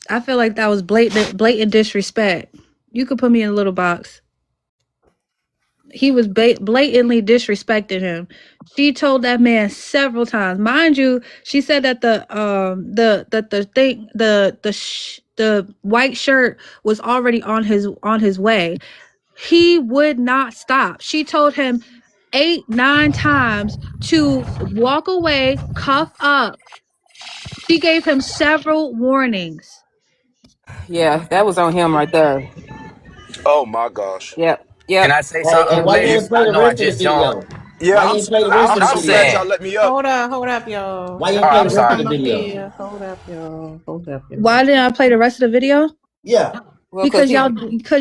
I feel like that was blatant disrespect. You could put me in a little box. He was blatantly disrespecting him. She told that man several times. Mind you, she said that the white shirt was already on his way. He would not stop. She told him 8-9 times to walk away, cuff up. She gave him several warnings. Yeah, that was on him right there. Oh my gosh. Yep. Can I say Hey, something, why you ain't ladies? play I the know I rest of the just joined. video? Yeah, Why you ain't play the rest of I'm the I'm so glad video? y'all saying. let me up. Hold up, y'all. Why you ain't Oh, play I'm the rest of sorry. the I'm up video? here. Hold up, y'all. Hold up, Why y'all. didn't I play the rest of the video? Yeah. Well, Because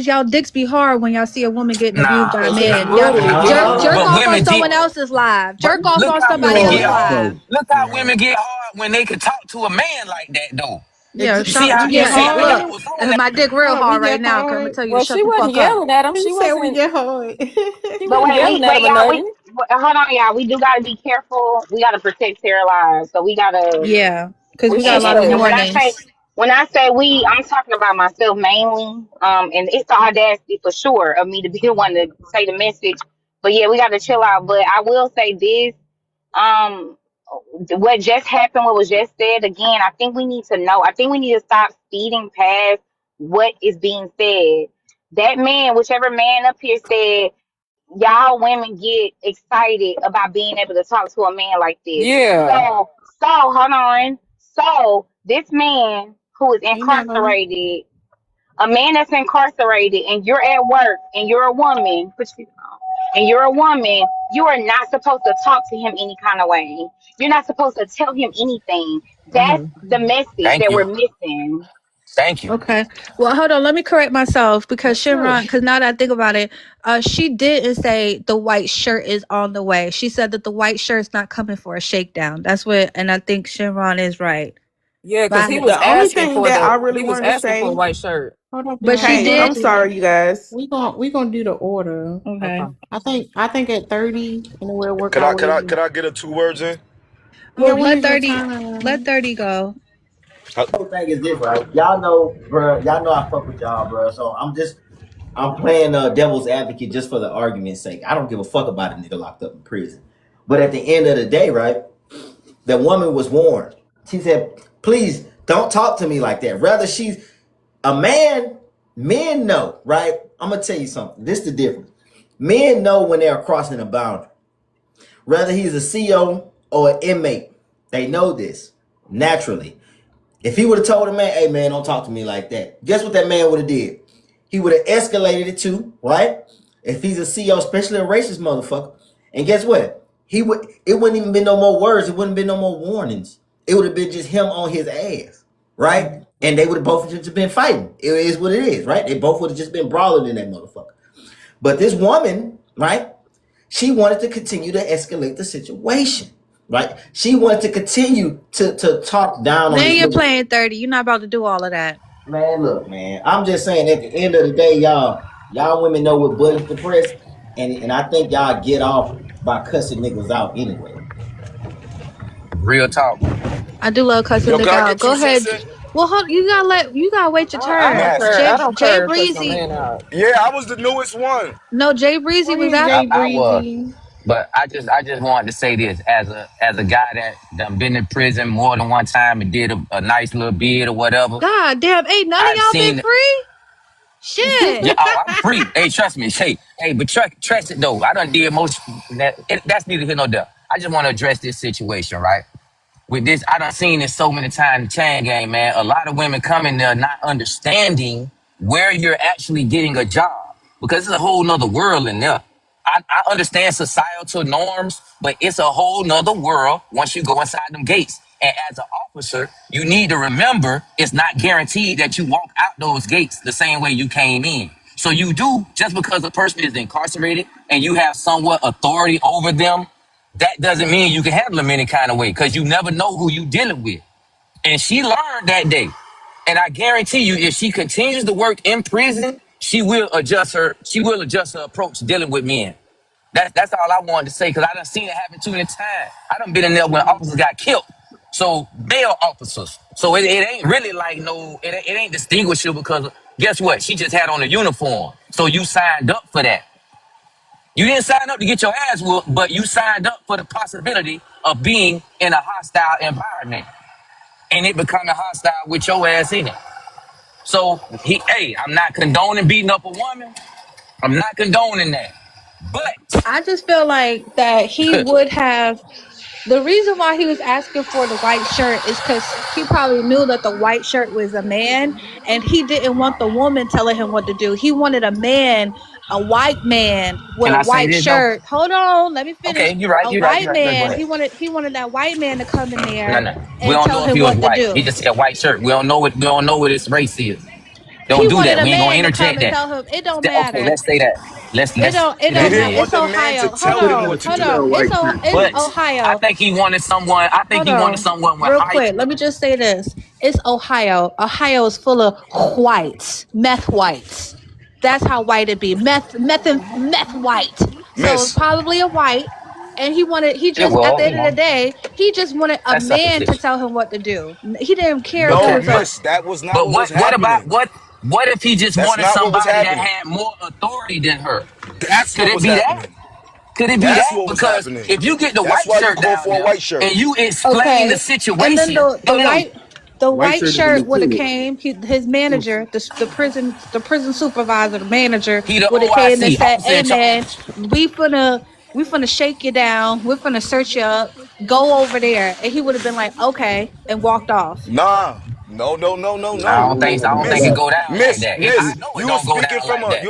y'all dicks be hard when y'all see a woman getting abused Nah, by a he man. nah. Y'all literally jerk did. jerk Huh? But off on women get. someone else's live. But Jerk off look on how somebody women Man, get else's hard. live. listen. Look how women get hard when they can talk to a man like that, though. Yeah, You see how We you get see hey, how y'all hard. look, was on that. my dick Hold real up, we hard right get now. Cause I'm gonna hard. tell you to Well, shut she the wasn't fuck up. yelling at him. He She said we wasn't. get hard. She But wasn't wait, yelling at but him or y'all, nothing. hold on, y'all. We do gotta be careful. We gotta protect Sarah lives. So we gotta, Yeah, because What we got she a lot of and say? warnings. when I say we, I'm talking about myself mainly. And it's the audacity for sure of me to be the one to say the message. But yeah, we gotta chill out. But I will say this. Um, what just happened, what was just said again, I think we need to know. I think we need to stop speeding past what is being said. That man, whichever man up here said, y'all women get excited about being able to talk to a man like this. Yeah. So hold on. So this man who is You know, incarcerated, a man that's incarcerated, and you're at work, and you're a woman, and you're a woman, you are not supposed to talk to him any kind of way. You're not supposed to tell him anything. That's Mm-hmm. the message Thank that you. we're missing. Thank you. Okay. Well, hold on. Let me correct myself because That's true. Shimron, because now that I think about it, she didn't say the white shirt is on the way. She said that the white shirt's not coming for a shakedown. That's what, and I think Shimron is right. Yeah, because But, he was the only asking thing for that I the. really He was wanted to asking for a say, white shirt. hold up, but she y'all. Okay. I'm did. sorry, you guys. We gonna do the order. Okay. Okay. I think at 30, and then we'll work Could our I could way. I could I get a 2 words in? Yeah, Well, when let is your 30, let time? 30 go. The whole thing is this, right? Y'all know, bro. Y'all know I fuck with y'all, bro. So I'm playing devil's advocate just for the argument's sake. I don't give a fuck about a nigga locked up in prison. But at the end of the day, right? The woman was warned. She said, "Please don't talk to me like that." Rather, she's a man. Men know, right? I'm gonna tell you something. This is the difference. Men know when they are crossing a boundary. Whether he's a CO or an inmate, they know this naturally. If he would have told a man, "Hey man, don't talk to me like that," guess what that man would have did? He would have escalated it too, right? If he's a CO, especially a racist motherfucker, and guess what? He would. It wouldn't even been no more words. It wouldn't been no more warnings. It would have been just him on his ass, right? And they would have both just been fighting. It is what it is, right? They both would have just been brawling in that motherfucker. But this woman, right? She wanted to continue to escalate the situation, right? She wanted to continue to talk down on Then this you're nigga. playing 30. You're not about to do all of that. Man, look, man. I'm just saying at the end of the day, y'all women know what buttons to press, and I think y'all get off by cussing niggas out anyway. Real talk. I do love cussing Yo, nigga can I out. get Go 2 cents ahead. in? Well, you gotta wait your I I'm turn. don't care. asking. I don't Jay care if it's a Breezy. man out. Yeah, I was the newest one. No, Jay Breezy When was is out. Jay I was. Breezy? But I just wanted to say this as a guy that done been in prison more than one time and did a nice little bid or whatever. God damn, ain't none of I've y'all been seen. free? Shit. Yeah, oh, I'm free. Hey, trust me. Hey, but trust it though. I done did most. That's neither here nor there. I just want to address this situation, right? With this, I done seen this so many times in the chain game, man. A lot of women come in there not understanding where you're actually getting a job because it's a whole nother world in there. I understand societal norms, but it's a whole nother world once you go inside them gates. And as an officer, you need to remember it's not guaranteed that you walk out those gates the same way you came in. So you do, just because a person is incarcerated and you have somewhat authority over them, that doesn't mean you can handle them any kind of way because you never know who you dealing with. And she learned that day. And I guarantee you, if she continues to work in prison she will adjust her approach dealing with men. That's all I wanted to say, because I done seen it happen too many times. I done been in there when officers got killed. So male officers. So it ain't really like it ain't distinguishable, because guess what? She just had on a uniform. So you signed up for that. You didn't sign up to get your ass whooped, but you signed up for the possibility of being in a hostile environment and it becoming hostile with your ass in it. So I'm not condoning beating up a woman. I'm not condoning that. But I just feel like that he would have. The reason why he was asking for the white shirt is because he probably knew that the white shirt was a man, and he didn't want the woman telling him what to do. He wanted a man, a white man with can a I say white this though? shirt. Hold on, let me finish. Okay, you're right. A You're right. white You're right. Go man. ahead. He wanted that white man to come in No, there no. We and don't tell know if him he was what to white. He do. just said white shirt. We don't know what his race is. He Don't do wanted that. a We ain't gonna man to come interject and that. tell him it don't Okay, matter. let's say that. Let's It say He that don't didn't matter. again. want It's the man to Ohio. Hold tell him on, what to hold do. on. It's But I Ohio. think he wanted someone. I think Hold he wanted on, someone with real height. quick. Let me just say this. It's Ohio. Ohio is full of whites, meth whites. That's how white it be. Meth white. So it's Miss, probably a white. And he Yeah, just, at well, the end of the day, he just wanted a that's man to supposition. tell him what to do. He didn't care if it no, Okay, was a, miss, that was not but what was what about happening. what if he just That's wanted not what was somebody that happening. had more authority than her? That's Could what it was be that? happening. Could it be That's that? what was Because happening. if you get the That's white why you shirt call down for a there white shirt. and you explain the okay. And then situation, the no. white shirt would have came. His manager, the prison supervisor, the manager He the would have came and OIC, said, officer "Hey in man, charge. we finna shake you down. We're finna search you up. Go over there." And he would have been like, "Okay," and walked off. Nah. No, no, no, no, I no. don't think so. I don't think Miss, it go down like that. I miss, know it don't go down like that.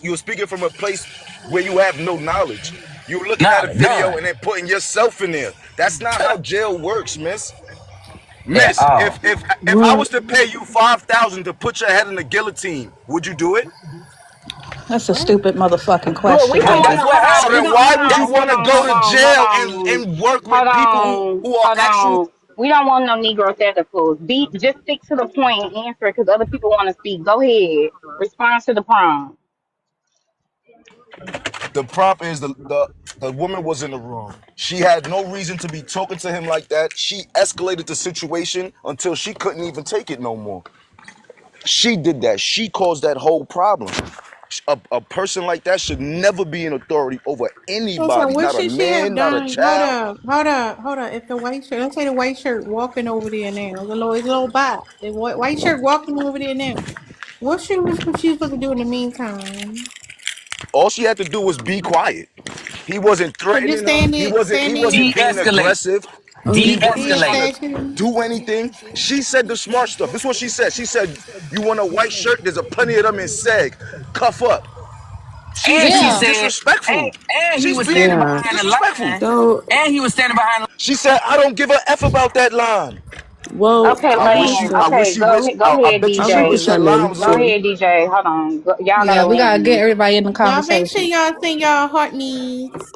you were speaking from a place where you have no knowledge. You were looking at a video None. and then putting yourself in there. That's not how jail works, miss. At Miss, all. if I was to pay you 5,000 to put your head in the guillotine, would you do it? That's a stupid motherfucking Look, we question. don't But want that's to what hold So on. We then happened. don't why hold would you on. That's Hold want to on. go Hold to on. jail Hold on. and work with Hold people on. who are Hold actual? on. We don't want no Negro tentacles. Be just stick to the point and answer it because other people want to speak. Go ahead. Respond to the prompt. The prop is the woman was in the wrong. She had no reason to be talking to him like that. She escalated the situation until she couldn't even take it no more. She did that. She caused that whole problem. A person like that should never be in authority over So anybody, what not a should she have man, not a done? Hold child. up, hold up, hold up. If the white shirt, let's say the white shirt walking over there now, the little bot, the white shirt walking over there now. What she supposed to do in the meantime? All she had to do was be quiet. He wasn't So just threatening her. stand it, He stand wasn't there, being de-escalate. aggressive. He wasn't be a trying De-escalate. to statue. do anything. She said the smart stuff. This is what she said. She said, "You want a white shirt? There's a plenty of them in Seg. Cuff up." She's And she being Yeah. said, disrespectful. and he She's was being standing behind the disrespectful. line. And he was standing behind the She said, "I don't give a f about that line." Okay, ladies. Okay, go ahead. Go I ahead, bet you she wish DJ. that line was Go on. ahead, DJ. Hold on. Y'all Yeah, gotta we let gotta get him. everybody in the Y'all make sure conversation. y'all send y'all heart needs.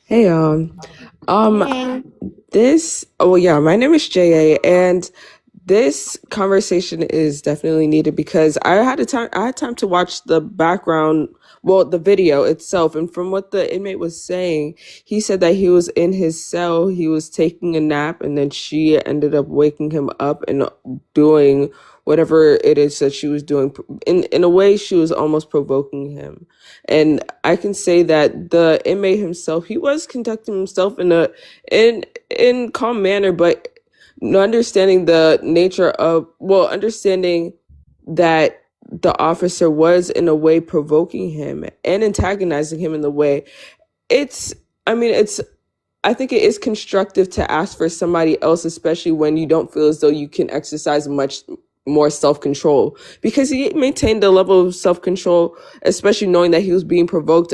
Hey, Hey. my name is JA, and this conversation is definitely needed because I had time to watch the background, the video itself, and from what the inmate was saying, he said that he was in his cell, he was taking a nap, and then she ended up waking him up and doing whatever it is that she was doing. In a way, she was almost provoking him. And I can say that the inmate himself, he was conducting himself in calm manner, but understanding the nature of, understanding that the officer was in a way provoking him and antagonizing him in the way, it's I mean it's I think it is constructive to ask for somebody else, especially when you don't feel as though you can exercise much more self-control, because he maintained a level of self-control, especially knowing that he was being provoked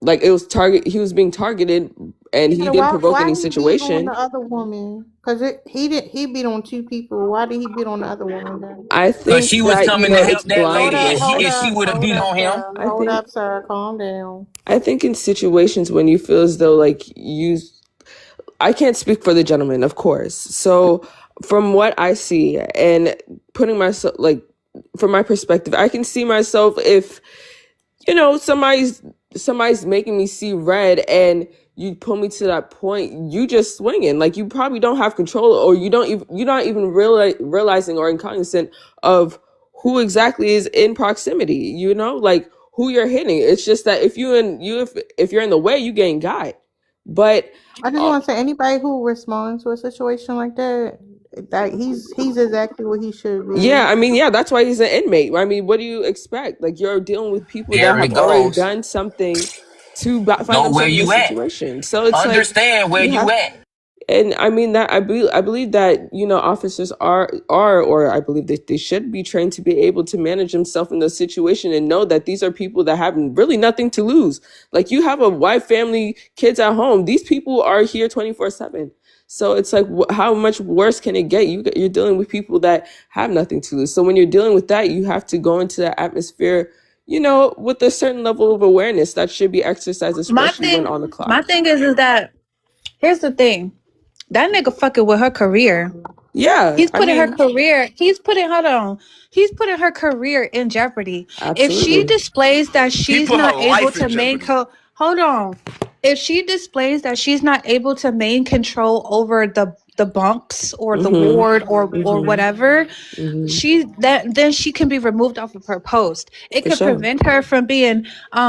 like it was he was being targeted, and he Yeah, didn't provoke why any he beat on the situation. other woman? Cause he beat on two people. Why did he beat on the other woman then? I because think she was that, coming to it's help that Hold lady, up, blinding. and hold she up, would have hold beat up, on him. sir. I Hold think up, sir. Calm down. I think in situations when you feel as though like I can't speak for the gentleman, of course. So from what I see and putting myself, like from my perspective, I can see myself if, somebody's making me see red and you pull me to that point, you just swinging. Like, you probably don't have control, or you're not even realizing or cognizant of who exactly is in proximity, like who you're hitting. It's just that if you're in the way, you getting got. But I just want to say, anybody who responds to a situation like that, that he's exactly what he should be. yeah, I mean, yeah, that's why he's an inmate. I mean, what do you expect? Like, you're dealing with people that There have it already goes. done something to find Know where themselves in you this at. situation. So it's like, Understand where you you have, at. and I mean that I believe that officers or I believe that they should be trained to be able to manage themselves in those situations and know that these are people that have really nothing to lose. Like, you have a wife, family, kids at home. These people are here 24/7. So it's like, how much worse can it get? You're dealing with people that have nothing to lose. So when you're dealing with that, you have to go into that atmosphere, with a certain level of awareness that should be exercised, My especially when thing, on the my clock. thing is that here's the thing. That nigga fucking with her career. Yeah, He's I putting her mean, career. Hold on. He's putting her career in jeopardy. If she absolutely. displays that He she's put not her able life in to jeopardy. hold on. If she displays that she's not able to maintain control over the bunks or the Mm-hmm. ward or Mm-hmm. whatever, Mm-hmm. then she can be removed off of her post. It For could sure. prevent her from being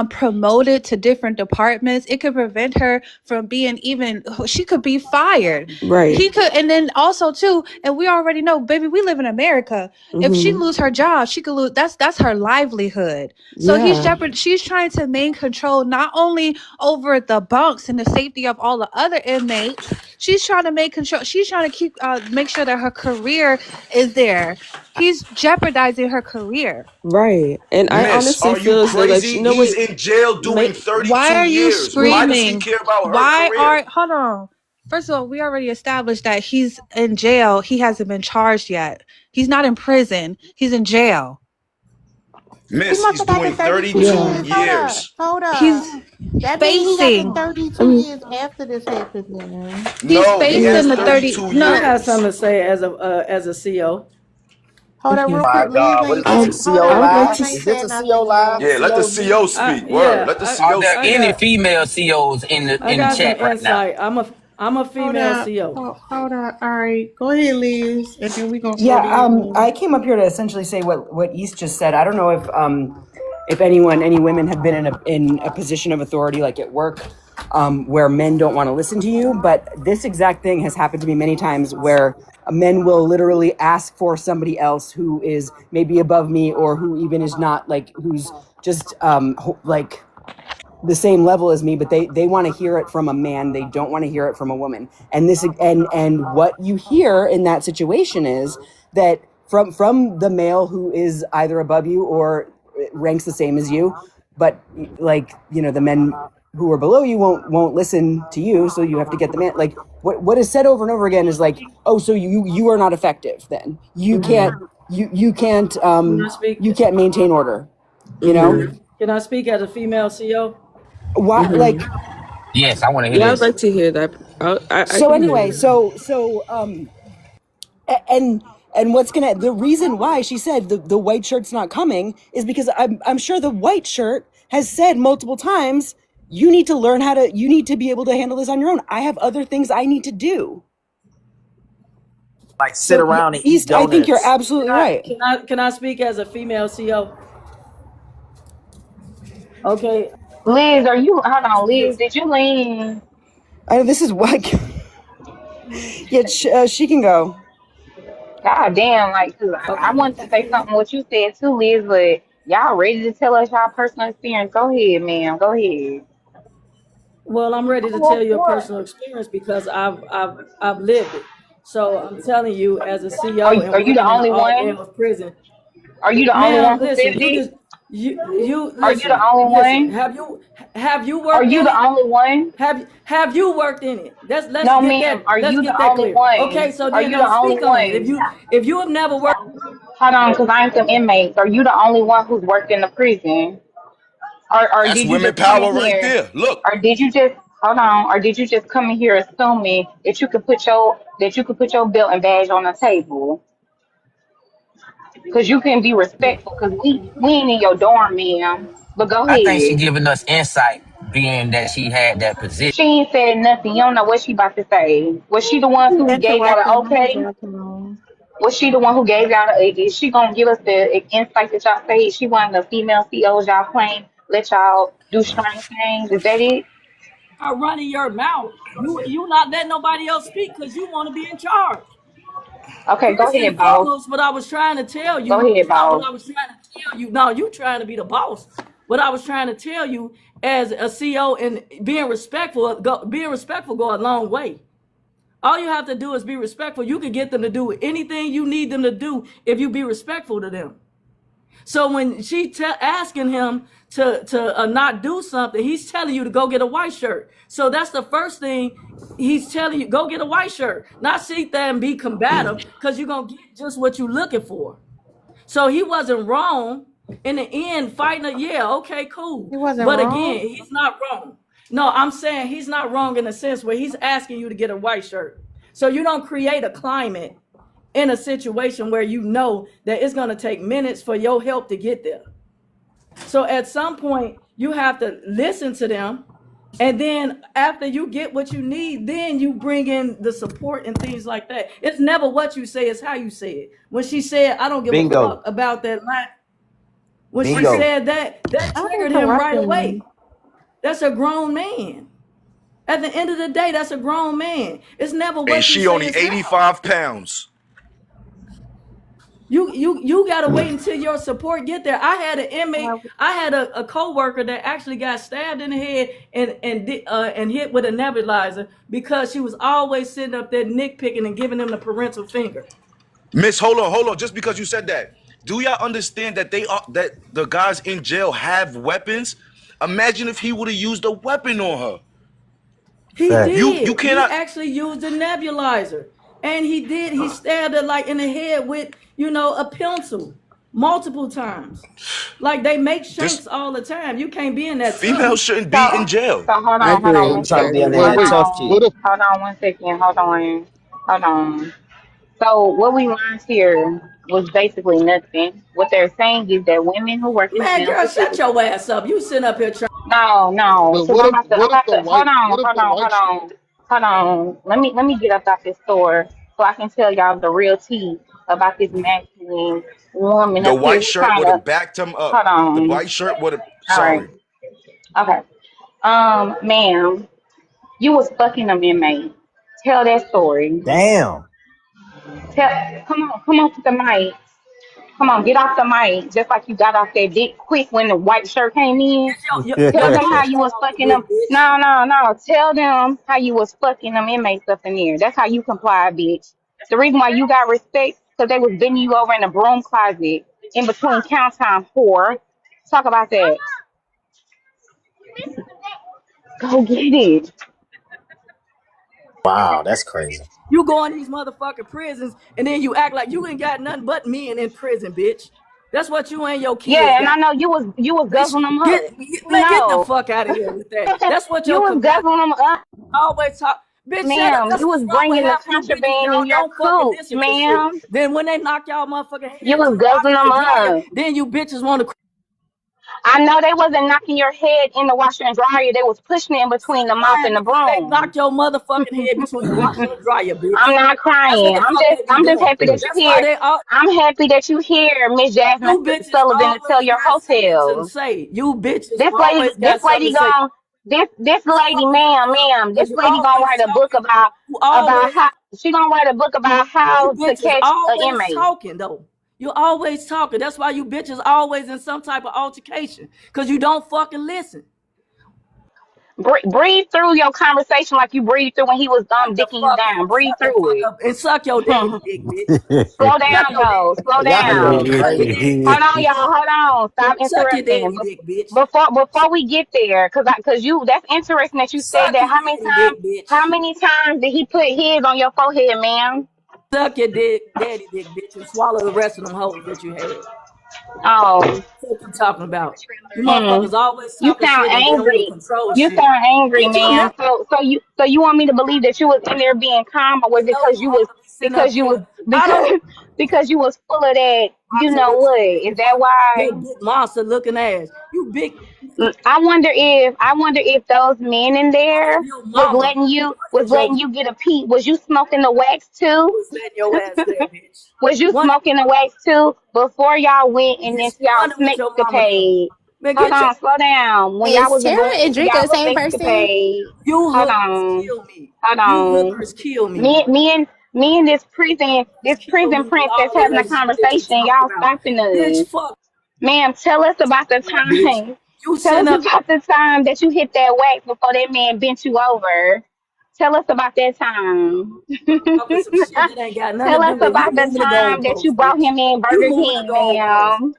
promoted to different departments. It could prevent her from being even. She could be fired. Right. He could, and then also too, and we already know, baby, we live in America. If she Mm-hmm. lose her job, she could lose. That's her livelihood. So Yeah. she's trying to maintain control not only over the bunks and the safety of all the other inmates. She's trying to make control. She's trying to make sure that her career is there. He's jeopardizing her career. Right. And I Miss, honestly are you feel as though that, crazy? He's in jail doing Why 32 are you years. Why does he screaming? care about her career? Hold on. First of all, we already established that he's in jail. He hasn't been charged yet. He's not in prison. He's in jail. He Miss, must he's have got the doing 32 yeah. 32 years. Hold up. years. Hold He's up. That means he got the facing. 32 years after this happened, man. He's No, he has facing the 30. 32 No, I got something to years. say as a CO. Hold up Okay. real quick. My Liz God, what ain't is this? I A said, hold CO I up. would like live? to Liz ain't Is this said a CO nothing live? yet. Yeah, let the COD? CO speak. Word. Let the Are CO there speak. any female CEOs I in the got some chat right now? insight. I'm a Hold female up. CO. Hold up. All right. Go ahead, Liz. And then we're going to go Yeah, to you. I came up here to essentially say what East just said. I don't know if any women have been in a position of authority, like at work, where men don't want to listen to you. But this exact thing has happened to me many times, where men will literally ask for somebody else who is maybe above me, or who even is not, like, who's just like the same level as me, but they want to hear it from a man. They don't want to hear it from a woman. And what you hear in that situation is that from the male who is either above you or ranks the same as you, but, like, the men who are below you won't listen to you, so you have to get the man. Like, what is said over and over again is like, oh, so you are not effective, then you can't Mm-hmm. Can I speak? you can't maintain order, you know. Mm-hmm. Can I speak as a female CO? Why, Mm-hmm. like, Yes, I want to hear Yeah, I'd this. like to hear that. I so can hear anyway, you. and the reason why she said the white shirt's not coming is because I'm sure the white shirt has said multiple times, you need to be able to handle this on your own. I have other things I need to do. Like sit So, around and eat East, I think you're donuts. absolutely right. Can I speak as a female CO? Okay. Liz, hold on, Liz, did you lean? This is what. Yeah, she can go. God damn, like, 'cause I wanted to say something what you said too, Liz, but y'all ready to tell us y'all personal experience? Go ahead, ma'am. Go ahead. Well, I'm ready to tell you a personal experience because I've lived it. So I'm telling you, as a Are CO you, and are you the working in an only all one? males prison, Are you the only ma'am, one who listen, lived you it? just you Are you the listen, only listen. one? Have you Are worked you in the it? only one? Have you worked in it? No, ma'am. Are Let's you the get that only clear. Okay, one? so Are then you the don't only speak on it. one? If you have never worked, Hold on, because I ain't some inmates. Are you the only one who's worked in the prison? Or That's did you women just come in power right here? there. Look, Or did you just hold on? Or did you just come in here assuming that you could put your belt and badge on the table? Cause you can be respectful. Cause we ain't in your dorm, ma'am. But go I think she ahead. giving us insight, being that she had that position. She ain't said nothing. You don't know what she about to say. Was she the one who gave y'all the Interrupting my okay? bathroom. Was she the one who gave y'all the? Is she gonna give us the insight that y'all say? Is she one of the female CEOs y'all claim let y'all do strange things? Is that it? Are running your mouth. You not letting nobody else speak because you want to be in charge. Okay, go First ahead, and boss. foremost, what I was trying to tell Go you, ahead, no, what boss. I was trying to tell you, no, you trying to be the boss. What I was trying to tell you as a CEO and being respectful go a long way. All you have to do is be respectful. You can get them to do anything you need them to do if you be respectful to them. So when she asking him to not do something, he's telling you to go get a white shirt. So that's the first thing he's telling you: go get a white shirt. Not sit there and be combative, because you're gonna get just what you're looking for. So he wasn't wrong in the end. Fighting it, yeah, okay, cool. He wasn't But wrong. again, he's not wrong. No, I'm saying he's not wrong in the sense where he's asking you to get a white shirt. So you don't create a climate in a situation where you know that it's going to take minutes for your help to get there. So at some point, you have to listen to them. And then after you get what you need, then you bring in the support and things like that. It's never what you say, it's how you say it. When she said, I don't give a Bingo. fuck about that line, when she Bingo. said that, that I'm triggered him right interrupting away. me. That's a grown man. At the end of the day, that's a grown man. It's never And what you she say, only it's how. 85 pounds. You gotta wait until your support get there. I had an inmate, Uh, I had a co-worker that actually got stabbed in the head and hit with a nebulizer because she was always sitting up there nitpicking and giving him the parental finger. Miss, hold on. Just because you said that, do y'all understand that that the guys in jail have weapons? Imagine if he would have used a weapon on her. He You did. He cannot. actually used a nebulizer. And he stabbed her like in the head with, a pencil multiple times. Like they make This shanks all the time. You can't be in that tough. female shouldn't be in So jail. so hold I on, hold agree. on I one ain't trying to be second. under Wait, that wait. tough shit. What if Hold on 1 second. Hold on. So what we learned here was basically nothing. What they're saying is that women who work in Man, jail girl, shut facilities. your ass up. You sitting up here trying. No, no, but because I'm about to what if the white hold on. Let me get up out this store so I can tell y'all the real tea about this masculine woman The up here white who shirt kind would of have backed him up. hold The on. white shirt would have. All right, Sorry. okay. Ma'am, you was fucking them inmate. Tell that story. Damn. Come on to the mic. Come on, get off the mic, just like you got off that dick quick when the white shirt came in. Your Tell them how clothes you fell was off fucking the them. big bitch. No, no, no. Tell them how you was fucking them inmates up in there. That's how you comply, bitch. The reason why you got respect, because they was bending you over in the broom closet in between count time whore. Talk about that. Go get it. Wow, that's crazy. You go in these motherfucking prisons and then you act like you ain't got nothing but men in prison, bitch. That's what you and your kids Yeah, and I got. know you was Bitch, guzzling them up. get the No. fuck out of here with that. That's what You your was commander guzzling them up, always talk. Bitch, shut up. ma'am. That's You was what's wrong with bringing the half you bitches. contraband in Y'all your don't fucking coop, listen to shit. ma'am. Then when they knock y'all motherfucking head You into was the guzzling washer them and dryer, up. then you bitches want to I know they wasn't knocking your head in the washer and dryer. They was pushing it in between the mop crying and the because they broom. knocked your motherfucking head between the washer and dryer, I'm bitch. not That's what crying. the fuck they be I'm just doing. happy that you That's why here. they all I'm happy that you here, Miss Jasmine you bitches Sullivan, to tell always your got something to hotel. say. You bitches This lady, always got something to say. this That's lady, fucking up ma'am, because this you lady gonna always write a book talking. You about always how she gonna write a book about you how to bitches catch an always inmate. talking though. You always talking. That's why you bitches always in some type of altercation because you don't fucking listen. Breathe through your conversation like you breathed through when he was Shut the dicking you fuck down. up. Breathe Shut the through fuck it. up and suck your daddy dick, bitch. Slow Suck down your though. daddy Slow dick. Y'all Suck niggas your down. are suck your crazy. daddy Hold dick, on, bitch. y'all. Hold on. Stop Suck your interrupting. daddy dick, bitch. Before we get there, cause you that's interesting that you said Suck that. your daddy dick, How bitch. many times did he put his on your forehead, ma'am? Suck your dick, daddy dick, bitch, and swallow the rest of them hoes that you had. Oh, What you talking about? You hmm. motherfuckers always You talking sound shit and then want to angry. control You shit. sound angry, Bitch, you man. never So you want me to believe that you was in there being calm, or was it no, I'm sitting up because you was here. I don't because you was full of that? You monster know looking what? ass. Is that Your why? big monster looking ass. You big I wonder if those men in there your was mama. letting you Fuck was is your letting you get a peek. Was you smoking the wax too? who's letting your ass there, bitch? Was you One smoking the wax too before y'all went and then bitch, y'all wonder what your mama doing. escapade? Man, Hold get your on, slow down. When y'all Is wasn't Tara going and into Drika y'all the same person? escapade, you hold hookers on, kill me. hold You on. hookers kill me. Me and this prison Hookers kill me with all princess the having a other shit that you conversation. talk Y'all about. stopping Bitch, us. fuck Ma'am, tell us about the that bitch. time. You Tell sitting us up about the time that you hit that wax before that man bent you over. Tell us about that time. talking some shit that ain't got nothing Tell to us do with you about the moving the time that you goalposts, brought bitch. him in You Burger moving the King, goalposts. ma'am.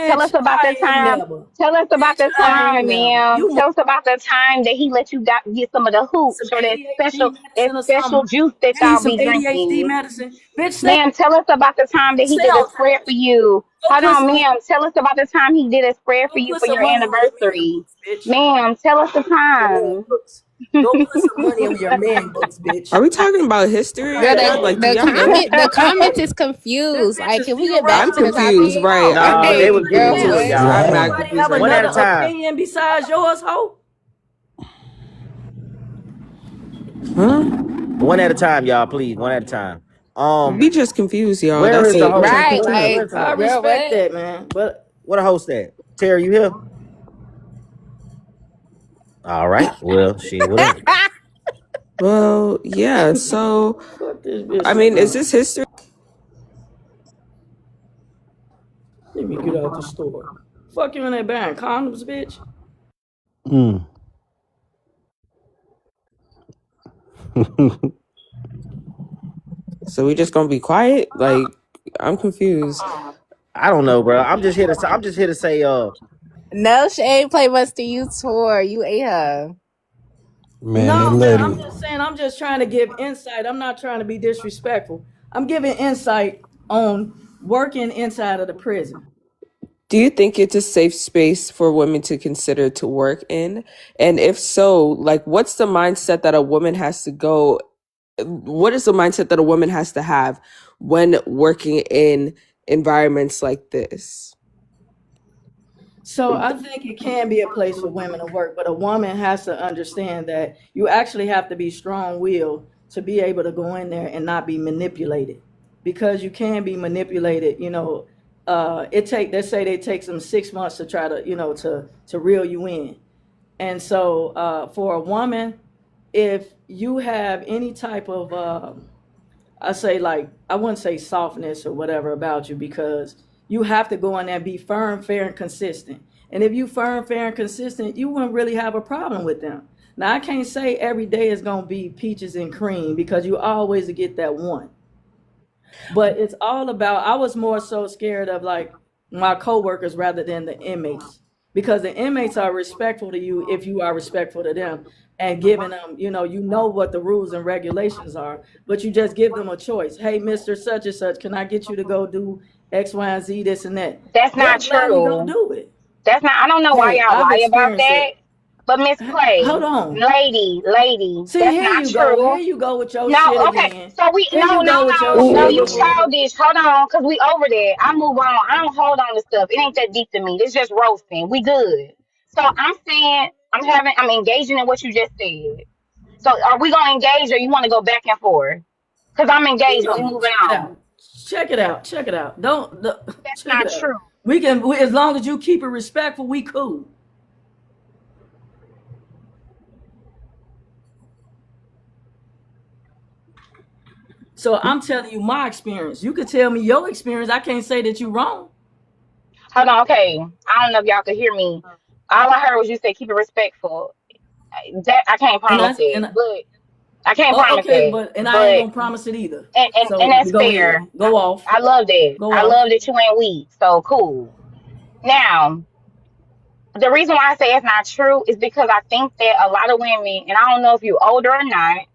Tell us Bitch, about the I ain't time. never. Tell us about Bitch, the I ain't time, never. ma'am. You Tell us about the time that he let you get some of the some hooch or ADHD that medicine or special something. juice that You need y'all some be ADHD drinking. medicine. Bitch, Ma'am, tell us about the time that he stay did a on spread for task. you. Go Hold put on, some ma'am. Tell us about the time he did a spread for go you put for some your money in your man anniversary. books, bitch. Ma'am, tell us the Your man time. books. Go put some money in your man books, Are bitch. we talking about history Girl, right Ain't now? nothing. Like, do the y'all know? comment the comments is This confused. bitch Like, is can we still get back I'm riding to the with this confused, wig topic? right? on. No, they Right, was getting girl, to it, what? y'all. I'm I'm mad Anybody confused have right one now. at a another time. opinion besides yours, ho? Huh? One at a time, y'all. Please, one at a time. We just confused, y'all. Where That's is the it. host? Check the Right, Where's chat. like, where's the I host? girl, respect what? that, man. But Where the host at? Terry, you here? All right. Well, shit, whatever. Well, yeah. So, fuck this bitch I talking mean, is about. this history? Let me get out the store. Fuck you in there buying condoms, bitch. Mm. So we just gonna be quiet? Like, I'm confused. I don't know, bro. I'm just here to say, No, she ain't play much to you tour. You ate her. Man, that No, man, I'm lady. just saying, I'm just trying to give insight. I'm not trying to be disrespectful. I'm giving insight on working inside of the prison. Do you think it's a safe space for women to consider to work in? And if so, like, what's the mindset that a woman has to go? What is the mindset that a woman has to have when working in environments like this? So I think it can be a place for women to work, but a woman has to understand that you actually have to be strong-willed to be able to go in there and not be manipulated, because you can be manipulated. They say they take them 6 months to try to to reel you in, and so for a woman, if you have any type of I say, like, I wouldn't say softness or whatever about you, because you have to go in there and be firm, fair, and consistent. And if you firm, fair, and consistent, you wouldn't really have a problem with them. Now, I can't say every day is gonna be peaches and cream, because you always get that one. But it's all about, I was more so scared of, like, my coworkers rather than the inmates, because the inmates are respectful to you if you are respectful to them, and giving them, what the rules and regulations are, but you just give them a choice. Hey, Mr. Such and Such, can I get you to go do X, Y, and Z, this and that? That's They'll not gladly go true. do it. That's not. I don't know why Hey, y'all I've lie about experienced that. it. But Miss Clay, Hold on. lady, See, that's here not you go. Here true. you go with your No, shit okay. again. So we Here no you no go with your no shit no. You again. childish. Hold on, cause we over there. I move on. I don't hold on to stuff. It ain't that deep to me. It's just roasting. We good. So I'm saying I'm engaging in what you just said. So are we gonna engage or you want to go back and forth? Cause I'm engaged. We No, moving check it on. out. Check it out. Check it out. That's Check it not out. true. As long as you keep it respectful, we cool. So I'm telling you my experience. You could tell me your experience. I can't say that you wrong. Hold on. Okay. I don't know if y'all could hear me. All I heard was you say keep it respectful. That I can't And promise I it, and but I can't oh, promise okay, that. but I ain't But gonna promise it either. and So that's go ahead, fair. go off, I love that. go I off. love that you ain't weak. So cool. Now, the reason why I say it's not true is because I think that a lot of women, and I don't know if you're older or not,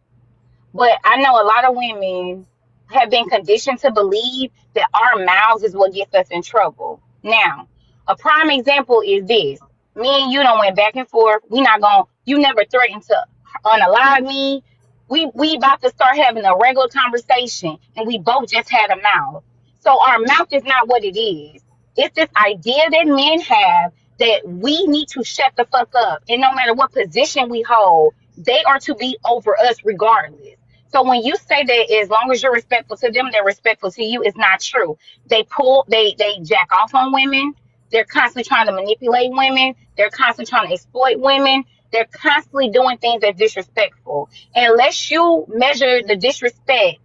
but I know a lot of women have been conditioned to believe that our mouths is what gets us in trouble. Now, a prime example is this. Me and you don't went back and forth. We not going you never threatened to unalive me. We about to start having a regular conversation and we both just had a mouth. So our mouth is not what it is. It's this idea that men have that we need to shut the fuck up. And no matter what position we hold, they are to be over us regardless. So when you say that as long as you're respectful to them, they're respectful to you, it's not true. They jack off on women. They're constantly trying to manipulate women. They're constantly trying to exploit women. They're constantly doing things that's disrespectful. Unless you measure the disrespect,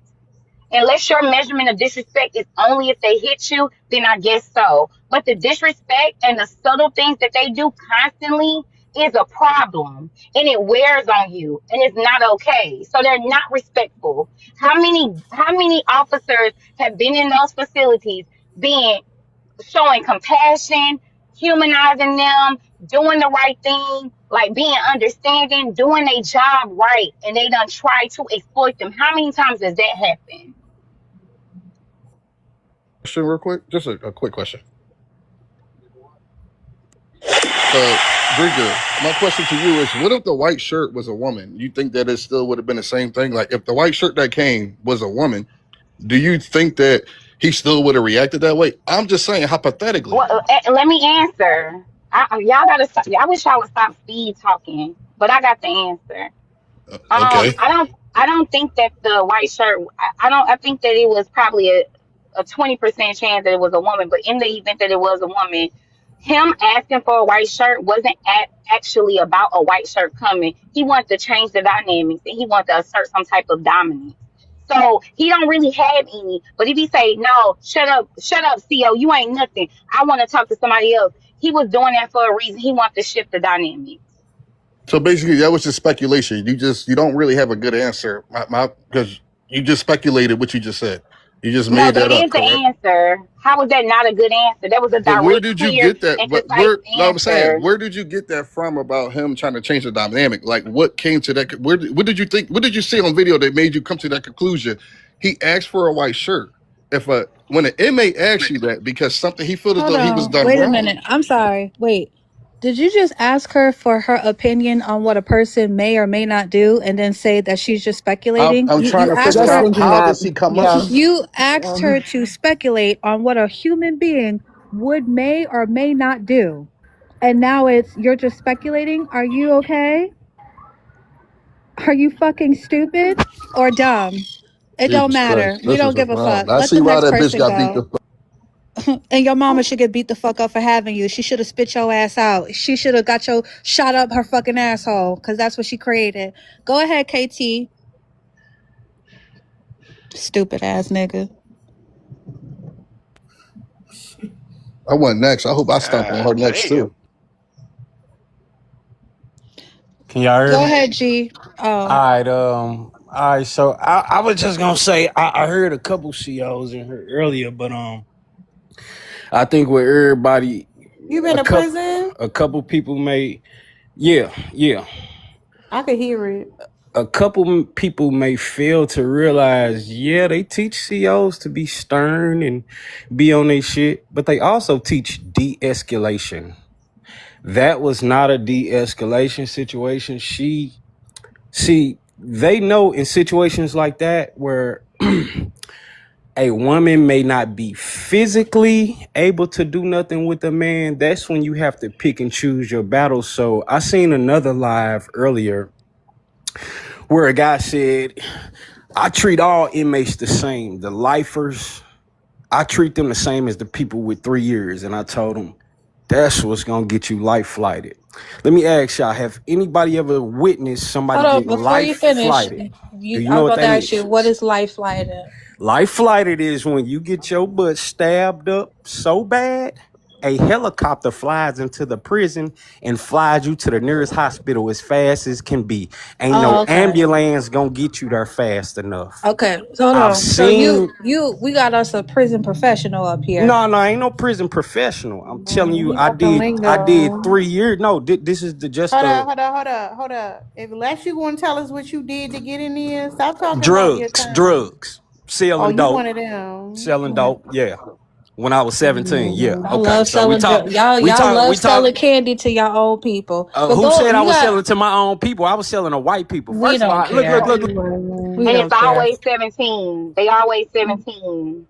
unless your measurement of disrespect is only if they hit you, then I guess so. But the disrespect and the subtle things that they do constantly is a problem, and it wears on you, and it's not okay. So they're not respectful. How many officers have been in those facilities being showing compassion, humanizing them, doing the right thing, like being understanding, doing their job right, and they done try to exploit them? How many times does that happen? Question real quick, just a quick question. Bridger, my question to you is: what if the white shirt was a woman? You think that it still would have been the same thing? Like, if the white shirt that came was a woman, do you think that he still would have reacted that way? I'm just saying, hypothetically. Well, let me answer. Y'all gotta stop. I wish y'all would stop speed talking, but I got the answer. Okay. I don't think that the white shirt. I think that it was probably a 20% chance that it was a woman. But in the event that it was a woman, him asking for a white shirt wasn't actually about a white shirt coming. He wanted to change the dynamics and he wanted to assert some type of dominance. So he don't really have any. But if he say, no, shut up, CO, you ain't nothing. I want to talk to somebody else. He was doing that for a reason. He wanted to shift the dynamics. So basically, that was just speculation. You don't really have a good answer, because you just speculated what you just said. You just No, made that that up, is the correct? answer. How was that not a good answer? That was a But where direct, did you clear, get that? and But concise no, I'm saying, answer. where did you get that from about him trying to change the dynamic? Like, what came to that? What did you think? What did you see on video that made you come to that conclusion? He asked for a white shirt. When an inmate asks you that because something he feels as Hold though he was on. done Wait a wrong. minute. I'm sorry. Wait. Did you just ask her for her opinion on what a person may or may not do and then say that she's just speculating? I'm You trying you to asked figure Just her out thinking how that, does he come up yeah. with. you asked her to speculate on what a human being would may or may not do. And now you're just speculating? Are you okay? Are you fucking stupid or dumb? It don't Jesus matter. Christ, We this don't is a give a problem. fuck. I Let see the why next that bitch person got beat go. the fuck. And your mama should get beat the fuck up for having you. She should have spit your ass out. She should have got your shot up her fucking asshole because that's what she created. Go ahead, KT. Stupid ass nigga. I went next. I hope I stomp on her next Damn. too. Can y'all hear Go me? ahead, G. All Oh, right. All right. So I was just gonna say I heard a couple COs in here earlier, but I think with everybody, You been a to couple prison? a couple people may, yeah. I could hear it. A couple people may fail to realize, yeah, they teach COs to be stern and be on their shit, but they also teach de-escalation. That was not a de-escalation situation. They know in situations like that where a woman may not be physically able to do nothing with a man, that's when you have to pick and choose your battles. So I seen another live earlier where a guy said, I treat all inmates the same. The lifers, I treat them the same as the people with 3 years. And I told him, that's what's going to get you life flighted. Let me ask y'all, have anybody ever witnessed somebody hold on. get Before life you finish, flighted? Do you I know was what about to that ask you, is? what is life flighted? Life flighted is when you get your butt stabbed up so bad, a helicopter flies into the prison and flies you to the nearest hospital as fast as can be. Ain't Oh, no okay. ambulance gonna get you there fast enough. Okay. So hold I've on. So seen we got us a prison professional up here. no, ain't no prison professional. I'm telling you, He I got the did lingo. 3 years. No, this is just Hold a up, hold up, hold up, hold up. If unless you want to tell us what you did to get in here, stop talking about your time. drugs, Oh, selling you one dope, of them. selling dope. Yeah. When I was 17, yeah. Y'all Okay, love so we selling talk, we y'all talk, we love talk. selling candy to y'all old people. But Who go, said I you was got. selling to my own people? I was selling to white people. We First of don't all, look, look, care. look, look. We And it's don't care. always 17. They always 17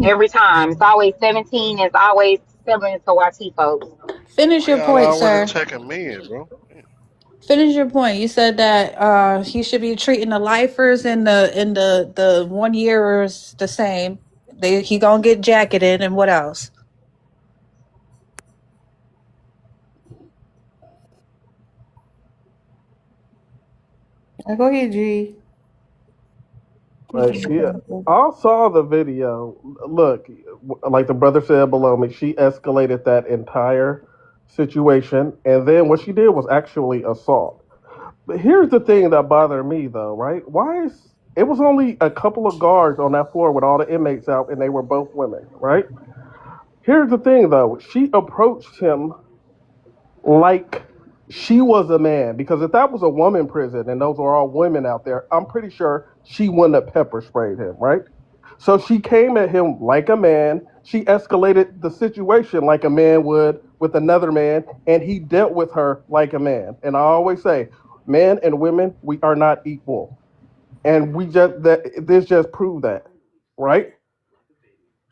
every time. It's always 17. It's always selling to YT folks. Finish Why your y'all point, always sir. attacking men, bro? Man. Finish your point. You said that he should be treating the lifers and the 1 yearers the same. He gonna get jacketed and what else? Go ahead, G. Like, yeah, I saw the video. Look, like the brother said below me, she escalated that entire situation, and then what she did was actually assault. But here's the thing that bothered me, though, right? Why is it was only a couple of guards on that floor with all the inmates out, and they were both women, right? Here's the thing, though. She approached him like she was a man, because if that was a woman prison and those were all women out there, I'm pretty sure she wouldn't have pepper sprayed him, right? So she came at him like a man. She escalated the situation like a man would with another man, and he dealt with her like a man. And I always say, men and women, we are not equal, and we just that this just proved that, right?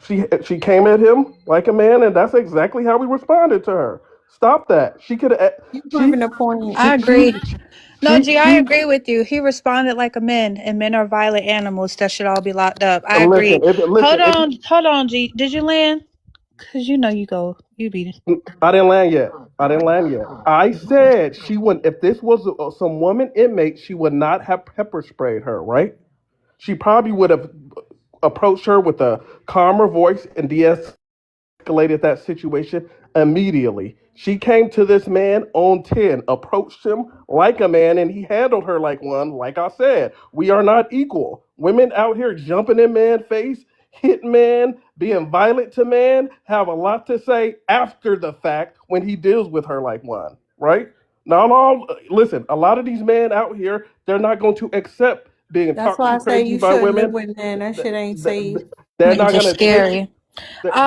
She came at him like a man, and that's exactly how we responded to her. Stop that. She could have. You She proving the point. I she agree. she No, she G, I she. agree with you. He responded like a man, and men are violent animals that should all be locked up. I agree. Listen, Hold if on, hold on, G. Did you land? Cause you know you be. I didn't land yet. I didn't land yet. I said she would. If this was some woman inmate, she would not have pepper sprayed her. Right? She probably would have approached her with a calmer voice and escalated that situation immediately. She came to this man on 10, approached him like a man, and he handled her like one. Like I said, we are not equal. Women out here jumping in man's face, hitting man, being violent to man, have a lot to say after the fact when he deals with her like one, right? Not all, listen, a lot of these men out here, they're not going to accept being That's talked why to I say crazy you by shouldn't live women. with men. That shit ain't safe. They're Men not just going to take, scary.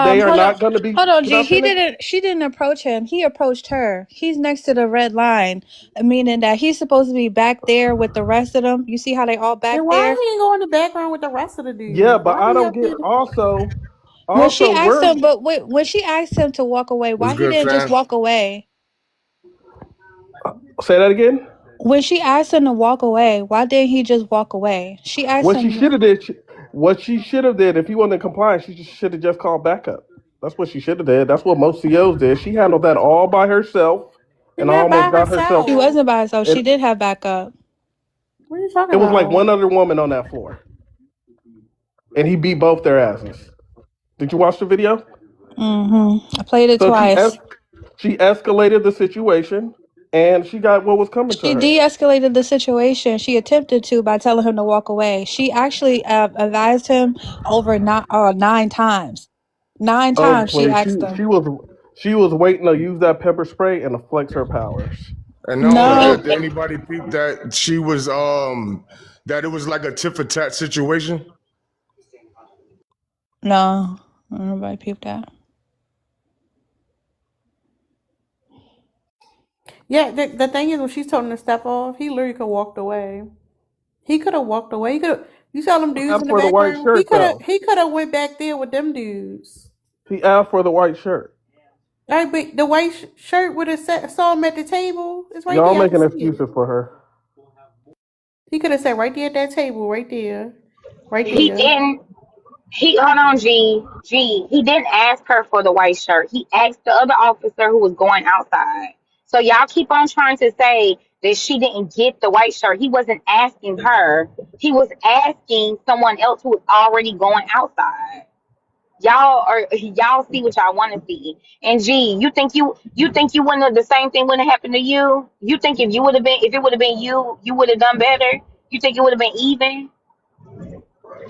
they are Hold on, not going to be, hold on, can I G. finish? She didn't approach him. He approached her. He's next to the red line, meaning that he's supposed to be back there with the rest of them. You see how they all Then back why there? he ain't go in the background with the rest of the Yeah, dudes? but Why I he don't up get there? When she also asked we're him, but wait, when she asked him to walk away, What's why he good, didn't just fam? walk away? say that again. When she asked him to walk away, why didn't he just walk away? She asked What she him. should have did, what she should have did if he wasn't compliant, she should have just called backup. That's what she should have did. That's what most COs did. She handled that all by herself, She's and not almost by got herself. She herself. wasn't by herself. She It, did have backup. What are you talking it was like about? one other woman on that floor, and he beat both their asses. Did you watch the video? I played it So twice. she escalated the situation, and she got what was coming to She her. de-escalated the situation. She attempted to by telling him to walk away. She actually advised him over 9 times. Nine Oh times she please, asked him. she was waiting to use that pepper spray and to flex her powers. And not only No, that, did anybody peep that she was that it was like a tit for tat situation? no, nobody peeped that. Yeah, the thing is when she's told him to step off, he literally could have walked away. He could have walked away. He could have. You saw them dudes Asked in the for the white background. He shirt could have. though. He could have went back there with them dudes. He asked for the white shirt. All right, but the white shirt would have saw him at the table. It's right Y'all there. I can making see it. excuses for her. He could have sat right there at that table, right there, right He there. didn't. He hold on, G. He didn't ask her for the white shirt. He asked the other officer who was going outside. So y'all keep on trying to say that she didn't get the white shirt. He wasn't asking her. He was asking someone else who was already going outside. Y'all see what y'all want to see. And G, you think you wouldn't have the same thing wouldn't have happened to you? You think if it would have been you, you would have done better? You think it would have been even?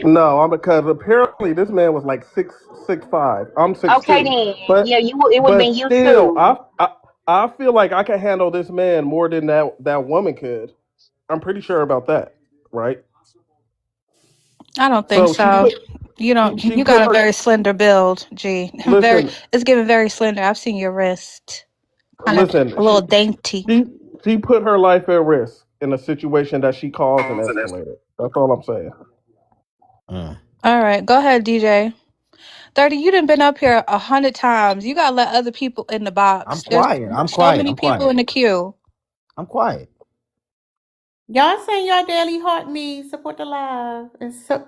No, I'm because apparently this man was like 6'5". I'm six Okay two, then. but Yeah, it would have been you still, too. I feel like I can handle this man more than that woman could. I'm pretty sure about that, right? I don't think So so. You don't. She You put got a her. very slender build, G. Very. Listen, It's giving very slender. I've seen your wrist, kind of listen. a little dainty. She she put her life at risk in a situation that she caused and escalated. That's all I'm saying. Mm. All right, go ahead, DJ. 30. You done been up here 100 times. You gotta let other people in the I'm box. There's quiet. I'm so quiet. many I'm people quiet. in the queue. I'm quiet. Y'all saying y'all daily heart me, support the live,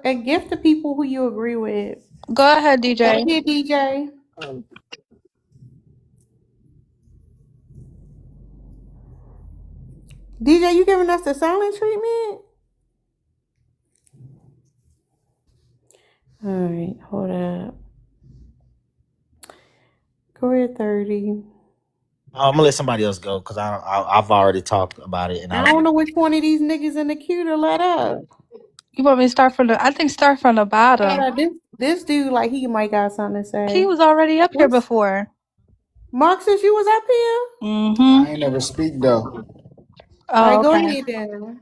and gift the people who you agree with. Go ahead, Go DJ. ahead, DJ. DJ, you giving us the silent treatment? All right, hold up. Go ahead, 30. I'm gonna let somebody else go because I've already talked about it, and I I don't know which one of these niggas in the queue to let up. You want me to start from the? I think start from the bottom. This dude, like, he might got something to He say. was already up here What's before. Marxus, you was up here? Mm-hmm. I ain't never speak though. All Oh, right, go okay. ahead then.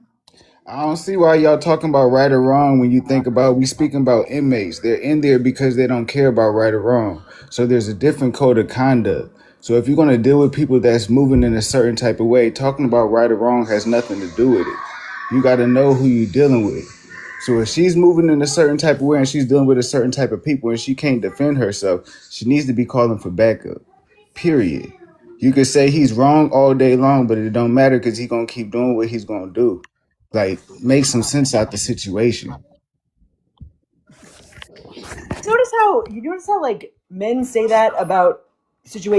I don't see why y'all talking about right or wrong when you think about we speaking about inmates. They're in there because they don't care about right or wrong. So there's a different code of conduct. So if you're gonna deal with people that's moving in a certain type of way, talking about right or wrong has nothing to do with it. You got to know who you're dealing with. So if she's moving in a certain type of way and she's dealing with a certain type of people and she can't defend herself, she needs to be calling for backup. Period. You could say he's wrong all day long, but it don't matter because he's gonna keep doing what he's gonna do. Like, make some sense out the situation. You notice how like men say that about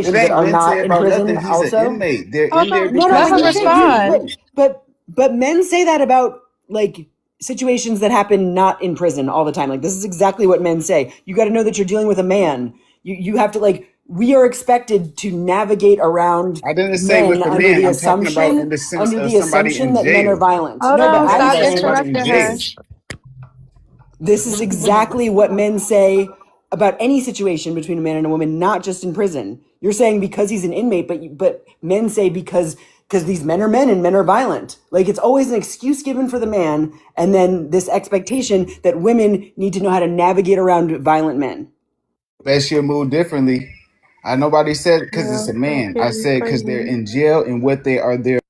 It situations that ain't are men say not in about nothing. prison He's an also? inmate. They're Hold in there on. No, no, because Let I'm him that's just what saying they you respond. do. but men say that about like situations that happen not in prison all the time. Like this is exactly what men say. You got to know that you're dealing with a man. You have to like we are expected to navigate around I didn't say men with the man. I'm talking about in the sense under of the somebody assumption in that men are jail. violent. Hold No, but on. I'm talking I'm Stop about saying somebody in interrupting her. jail. this is exactly what men say about any situation between a man and a woman, not just in prison. You're saying because he's an inmate, but men say because these men are men and men are violent. Like it's always an excuse given for the man, and then this expectation that women need to know how to navigate around violent men. Bet she'll move differently. I nobody said because Yeah, it's a that man. shit I is said because they're crazy. in jail and what they are there.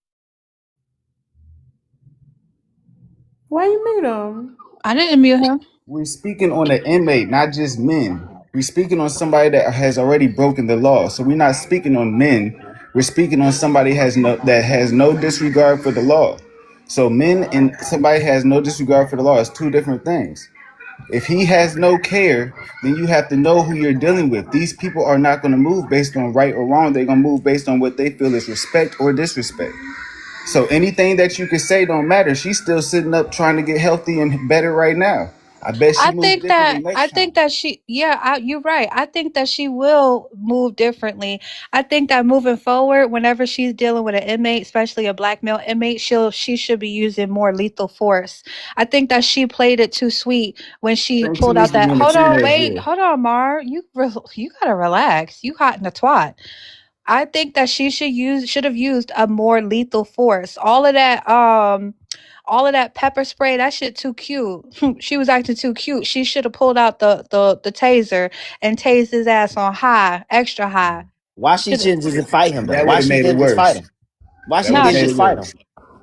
Why you mute him? I didn't mute him. We're speaking on an inmate, not just men. We're speaking on somebody that has already broken the law. So we're not speaking on men. We're speaking on somebody that has no disregard for the law. So men and somebody has no disregard for the law is two different things. If he has no care, then you have to know who you're dealing with. These people are not going to move based on right or wrong. They're going to move based on what they feel is respect or disrespect. So anything that you could say don't matter. She's still sitting up trying to get healthy and better right now. I bet she I moves think differently that next time. she you're right. I think that she will move differently. I think that moving forward, whenever she's dealing with an inmate, especially a black male inmate, she should be using more lethal force. I think that she played it too sweet when she I think she pulled needs out to be that in the hold on, teenage wait, year. hold on, Mar. You gotta relax. You hot in the twat. I think that she should have used a more lethal force. All of that pepper spray, that shit too cute. She was acting too cute. She should have pulled out the taser and tased his ass on high, extra high. Why she Should shouldn't just fight him though? That Why would have she made it didn't just fight worse. him? Why That she would have no, didn't made she it just fight worse. him?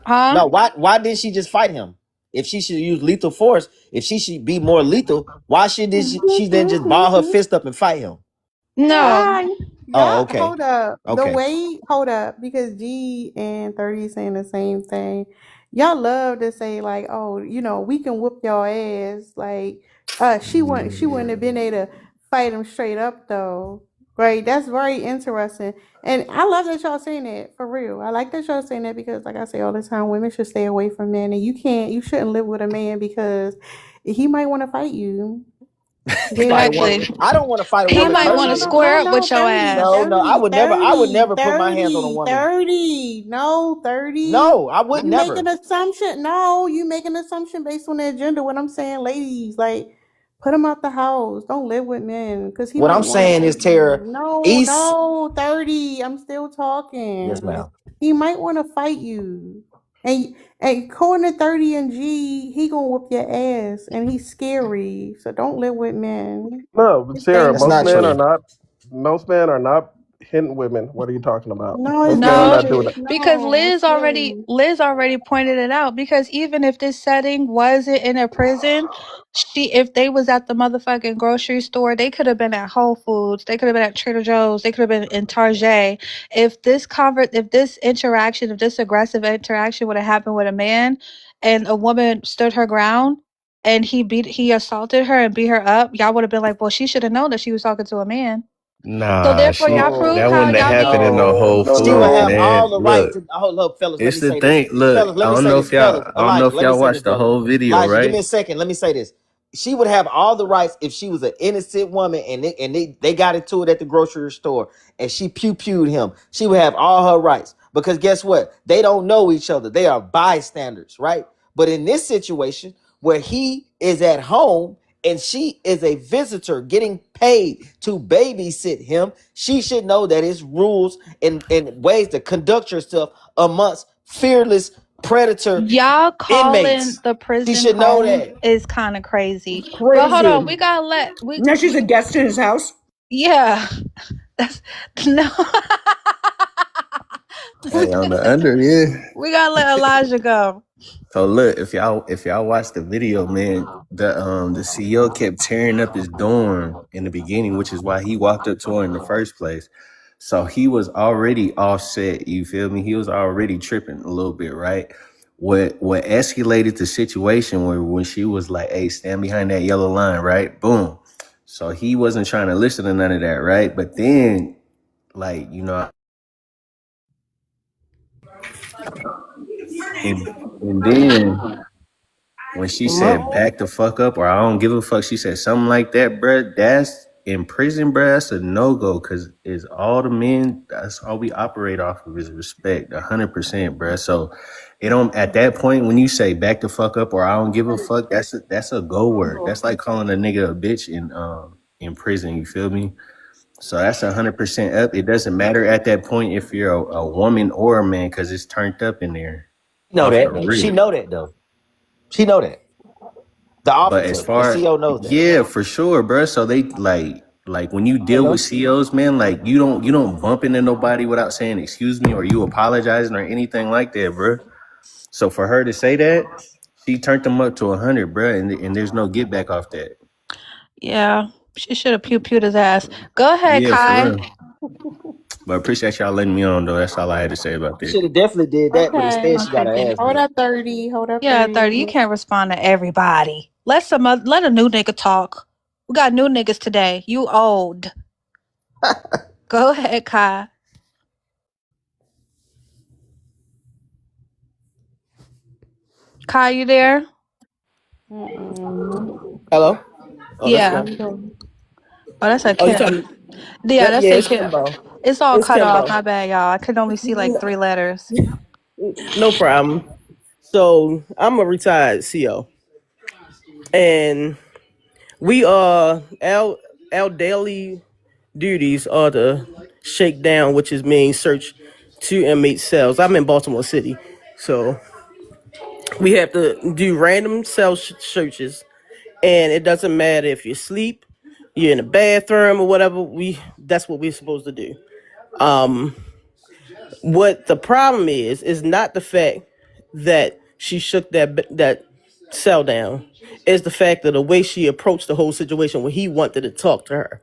huh? No, why did she just fight him? If she should use lethal force, if she should be more lethal, why should she then just ball her fist up and fight him? No. Hi. Oh, Y'all, okay, okay. hold up, because G and 30 saying the same thing. Y'all love to say, like, oh, we can whoop y'all ass. Like, she wouldn't have been able to fight him straight up, though. Right? That's very interesting. And I love that y'all saying that, for real. I like that y'all saying that because, like I say all the time, women should stay away from men. And you shouldn't live with a man because he might want to fight you. Fight Then a woman. Exactly. I don't want to fight a no, He woman might no, want no, to no, personally. square no, up no, with your 30, ass. No, I 30, would never. I would 30, never put my hands on a 30, woman. 30. No, 30. No, I would You make an never. assumption. No, you make an assumption based on their gender. What I'm saying, ladies, like, put him out the house. Don't live with men because he What might I'm want to saying is, fight you. Tara, No, East. no, 30. I'm still Yes, talking. ma'am. He might want to fight you. And according to 30 and G, he gonna whoop your ass, and he's scary. So don't live with men. No, It's Sarah, That's dangerous. not true. most men are not hitting women. What are you talking about? No, it's Most men are No, not doing dangerous. that. because No, it's scary. Liz already pointed it out. Because even if this setting wasn't in a prison, if they was at the motherfucking grocery store, they could have been at Whole Foods, they could have been at Trader Joe's, they could have been in Target. If this aggressive interaction would have happened with a man, and a woman stood her ground, and he assaulted her and beat her up, y'all would have been like, well, she should have known that she was talking to a man. So Nah, therefore, y'all she proved that how wouldn't have y'all happened need. in no No, Whole no, She would Foods, have no. all man. the right Look, to hold up, fellas. Let it's me the say this. thing. Look, Fellas, let I me don't say know this. if y'all, Fellas, I don't know Elijah, if let me y'all say watched this, the brother. whole video, Elijah, give right? me a second. Let me say this. She would have all the rights if she was an innocent woman and they got into it at the grocery store and she pewed him. She would have all her rights because guess what? They don't know each other. They are bystanders, right? But in this situation where he is at home and she is a visitor getting paid to babysit him, she should know that it's rules and ways to conduct yourself amongst fearless predator Y'all calling inmates. the She prison should know home that. is kind of crazy. But hold on, Crazy. we gotta let Now she's a guest in his house. yeah. That's no. we, Hey, on the under, yeah. we gotta let Elijah go. So look, if y'all watch the video, man, the CEO kept tearing up his dorm in the beginning, which is why he walked up to her in the first place. So he was already offset. You feel me? He was already tripping a little bit, right? What escalated the situation where when she was like, "Hey, stand behind that yellow line," right? Boom. So he wasn't trying to listen to none of that, right? But then, like, and then when she said back the fuck up or I don't give a fuck, she said something like that, bruh. That's in prison, bruh. That's a no go because it's all the men. That's all we operate off of is respect, 100%, bruh. So it don't at that point when you say back the fuck up or I don't give a fuck. That's a go word. That's like calling a nigga a bitch in prison. You feel me? So that's 100% up. It doesn't matter at that point if you're a woman or a man because it's turned up in there Know off the that though. She rip. know that though. She know that. The But as officer, the far, CO knows that. yeah, for sure, bro. So they like when you I deal with know. COs, man, like you don't bump into nobody without saying excuse me or you apologizing or anything like that, bro. So for her to say that, she turned them up to 100, bro, and there's no get back off that. Yeah, she should have pewed his ass. Go ahead, Yeah, for Kai. real. But I appreciate y'all letting me on though. That's all I had to say about She that. should have definitely did that, but Okay. instead she got Okay, her thank ass you. Hold beat. up 30. Hold up Yeah, 30. 30. You can't respond to everybody. Let a new nigga talk. We got new niggas today. You old. Go ahead, Kai. Kai, you there? Mm-mm. Hello. Oh, that's Yeah. There Kim. you go. Oh, that's a Oh, you Kim. talking? Yeah, Yep. that's Yeah, a it's Kim. Kimbo. It's all It's cut off. Kimbo. My bad, y'all. I could only see like three letters. No problem. So I'm a retired CO, and we our daily duties are to shake down, which is mean search two inmate cells. I'm in Baltimore City, so we have to do random cell searches, and it doesn't matter if you sleep, you're in the bathroom or whatever. That's what we're supposed to do. Um, what the problem is not the fact that she shook that cell down. It's the fact of the way she approached the whole situation when he wanted to talk to her.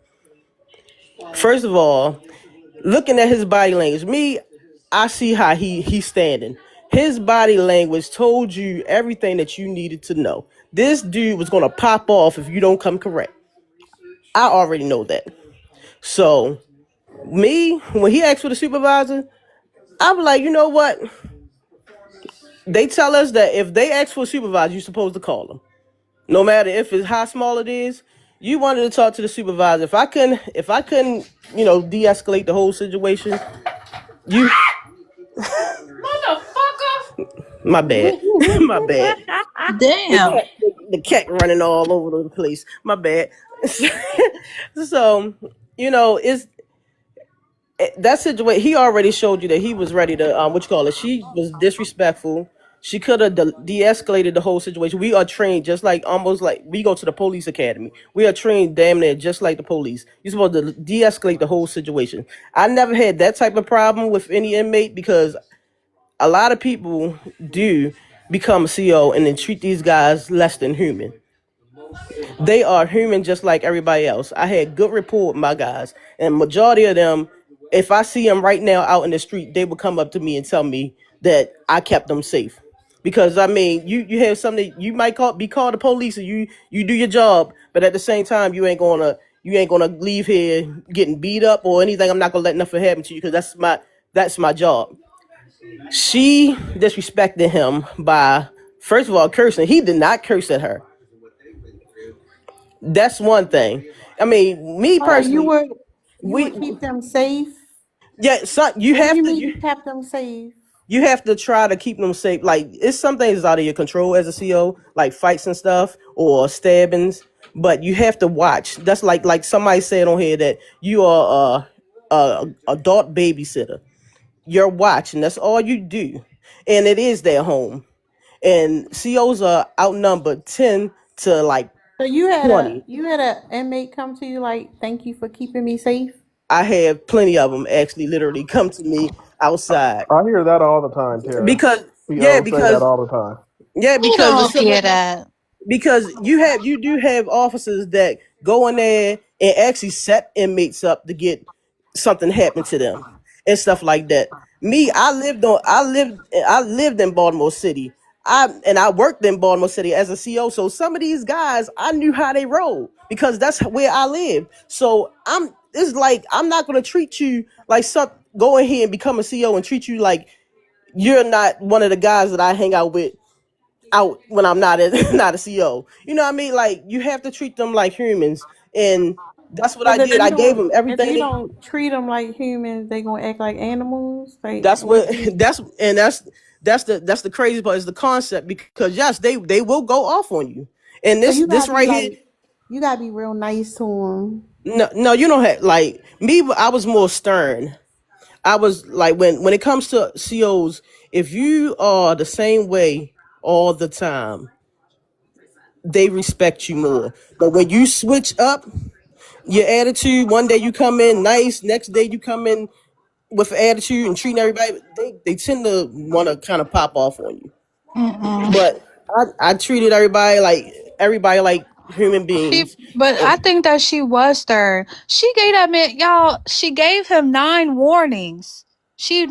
First of all, looking at his body language, I see how he's standing. His body language told you everything that you needed to know. This dude was gonna pop off if you don't come correct. I already know that. So when he asked for the supervisor, I was like, you know what? They tell us that if they ask for a supervisor, you're supposed to call them. No matter if it's how small it is. You wanted to talk to the supervisor. If I couldn't, de-escalate the whole situation, you my bad. My bad. The Damn. cat the cat running all over the place. My bad. So, it's that situation. He already showed you that he was ready to what you call it. She was disrespectful. She could have de-escalated the whole situation. We are trained just like almost like we go to the police academy. We are trained damn near just like the police. You're supposed to de-escalate the whole situation. I never had that type of problem with any inmate because a lot of people do become a CO and then treat these guys less than human. They are human just like everybody else. I had good rapport with my guys, and majority of them, if I see them right now out in the street, they will come up to me and tell me that I kept them safe. Because I mean, you have something you might be called the police, and you do your job, but at the same time, you ain't gonna leave here getting beat up or anything. I'm not gonna let nothing happen to you because that's my job. She disrespected him by first of all cursing. He did not curse at her. That's one thing. I mean, me Oh, personally, you would we keep them safe. yeah, so you What do have you to mean you kept them safe? you have to try to keep them safe. Like it's some things out of your control as a CO, like fights and stuff or stabbings. But you have to watch. That's like somebody said on here that you are a adult babysitter. You're watching. That's all you do, and it is their home. And COs are outnumbered 10 to So you had a 20. inmate come to you like, "Thank you for keeping me safe." I have plenty of them actually literally come to me outside I hear that all the time, Tara. because yeah, COs say that because all the time. yeah, You because the don't civil hear that. because you do have officers that go in there and actually set inmates up to get something happen to them and stuff like that. Me, I lived in Baltimore City. I worked in Baltimore City as a CO. So some of these guys I knew how they roll because that's where I lived. So it's like I'm not gonna treat you like some go in here and become a CO and treat you like you're not one of the guys that I hang out with out when I'm not not a CEO. You know what I mean? Like you have to treat them like humans, and that's what I Because did. I gave them if everything. you don't treat them like humans, they gonna act like animals. Like That's what what you? that's the crazy part is the concept because yes, they will go off on you, and So this right here. you gotta be real nice to them. No, you don't have like me. I was more stern. I was like when it comes to COs, if you are the same way all the time, they respect you more. But when you switch up your attitude. One day you come in nice, next day you come in with attitude and treating everybody. They tend to want to kind of pop off on you. Mm-mm. But I treated everybody like human beings. But I And think that she was stern. She gave that man, y'all. She gave him 9 warnings. She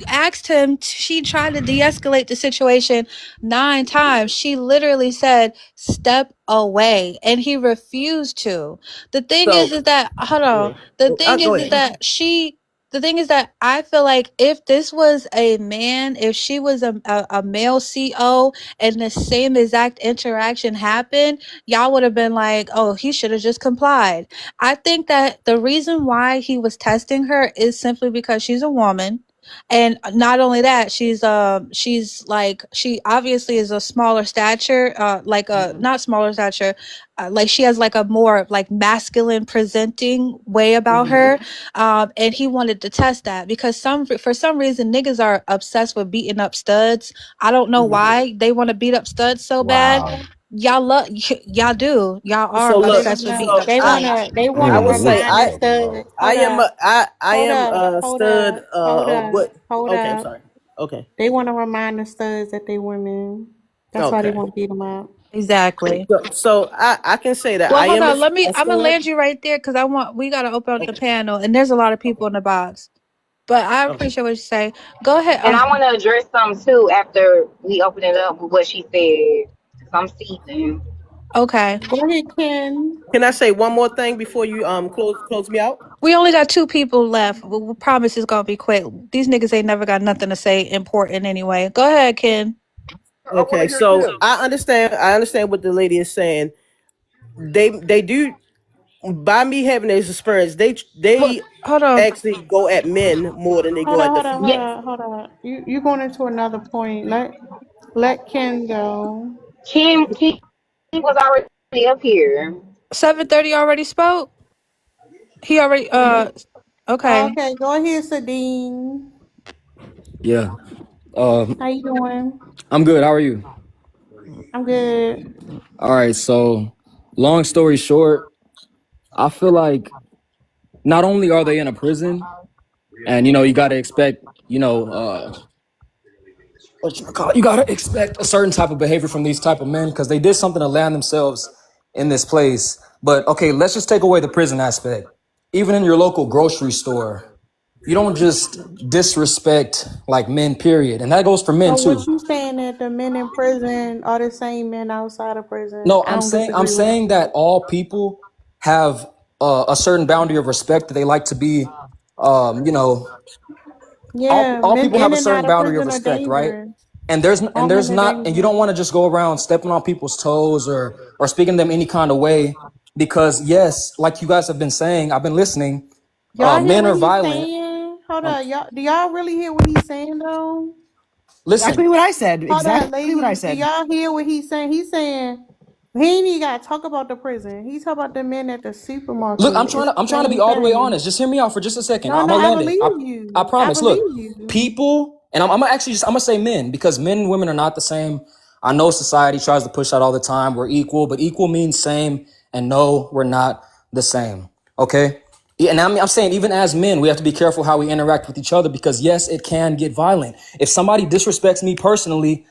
asked him. She tried to de-escalate the situation 9 times. She literally said, "Step away," and he refused to. The thing so is that hold on. yeah. The thing Go is ahead. that she. The thing is that I feel like if this was a man, if she was a male CO, and the same exact interaction happened, y'all would have been like, oh, he should have just complied. I think that the reason why he was testing her is simply because she's a woman. And not only that, she's like she obviously is a smaller stature, like a not smaller stature, like she has like a more like masculine presenting way about Mhm. her. And he wanted to test that because for some reason niggas are obsessed with beating up studs. I don't know Mhm. why they want to beat up studs so bad. Wow. Y'all love y'all do. Y'all So are look, obsessed with beating so up studs. They I wanna would say remind the What the stud. fuck? I am I Hold am up, a hold stud. up, hold up, What? hold Okay, I'm up. sorry. Okay, They wanna remind the studs that they women. That's why they okay. want to beat them up. Exactly. So I can say that Well, I hold am on. a I'm gonna stud. land you right there because we gotta open up the Okay, panel, and there's a lot of people in the box. But I okay. appreciate what you say. Go ahead. And I want to address something too after we open it up with what she said. Cause I'm seasoned. Okay. Go ahead, Ken. Can I say one more thing before you close me out? We only got 2 people left. We promise it's gonna be quick. These niggas ain't never got nothing to say important anyway. Go ahead, Ken. I want Okay, to hear so Ken. I understand what the lady is saying. They do by me having this experience, Well, they hold on. actually go at men more than they go at the Yeah, females. Hold on. You going into another point. Let Ken go. Kim was already up here. 7:30 already spoke. He already. Okay. Okay, go ahead, Sadine. Yeah. How you doing? I'm good. How are you? I'm good. All right. So, long story short, I feel like not only are they in a prison, and you got to expect, you got to expect a certain type of behavior from these type of men because they did something to land themselves in this place. But okay, let's just take away the prison aspect. Even in your local grocery store, you don't just disrespect like men. Period, and that goes for men So too. what you saying that the men in prison are the same men outside of prison? No, I don't I'm disagree with saying that all people have a certain boundary of respect that they like to be, you know, yeah, all men people have in a and certain out of boundary of prison are respect, right? dangerous. And All men there's are not, and you don't dangerous. want to just go around stepping on people's toes or speaking to them any kind of way, because yes, like you guys have been saying, I've been listening. Y'all hear Men what are he's violent. saying? Hold Um, on, y'all. Do y'all really hear what he's saying though? listen, Exactly what I said. Hold on, Exactly what I ladies. Do said. y'all hear what he's saying? He's saying he ain't even gotta talk about the prison. He's talking about the men at the look, supermarket. It's I'm the trying to be same all the way thing. honest. Just hear me out for just a second. No, I'm no, gonna I land it. believe I you. I promise. Look, believe you. people, and I'm gonna actually just I'm gonna say men because men and women are not the same. I know society tries to push that all the time. We're equal, but equal means same, and no, we're not the same. Okay. Yeah, and I'm saying even as men, we have to be careful how we interact with each other because yes, it can get violent. If somebody disrespects me personally,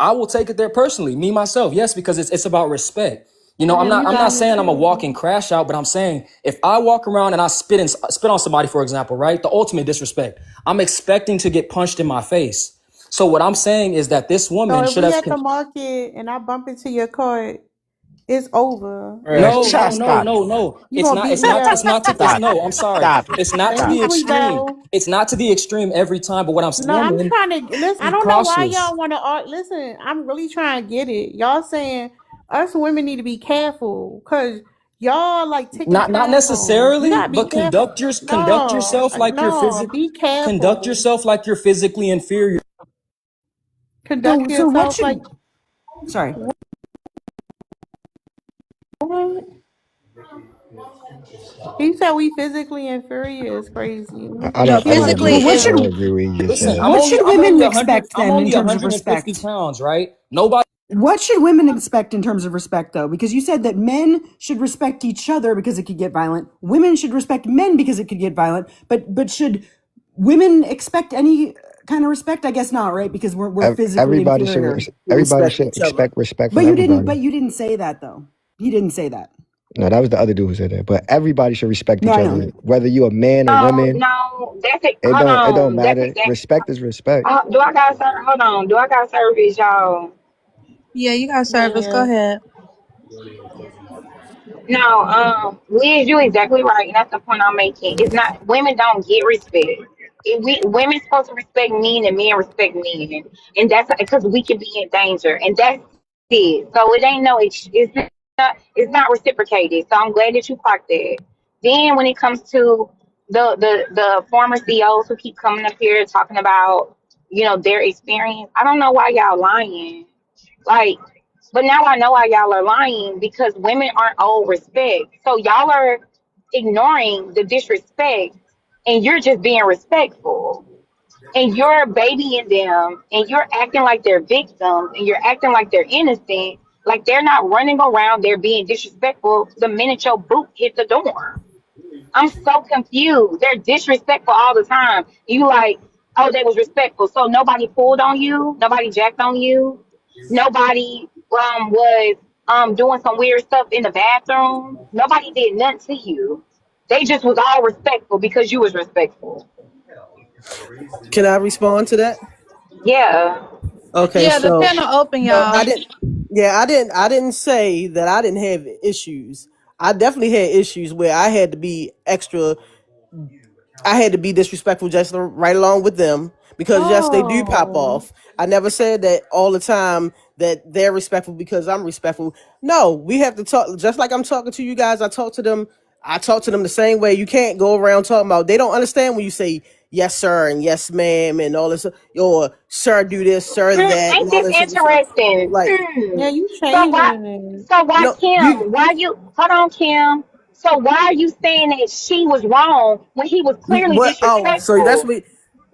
I will take it there personally, me myself. Yes, because it's about respect. Damn, you I'm not got me saying I'm a walking too. crash out, but I'm saying if I walk around and I spit on somebody, for example, right? The ultimate disrespect. I'm expecting to get punched in my face. So what I'm saying is that this So woman if should we have. at the market and I bump into your car, it's over. Bruh, It's No, just no, just no, stop. no, no. you gonna beat me It's up. not to it's Stop. no, I'm sorry. Stop it. It's not to Stop. the Thank you, extreme. Sweeto. It's not to the extreme every time, but what I'm No, I'm saying, trying to listen. I be don't know why cautious. y'all want to listen. I'm really trying to get it. Y'all saying us women need to be careful because y'all like ticking Not time. You necessarily, gotta be but careful. conduct No, yourself like you're be conduct careful. yourself like you're physically inferior. Conduct So what yourself like should? Sorry. what? He said we physically inferior is crazy. No, He want to be physically But what it should? inferior. Listen, What should I'm women only 100 expect I'm then in only terms of 150 respect? pounds, right? Nobody. What should women expect in terms of respect, though? Because you said that men should respect each other because it could get violent. Women should respect men because it could get violent. But should women expect any kind of respect? I guess not, right? Because we're physically Everybody should inferior. everybody Respect should each other. expect respect But from you didn't. everybody. But you didn't say that though. He didn't say that. No, that was the other dude who said that. But everybody should respect No, each I other, know. whether you a man or No, women. no, that's it. It Hold don't on, that's matter. it. Respect is respect. Do I got service? Hold on, do I got service, y'all? yeah, you got service. Go Yeah. ahead. No, Liz, you exactly right, and that's the point I'm making. It's not women don't get respect. Women supposed to respect men, and men respect men, and that's because we can be in danger, and that's it. So it ain't no, it's not reciprocated. So I'm glad that you clocked that. Then when it comes to the former CEOs who keep coming up here talking about their experience, I don't know why y'all lying. Like, but now I know why y'all are lying because women aren't owed respect. So y'all are ignoring the disrespect and you're just being respectful. And you're babying them and you're acting like they're victims and you're acting like they're innocent, like they're not running around there being disrespectful the minute your boot hit the door. I'm so confused. They're disrespectful all the time. You like, oh, they was respectful. So nobody pulled on you, nobody jacked on you, nobody was doing some weird stuff in the bathroom. Nobody did nothing to you. They just was all respectful because you was respectful. Can I respond to that? Yeah. Okay, Yeah, the so panel open, no, I y'all. didn't. Yeah, I didn't say that I didn't have issues. I definitely had issues where I had to be extra. I had to be disrespectful just right along with them because yes, they do pop Oh. off. I never said that all the time that they're respectful because I'm respectful. No, we have to talk just like I'm talking to you guys. I talk to them. I talk to them the same way. You can't go around talking about they don't understand when you say yes sir and yes ma'am and all this or sir do this, sir that and Ain't all this this other stuff. interesting? Like Yeah, you So why? changing it. So why, no, you Kim? Why you? Hold on, Kim. So why are you saying that she was wrong when he was clearly what? Oh, so that's disrespectful? what.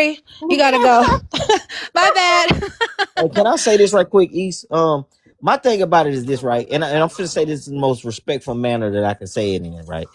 Sorry, you gotta go. My bad. Hey, can I say this right quick, East? My thing about it is this, right? And I'm gonna say this in the most respectful manner that I can say it in, right?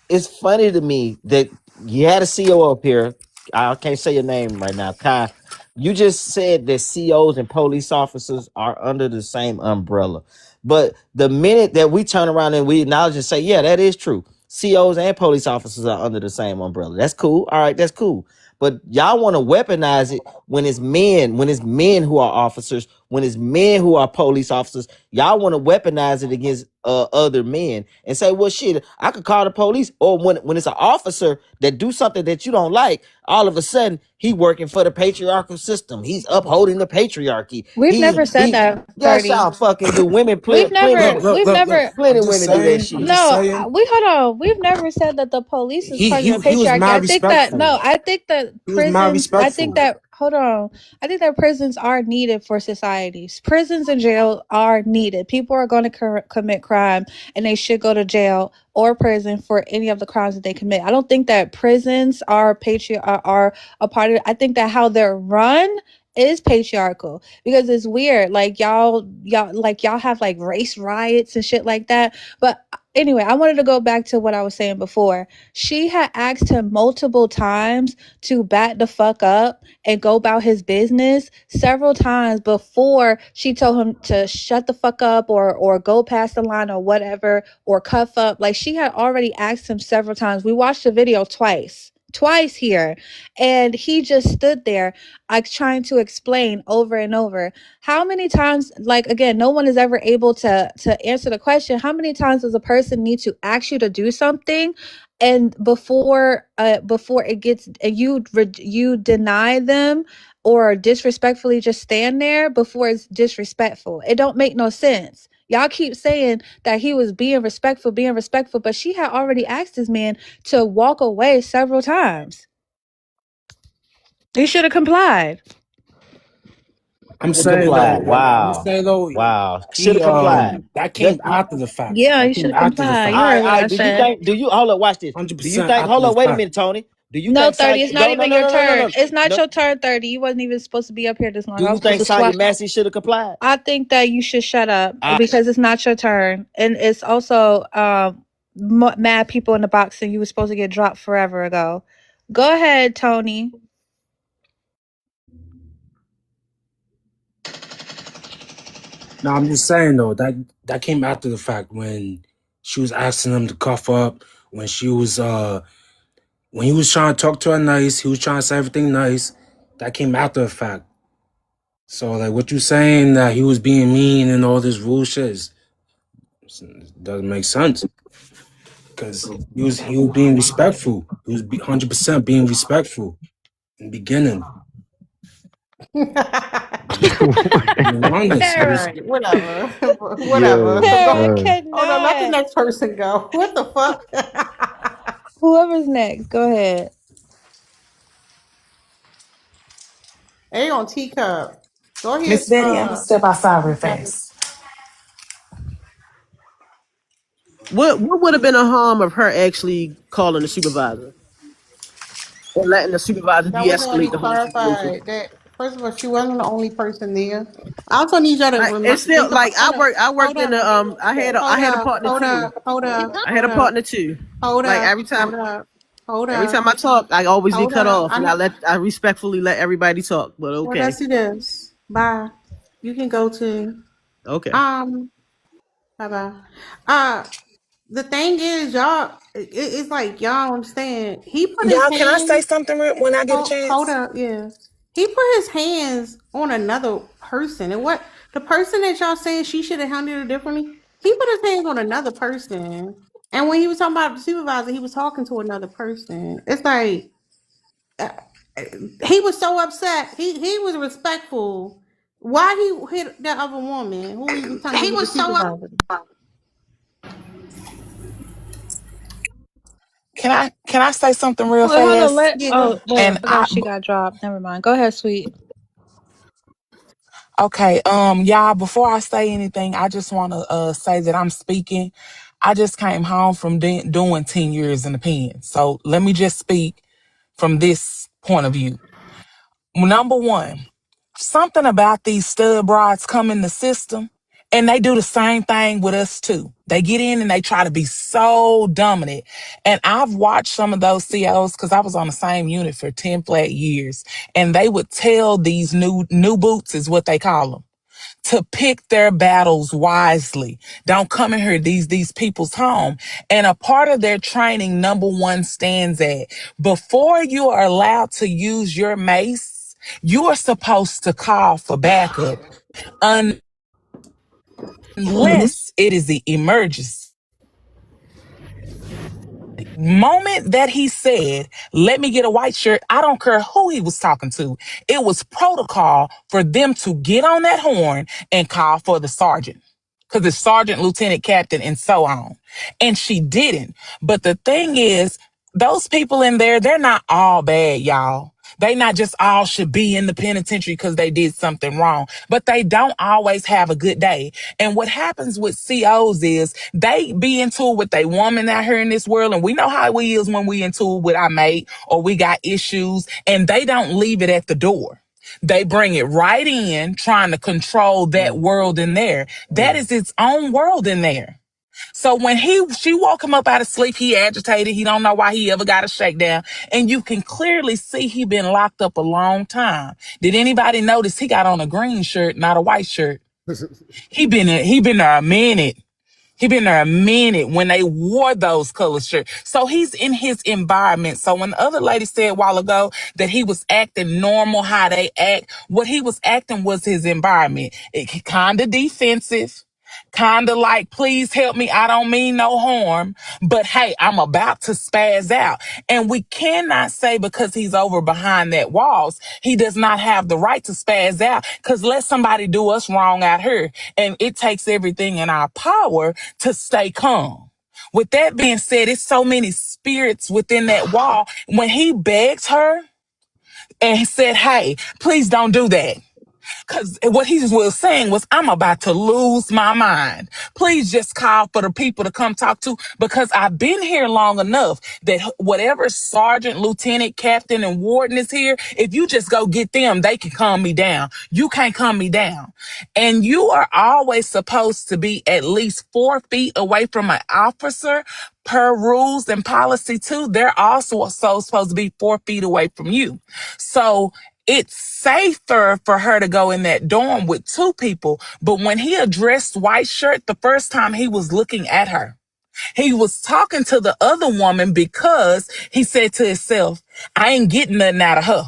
It's funny to me that you had a CO up here. I can't say your name right now, Kai. You just said that COs and police officers are under the same umbrella. But the minute that we turn around and we acknowledge and say, yeah, that is true. COs and police officers are under the same umbrella. That's cool. All right, that's cool. But y'all want to weaponize it when it's men who are officers, when it's men who are police officers. Y'all want to weaponize it against other men and say, well, shit, I could call the police. Or when it's an officer that do something that you don't like, all of a sudden he working for the patriarchal system. He's upholding the patriarchy. We've never said that, Yes, 30. y'all fucking do. Women We've plenty, never, we've never, plenty I'm just women do that saying. I'm shit. just no, saying. we hold on. We've never said that the police is part of the He was patriarchy. mad I think that respectful. no, I think that He was mad prisons. I think respectful. that hold on. I think that prisons are needed for societies. Prisons and jail are needed. People are going to commit crime, and they should go to jail or prison for any of the crimes that they commit. I don't think that prisons are are a part of it. I think that how they're run is patriarchal because it's weird. Like y'all have like race riots and shit like that. But anyway, I wanted to go back to what I was saying before. She had asked him multiple times to back the fuck up and go about his business several times before she told him to shut the fuck up or go past the line or whatever or cuff up. Like she had already asked him several times. We watched the video twice here, and he just stood there like trying to explain over and over. How many times, like again, no one is ever able to answer the question, how many times does a person need to ask you to do something and before it gets you deny them or disrespectfully just stand there before it's disrespectful? It don't make no sense. Y'all keep saying that he was being respectful, but she had already asked this man to walk away several times. He should have complied. I'm Should saying comply. though. I'm Wow. saying though. Wow. Should He have complied. that came Just after the fact. Yeah, That he should came have after the complied. You fact. heard what I do you said. think, hold up, watch this. Do you 100% think, after hold the up, wait a fact. minute, Tony. Do you No, think 30. It's not no, even your turn. It's not no. your turn, 30. You wasn't even supposed to be up here this long. Do I you was supposed think to Saya swap. Massey should have complied? I think that you should shut up because it's not your turn. And it's also mad people in the box and you were supposed to get dropped forever ago. Go ahead, Tony. No, I'm just saying though that came after the fact when she was asking him to cuff up, when she was when he was trying to talk to her nice, he was trying to say everything nice. That came after the fact. So like what you saying that he was being mean and all this rule shit doesn't make sense because he was being respectful. He was 100% being respectful in the beginning. Being honest, All he was. right, whatever, whatever. Yo, Go. I Hold on, let the cannot. next person go. What the fuck? Whoever's next, go ahead. They on teacup. Go ahead. Miss Betty, I'm gonna step outside real Betty. fast. What would have been a harm of her actually calling the supervisor or letting the supervisor That was de-escalate already the whole situation? clarified. That first of all, she wasn't the only person there. I also need y'all to It's still think about. like I Hold worked in up, the I had a partner hold too. up, hold up, I had a hold up, partner too. hold Like up, hold up, hold every up, time I talk, I always get hold cut up. off, and I respectfully let everybody talk. But Well, okay, let's do this. Bye. You can go to okay. um. Bye bye. Uh, the thing is, y'all, it's like y'all understand. He put his Y'all, can I say hands. something when I get a Hold chance? up, yeah. He put his hands on another person, and what the person that y'all saying she should have handled it differently. He put his hands on another person, and when he was talking about the supervisor, he was talking to another person. It's like uh, he was so upset. He was respectful. Why he hit that other woman who he was telling to He get the was so up. supervisor? Can I say something real Wait, hold on. fast? Yeah, go Oh, ahead. wait, I And forgot she got dropped. Never mind. Go ahead, sweet. okay, y'all, before I say anything, I just want to say that I'm speaking. I just came home from doing 10 years in the pen. So let me just speak from this point of view. Number one, something about these stud broads come in the system. And they do the same thing with us too. They get in and they try to be so dominant. And I've watched some of those COs because I was on the same unit for 10 flat years. And they would tell these new boots is what they call them, to pick their battles wisely. Don't come in here, these people's home. And a part of their training, number one, stands at before you are allowed to use your mace, you are supposed to call for backup unless it is the emergency. Moment that he said, let me get a white shirt, I don't care who he was talking to. It was protocol for them to get on that horn and call for the sergeant. Because it's sergeant, lieutenant, captain, and so on. And she didn't. But the thing is, those people in there, they're not all bad, y'all. They not just all should be in the penitentiary because they did something wrong, but they don't always have a good day. And what happens with COs is they be into it with a woman out here in this world. And we know how we is when we into it with our mate or we got issues, and they don't leave it at the door. They bring it right in, trying to control that world in there. That is its own world in there. So when she woke him up out of sleep, he agitated. He don't know why he ever got a shakedown. And you can clearly see he been locked up a long time. Did anybody notice he got on a green shirt, not a white shirt? He been there a minute. He been there a minute when they wore those color shirts. So he's in his environment. So when the other lady said a while ago that he was acting normal, how they act, what he was acting was his environment. It kind of defensive. Kind of like, please help me. I don't mean no harm, but hey, I'm about to spaz out. And we cannot say because he's over behind that walls, he does not have the right to spaz out, because let somebody do us wrong out here. And it takes everything in our power to stay calm. With that being said, it's so many spirits within that wall. When he begged her and he said, hey, please don't do that. Because what he was saying was, I'm about to lose my mind. Please just call for the people to come talk to, because I've been here long enough that whatever sergeant, lieutenant, captain, and warden is here, if you just go get them, they can calm me down. You can't calm me down. And you are always supposed to be at least 4 feet away from an officer. Per rules and policy too, they're also supposed to be 4 feet away from you. So it's safer for her to go in that dorm with 2 people. But when he addressed White Shirt the first time, he was looking at her. He was talking to the other woman because he said to himself, I ain't getting nothing out of her.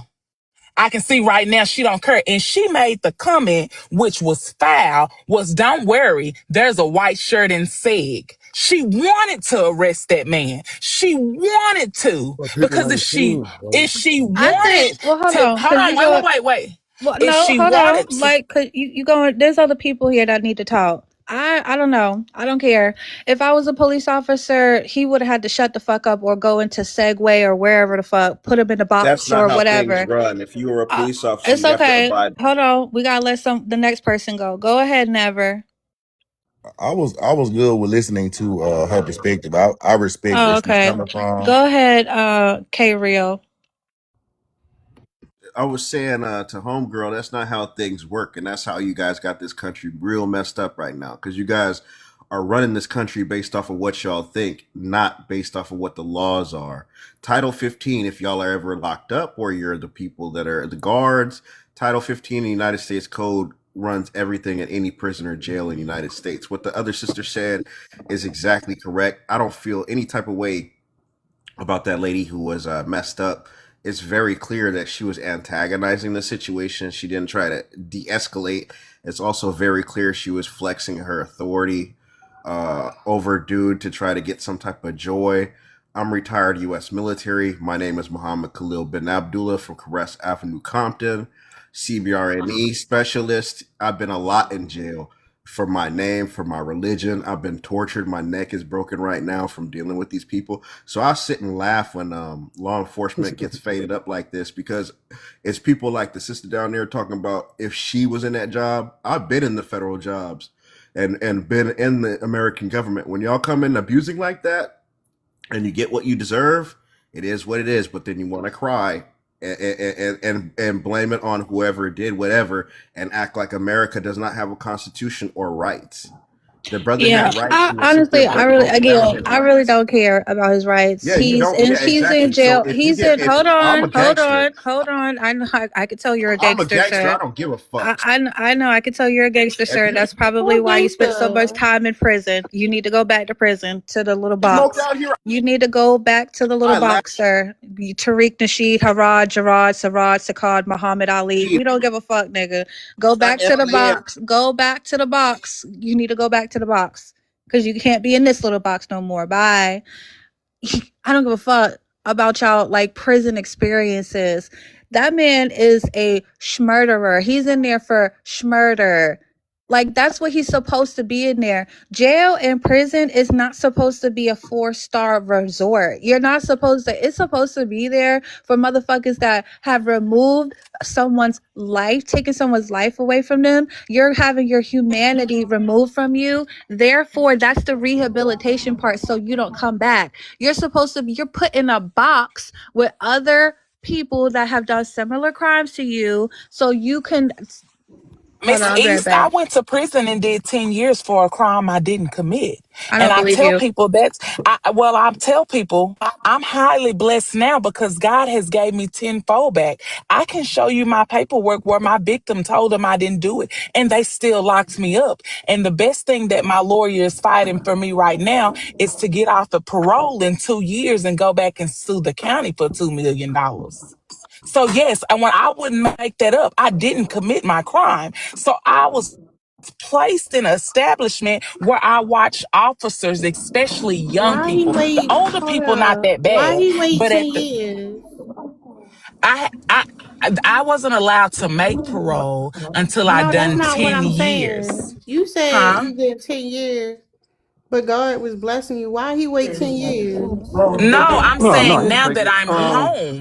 I can see right now she don't care. And she made the comment, which was foul, was, don't worry, there's a white shirt in SEG. She wanted to arrest that man. She wanted to. Because if she I think, wanted well, hold to, on, hold because on, you go. wait. Well, If no, she hold on. wanted to, Like, cause you going. There's other people here that need to talk. I don't know. I don't care. If I was a police officer, he would have had to shut the fuck up or go into Segway or wherever the fuck, put him in the That's box not or how things whatever. run. If you were a police officer, It's you have to okay. abide. Hold on. We gotta let the next person go. Go ahead, Never. I was good with listening to her perspective. I respect Oh, where she's okay. coming from. Go ahead, K Real. I was saying to homegirl, that's not how things work, and that's how you guys got this country real messed up right now. Because you guys are running this country based off of what y'all think, not based off of what the laws are. Title 15, if y'all are ever locked up, or you're the people that are the guards, Title 15 in the United States Code runs everything at any prison or jail in the United States. What the other sister said is exactly correct. I don't feel any type of way about that lady who was messed up. It's very clear that she was antagonizing the situation. She didn't try to de-escalate. It's also very clear she was flexing her authority over dude to try to get some type of joy. I'm retired U.S. military. My name is Muhammad Khalil bin Abdullah from Caress Avenue, Compton. CBRNE specialist. I've been a lot in jail for my name, for my religion. I've been tortured. My neck is broken right now from dealing with these people. So I sit and laugh when law enforcement gets faded up like this, because it's people like the sister down there talking about if she was in that job. I've been in the federal jobs and been in the American government. When y'all come in abusing like that and you get what you deserve, it is what it is. But then you want to cry and blame it on whoever did whatever and act like America does not have a constitution or rights. The brother Yeah, had rights. I He was simply honestly, I really, broken down again, his I really rights. don't care about his rights. Yeah, you He's don't. in, Yeah, he's in exactly. So jail. if you He's get, in. if Hold I'm a on, hold gangster, on, hold on. I could tell you're a I'm a gangster, gangster. I sir. don't give a fuck. I know. I can tell you're a gangster, If sir. you That's probably Who why you spent so much gangster? time in prison. You need to go back to prison, to the little smoke box. out here, You need to go back to the little I laugh. box, sir. Tariq Nasheed, Harad, Jarrad, Sarad, Sakad, Muhammad Ali. Cheating. We don't give a fuck, nigga. Go back to the box. Go back to the box. You need to go back to the box. Because you can't be in this little box no more. Bye. I don't give a fuck about y'all like prison experiences. That man is a schmurderer. He's in there for schmurder. Like that's what he's supposed to be in there. Jail and prison is not supposed to be a 4-star resort. You're not supposed to, it's supposed to be there for motherfuckers that have removed someone's life, taken someone's life away from them. You're having your humanity removed from you. Therefore, that's the rehabilitation part so you don't come back. You're supposed to be, you're put in a box with other people that have done similar crimes to you so you can. Hold Miss on, I'll be right East, I back. went to prison and did 10 years for a crime I didn't commit. I And don't I believe tell you. people I tell people I'm highly blessed now because God has gave me tenfold back. I can show you my paperwork where my victim told them I didn't do it and they still locked me up. And the best thing that my lawyer is fighting for me right now is to get off of parole in 2 years and go back and sue the county for $2 million. So yes, and when I wouldn't make that up, I didn't commit my crime. So I was placed in an establishment where I watched officers, especially young Why he people. The wait? older Hold people not up. that Why bad, he wait but 10 years? I I I wasn't allowed to make parole until I No, that's done not what 10 I'm years. saying. You said Huh? you did 10 years, but God was blessing you. Why he wait 10 years? No, I'm No, saying he'll now take that it. I'm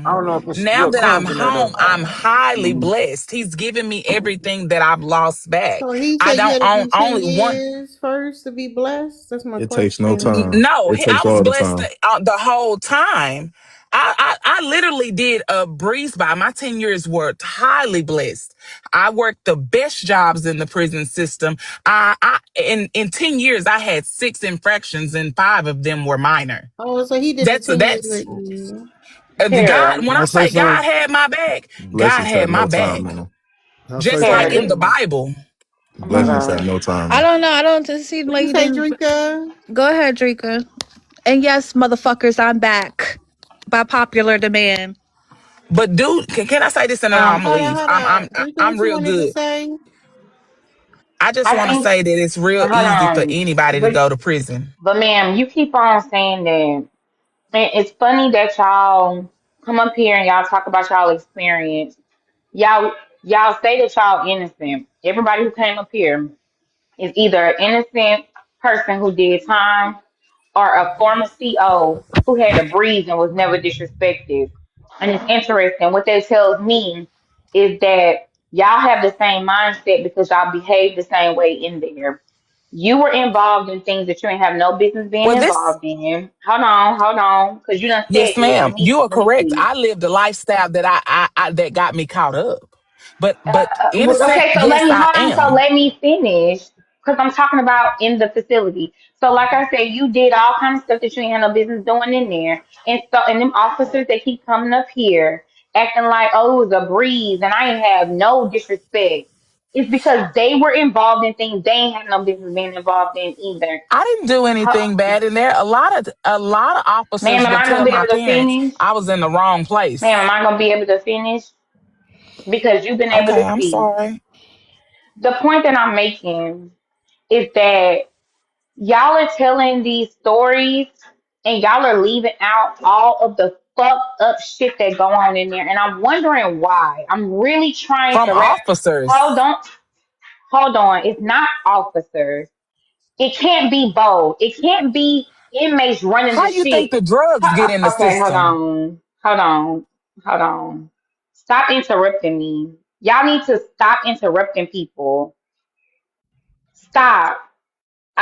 I home, don't know if it's now your that I'm content home, though. I'm highly blessed. He's given me everything that I've lost back. So he I said you don't had to own do 10 only one. years first to be blessed. That's my It takes no question. time. No, It I takes was all the blessed time. the whole time. I literally did a breeze by. My 10 years were highly blessed. I worked the best jobs in the prison system. In 10 years, I had 6 infractions and 5 of them were minor. Oh, so he did the 10 years That's with you. Hair, God. When Can I I say say something? God had my back, God Blessings had at my no time, back. man. Can I say Just like something? in hair. the Bible. Oh my Blessings at god. no time, I man. don't know. I don't just seem What like you you say, didn't. Drika? Go ahead, Drika. And yes, motherfuckers, I'm back by popular demand. But dude, can I say this and then I'm gonna leave? Hold on. Drika, I'm what you real wanted to good. say? I just I want to think, say that it's real but hold easy for on. anybody to But go to prison. but ma'am, you keep on saying that. And it's funny that y'all come up here and y'all talk about y'all experience. Y'all say that y'all innocent. Everybody who came up here is either an innocent person who did time or a former CO who had a breeze and was never disrespected. And it's interesting. What that tells me is that y'all have the same mindset because y'all behave the same way in there. You were involved in things that you ain't have no business being Well, this, involved in. Hold on, because you done said yes, this. ma'am, you are Let me correct. see. I lived a lifestyle that I that got me caught up. But innocent, Okay, so let yes, me I hold on. So am. let me finish because I'm talking about in the facility. So, like I said, you did all kind of stuff that you ain't had no business doing in there, and so and them officers that keep coming up here acting like oh it was a breeze, and I ain't have no disrespect. It's because they were involved in things they ain't have no business being involved in either. I didn't do anything bad in there. A lot of Ma'am, officers am would I gonna tell be my able to parents finish? I was in the wrong place. Ma'am, am I gonna be able to finish? Because you've been able Okay, to I'm see. sorry. The point that I'm making is that y'all are telling these stories and y'all are leaving out all of the fucked up shit that go on in there. And I'm wondering why. I'm really trying From to wrap. officers. Hold on. Hold on. It's not officers. It can't be both. It can't be inmates running the How you think shit. the drugs get in the Okay, hold system? on. Hold on. Hold on. Stop interrupting me. Y'all need to stop interrupting people. Stop.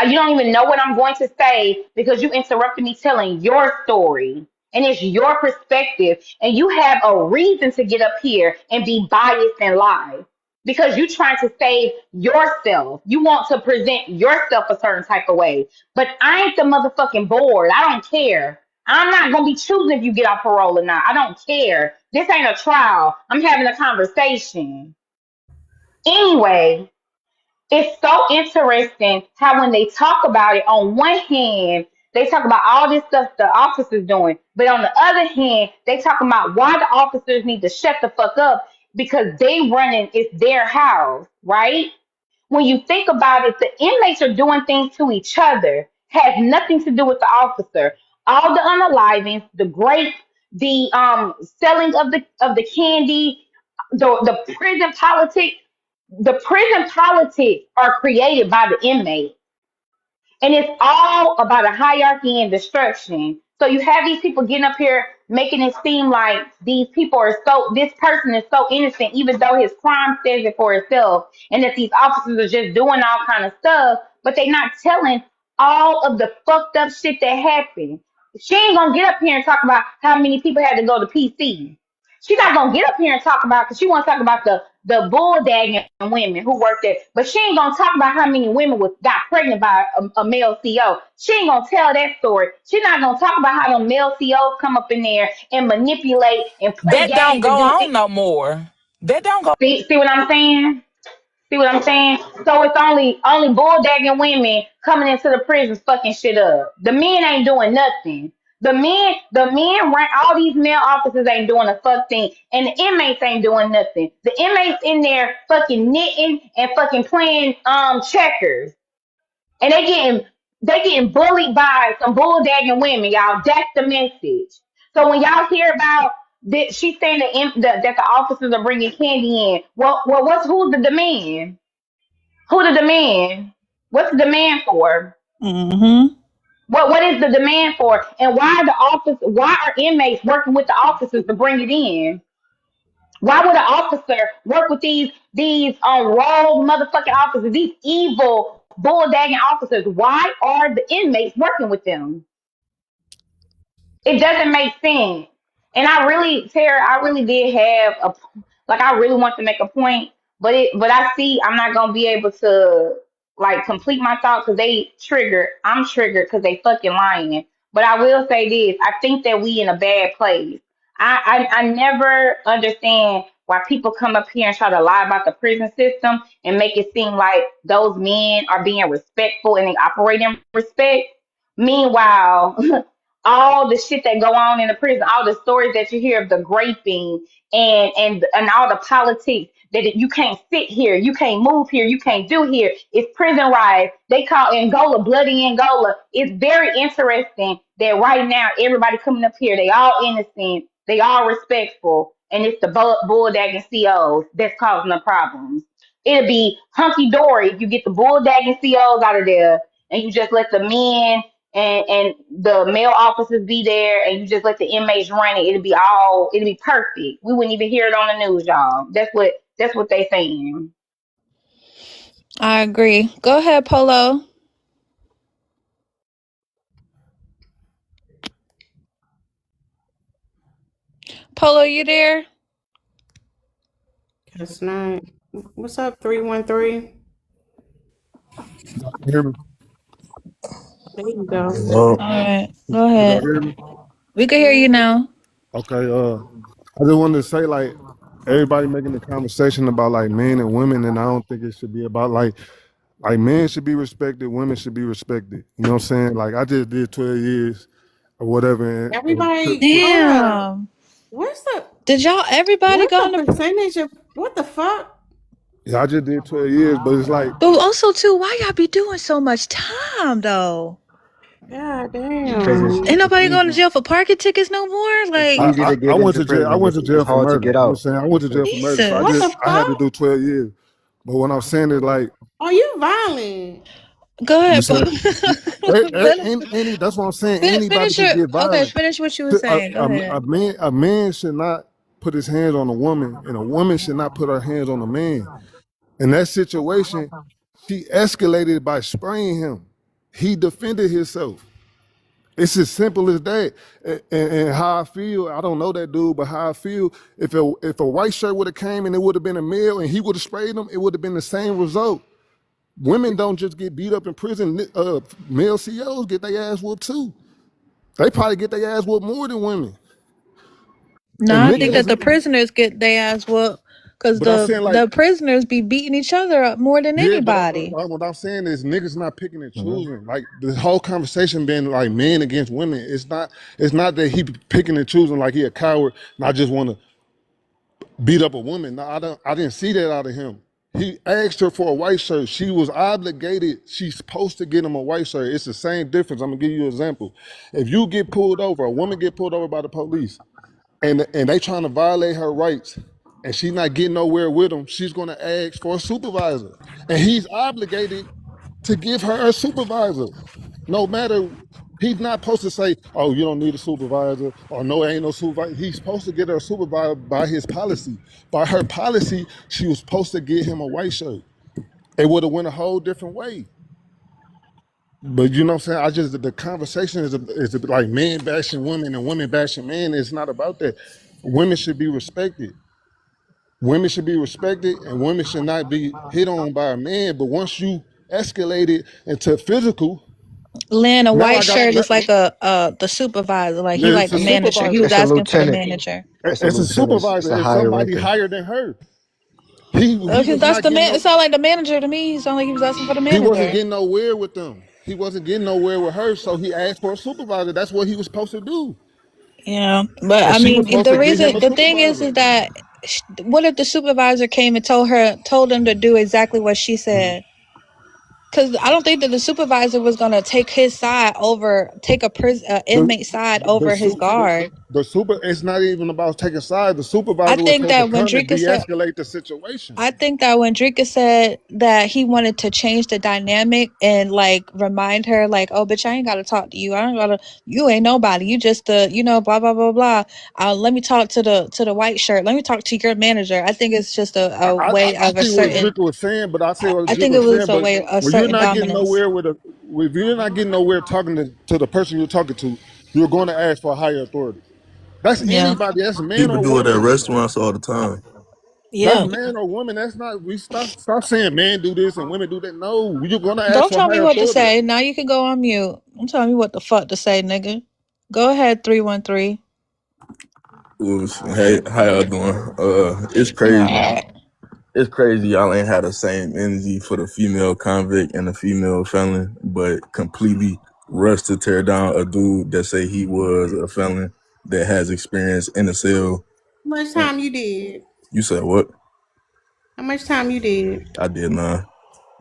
You don't even know what I'm going to say because you interrupted me telling your story. And it's your perspective, and you have a reason to get up here and be biased and lie because you're trying to save yourself. You want to present yourself a certain type of way. But I ain't the motherfucking board. I don't care. I'm not gonna be choosing if you get off parole or not. I don't care. This ain't a trial. I'm having a conversation. Anyway, it's so interesting how when they talk about it, on one hand, they talk about all this stuff the officers doing, but on the other hand, they talk about why the officers need to shut the fuck up because they running it's their house, right? When you think about it, the inmates are doing things to each other, has nothing to do with the officer. All the unalivings, the grape, the selling of the candy, the prison politics, the prison politics are created by the inmate. And it's all about a hierarchy and destruction. So you have these people getting up here making it seem like these people are so, this person is so innocent, even though his crime says it for itself, and that these officers are just doing all kind of stuff, but they're not telling all of the fucked up shit that happened. She ain't gonna get up here and talk about how many people had to go to PC. She's not gonna get up here and talk about because she wants to talk about the bulldagging women who worked there, but she ain't gonna talk about how many women was got pregnant by a male CO. She ain't gonna tell that story. She's not gonna talk about how the male COs come up in there and manipulate and play That don't games and go do on it. no more. That don't go. See what I'm saying? See what I'm saying? So it's only bulldagging women coming into the prisons fucking shit up. The men ain't doing nothing. The men right, all these male officers ain't doing a fuck thing, and the inmates ain't doing nothing. The inmates in there fucking knitting and fucking playing checkers, and they getting bullied by some bulldagging women, y'all. That's the message. So when y'all hear about that, she's saying that the officers are bringing candy in. Well, who's the demand? Who the demand? What's the demand for? Mm-hmm. What is the demand for? And why are inmates working with the officers to bring it in? Why would an officer work with these rogue motherfucking officers, these evil bulldagging officers? Why are the inmates working with them? It doesn't make sense. And I really, Tara, I really did have I really want to make a point, but I see I'm not gonna be able to like complete my thoughts because they triggered. I'm triggered because they fucking lying. But I will say this: I think that we in a bad place. I never understand why people come up here and try to lie about the prison system and make it seem like those men are being respectful and they operate in respect. Meanwhile, all the shit that go on in the prison, all the stories that you hear of the raping and all the politics that you can't sit here, you can't move here, you can't do here. It's prison riots. They call Angola bloody Angola. It's very interesting that right now everybody coming up here, they all innocent, they all respectful, and it's the bulldagging COs that's causing the problems. It'll be hunky dory if you get the bulldagging COs out of there and you just let the men and the male officers be there and you just let the inmates run it, it'll be perfect. We wouldn't even hear it on the news, y'all. That's what they saying. I agree. Go ahead, Polo. Polo, you there? That's not. What's up, 313? Hear me? There you go. Hello? All right. Go Can y'all ahead. hear me? We can hear you now. Okay, I just wanted to say like everybody making the conversation about like men and women, and I don't think it should be about like men should be respected, women should be respected. You know what I'm saying? Like I just did 12 years or whatever, and Everybody, hold up. Damn. Did y'all everybody What's go on the the percentage of what the fuck? yeah, I just did 12 years, but it's like but also too, why y'all be doing so much time though? God Because damn. Ain't it's nobody going to easy. jail for parking tickets no more? It's Like easy to I get went into to jail. I prison. went to It's jail for hard to murder. get You know what I'm out. saying? I went to jail for murder, so What Jesus. the I had to fuck? do 12 years. But what I'm saying is like, Are you violent? Go you ahead, saying, Polo. that's what I'm saying. Anybody Finish can your get okay, violent. finish what you were saying. Go ahead. A man should not put his hands on a woman, and a woman should not put her hands on a man. In that situation, she escalated by spraying him. He defended himself. It's as simple as that. And how I feel, I don't know that dude, but how I feel, if a white shirt would have came and it would have been a male and he would have sprayed them, it would have been the same result. Women don't just get beat up in prison. Male CEOs get their ass whooped too. They probably get their ass whooped more than women. No, And I think that niggas, the prisoners get their ass whooped because but I'm saying like, the prisoners be beating each other up more than yeah, but anybody. what I'm saying is niggas not picking and Mhm. choosing. Like the whole conversation been like men against women. It's not that he picking and choosing like he a coward and I just want to beat up a woman. No, I didn't see that out of him. He asked her for a white shirt. She was obligated. She's supposed to get him a white shirt. It's the same difference. I'm gonna give you an example. If you get pulled over, a woman get pulled over by the police, and they trying to violate her rights, and she's not getting nowhere with them, she's gonna ask for a supervisor, and he's obligated to give her a supervisor. No matter, he's not supposed to say, "Oh, you don't need a supervisor," or "No, ain't no supervisor." He's supposed to get her a supervisor by his policy. By her policy, she was supposed to get him a white shirt. It would have went a whole different way. But you know what I'm saying? The conversation is like men bashing women and women bashing men. It's not about that. Women should be respected. Women should be respected, and women should not be hit on by a man. But once you escalate it into physical, Lynn, a now white I got shirt is like a the supervisor, like he like it's the a manager. He supervisor. was It's a asking for the lieutenant. manager. It's a It's a lieutenant. It's supervisor. a It's higher somebody ranking. higher than her. He Okay, was that's not the getting man. It no. sounded like the manager to me. He sounded like he was asking for the He wasn't manager. getting nowhere with them. He wasn't getting nowhere with her, so he asked for a supervisor. That's what he was supposed to do, Yeah, but and I she was mean, supposed to get him a the thing is supervisor. that what if the supervisor came and told him to do exactly what she said? Because I don't think that the supervisor was gonna take his side over, take a The inmate side the, over his su- guard. the super. It's not even about taking sides. The I supervisor was think supposed to that when come and Drika said, de-escalate the situation. I think that when Drika said that he wanted to change the dynamic and like remind her, like, oh, bitch, I ain't gotta talk to you. I don't gotta. You ain't nobody. You just blah blah blah blah. Let me talk to the white shirt. Let me talk to your manager. I think it's just a way I of a see what certain. Drinker was saying, but I see what I think Drinker it was was saying. a But way of when you're certain not getting dominance. nowhere if you're not getting nowhere talking to the person you're talking to, you're going to ask for a higher authority. That's Yeah. anybody. That's man People or do it at woman. restaurants all the time. That's Yeah. man or woman. That's not. We stop saying men do this and women do that. No, you're going to ask Don't for tell me higher what to authority. say. Now you can go on mute. Don't tell me what the fuck to say, nigga. Go ahead, 313. Oof. Hey, how y'all doing? It's crazy. Alright. It's crazy y'all ain't had the same energy for the female convict and the female felon, but completely rushed to tear down a dude that say he was a felon that has experience in the cell. How much And time you did? you said what? How much time you did? I did not.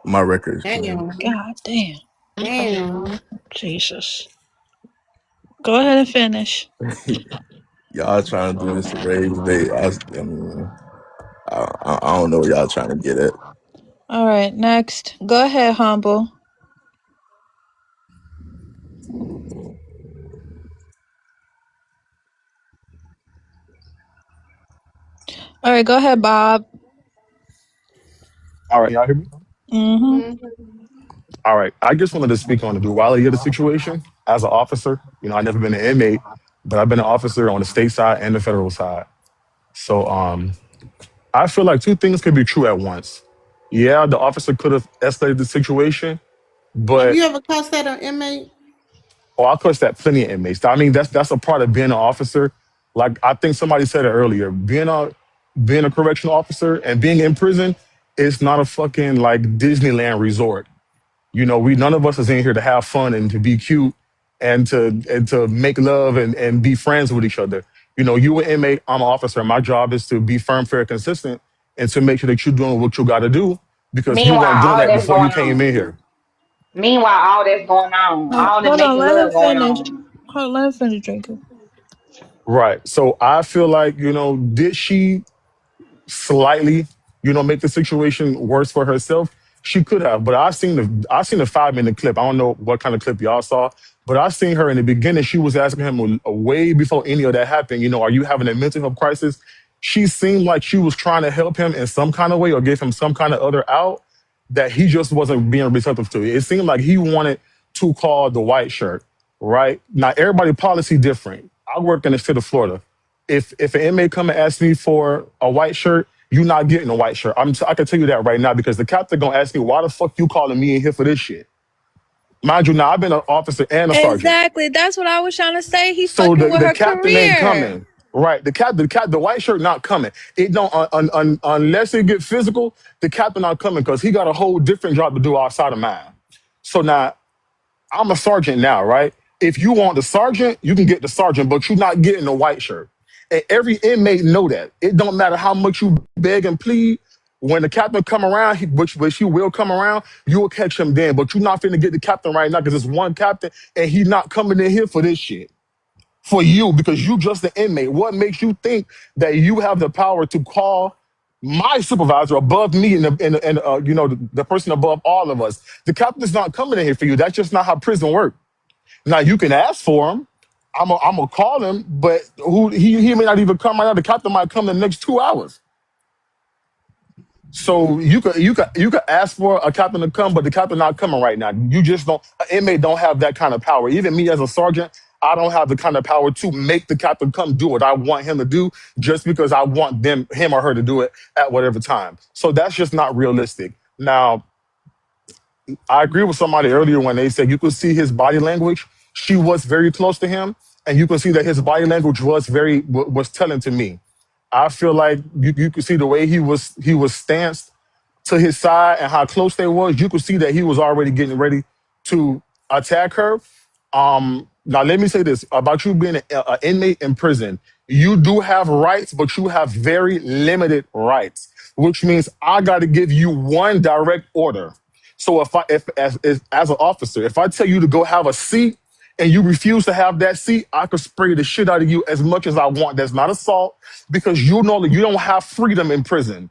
My record is clean. Damn. God damn. Damn. Jesus. Go ahead and finish. Y'all trying to do this to raise bait. I mean, I don't know what y'all trying to get at. Alright, next. Go ahead, Humble. Alright, go ahead, Bob. All right, y'all hear me? Mm-hmm. All right. I just wanted to speak on the duality of the situation as an officer. You know, I've never been an inmate, but I've been an officer on the state side and the federal side. So I feel like two things could be true at once. Yeah, the officer could have escalated the situation, Have but you ever cussed at an inmate? I cuss that plenty of inmates. I mean, that's a part of being an officer. Like I think somebody said it earlier, being a correctional officer and being in prison is not a fucking like Disneyland resort. You know, we none of us is in here to have fun and to be cute and to make love and be friends with each other. You know, you an inmate, I'm an officer. My job is to be firm, fair, consistent, and to make sure that you're doing what you got to do because you Meanwhile, weren't doing all that that's before you going came in on. here. Meanwhile, all that's going on. All the Hold on, making let him love going finish. on. Hold on, let him finish drinking. Right. So I feel like, you know, did she slightly, you know, make the situation worse for herself? She could have, but I seen the 5 minute clip. I don't know what kind of clip y'all saw, but I seen her in the beginning. She was asking him way before any of that happened. You know, are you having a mental health crisis? She seemed like she was trying to help him in some kind of way or give him some kind of other out that he just wasn't being receptive to. It seemed like he wanted to call the white shirt. right? Now everybody policy different. I work in the state of Florida. If an inmate come and ask me for a white shirt, you not getting a white shirt. I can tell you that right now because the captain gonna ask me why the fuck you calling me in here for this shit. Mind you, now I've been an officer and a sergeant, Exactly. That's what I was trying to say. He so fucking with the her captain ain't career. coming. Right, the white shirt not coming. It don't unless it get physical. The captain not coming because he got a whole different job to do outside of mine. So now I'm a sergeant now, right? If you want the sergeant, you can get the sergeant, but you're not getting the white shirt. And every inmate know that. It don't matter how much you beg and plead. When the captain come around, which he will come around, you will catch him then. But you're not finna get the captain right now because it's one captain and he not coming in here for this shit. For you, because you just an inmate. What makes you think that you have the power to call my supervisor above me and you know the person above all of us? The captain's not coming in here for you. That's just not how prison works. Now you can ask for him. I'm gonna call him, but he may not even come right now. The captain might come in the next 2 hours. So you could ask for a captain to come, but the captain not coming right now. You just don't. An inmate don't have that kind of power. Even me as a sergeant, I don't have the kind of power to make the captain come do what I want him to do, just because I want him or her to do it at whatever time. So that's just not realistic. Now, I agree with somebody earlier when they said you could see his body language. She was very close to him, and you could see that his body language was telling to me. I feel like you could see the way he was stanced to his side and how close they was. You could see that he was already getting ready to attack her. Now let me say this about you being an inmate in prison. You do have rights, but you have very limited rights, which means I got to give you one direct order. So as an officer, if I tell you to go have a seat and you refuse to have that seat, I could spray the shit out of you as much as I want. That's not assault because you know that you don't have freedom in prison.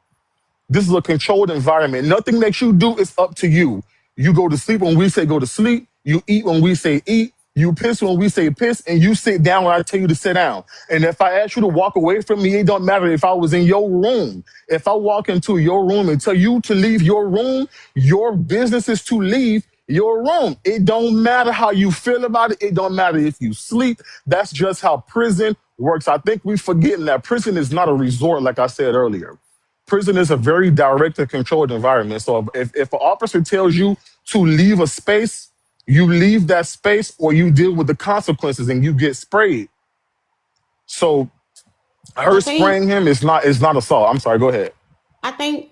This is a controlled environment. Nothing that you do is up to you. You go to sleep when we say go to sleep. You eat when we say eat. You piss when we say piss. And you sit down when I tell you to sit down. And if I ask you to walk away from me, it don't matter if I was in your room. If I walk into your room and tell you to leave your room, your business is to leave your room. It don't matter how you feel about it. It don't matter if you sleep. That's just how prison works. I think we forgetting that prison is not a resort, like I said earlier. Prison is a very direct and controlled environment. So if an officer tells you to leave a space, you leave that space or you deal with the consequences and you get sprayed. So I her think spraying him is not assault. I'm sorry, go ahead. I think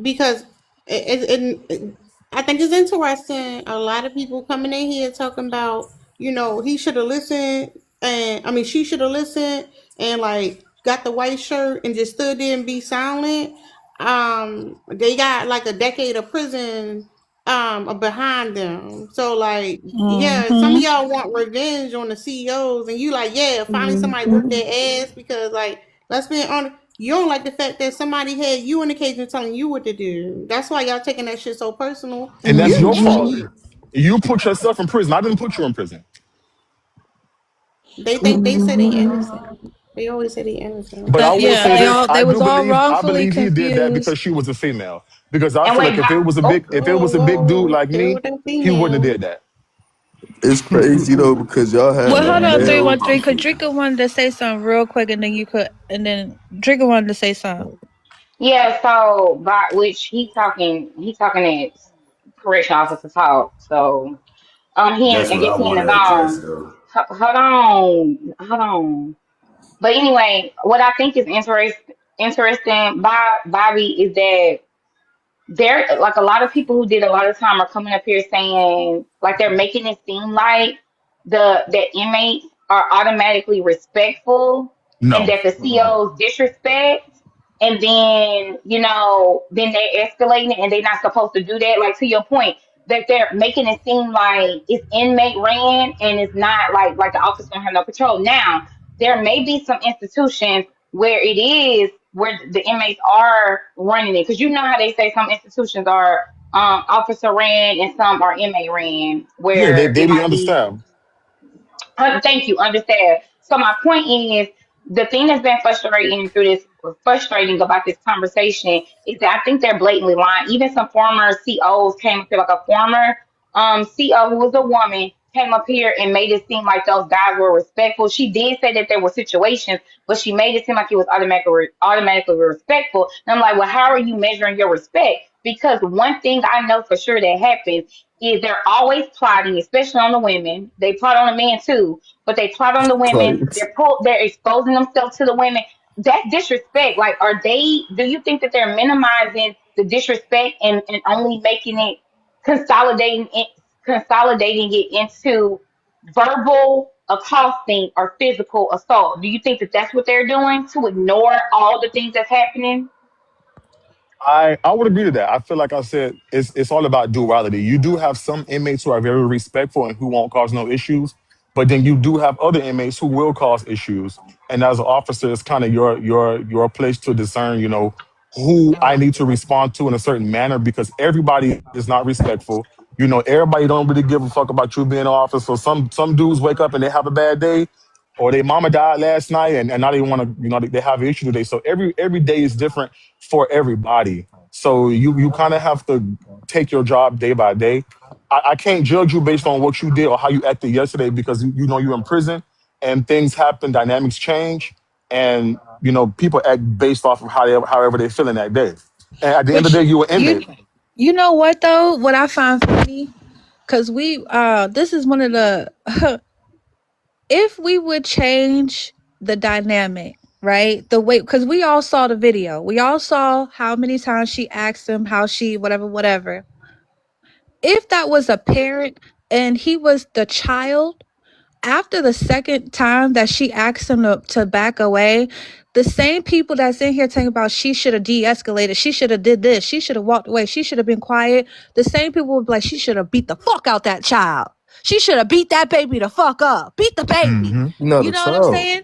because I think it's interesting. A lot of people coming in here talking about, he should have listened, and I mean, she should have listened, and like got the white shirt and just stood there and be silent. They got like a decade of prison behind them. So like, yeah, some of Mm-hmm. y'all want revenge on the CEOs, and you like, yeah, finally somebody whooped Mm-hmm. their ass because like, let's be honest, you don't like the fact that somebody had you in the cage and telling you what to do. That's why y'all taking that shit so personal. And that's You your Mm-hmm. fault. innocent. You put yourself in prison. I didn't put you in prison. They think they say they innocent. They always say they innocent. But I will Yeah, say they this: all I they was do all believe wrongfully he did that because confused. she was a female. Because I And feel like wait, if it was a big dude Whoa. like Deal me, with them he wouldn't have females. did that. It's crazy though because y'all have Well, a hold on, male. 313. Cause Drika wanted to say something real quick, and then you could, and then Drika wanted to say something. yeah, so by which he talking at correction officer talk. So That's I what I guess he in want the to address zone. though. Hold on. But anyway, what I think is interesting by Bobby is that there like a lot of people who did a lot of time are coming up here saying like they're making it seem like the inmates are automatically respectful and No. that the COs disrespect and then then they're escalating and they're not supposed to do that. Like to your point, that they're making it seem like it's inmate ran and it's not like the officers don't have no control. Now there may be some institutions where it is where the inmates are running it because you know how they say some institutions are officer ran and some are inmate ran Yeah, where they it be might be understaffed. thank you, understand. So my point is the thing that's been frustrating about this conversation is that I think they're blatantly lying. Even some former COs came up to like a former CO who was a woman came up here and made it seem like those guys were respectful. She did say that there were situations, but she made it seem like it was automatically respectful. And I'm like, well, how are you measuring your respect? Because one thing I know for sure that happens is they're always plotting, especially on the women. They plot on the men too, but they plot on the women. Right. They're exposing themselves to the women. That's disrespect. Like, do you think that they're minimizing the disrespect and only making it consolidating it consolidating it into verbal accosting or physical assault? Do you think that that's what they're doing to ignore all the things that's happening? I would agree to that. I feel like I said it's all about duality. You do have some inmates who are very respectful and who won't cause no issues, but then you do have other inmates who will cause issues. And as an officer, it's kind of your place to discern, who I need to respond to in a certain manner because everybody is not respectful. Everybody don't really give a fuck about you being an officer. So some dudes wake up and they have a bad day, or their mama died last night and now they want to, they have an issue today. So every day is different for everybody. So you kind of have to take your job day by day. I can't judge you based on what you did or how you acted yesterday because you're in prison and things happen, dynamics change, and people act based off of however they're feeling that day. And at the end of the Which day, you were you inmate. you know what though? What I find funny, because this is one of the if we would change the dynamic, right? The way, because we all saw the video. We all saw how many times she asked him, how she, whatever. If that was a parent and he was the child, after the second time that she asked him to back away, the same people that's in here talking about she should have de-escalated, she should have did this, she should have walked away, she should have been quiet, the same people would be like, she should have beat the fuck out that child. She should have beat that baby the fuck up. Beat the baby. Hmm. Not You a know what I'm child. saying?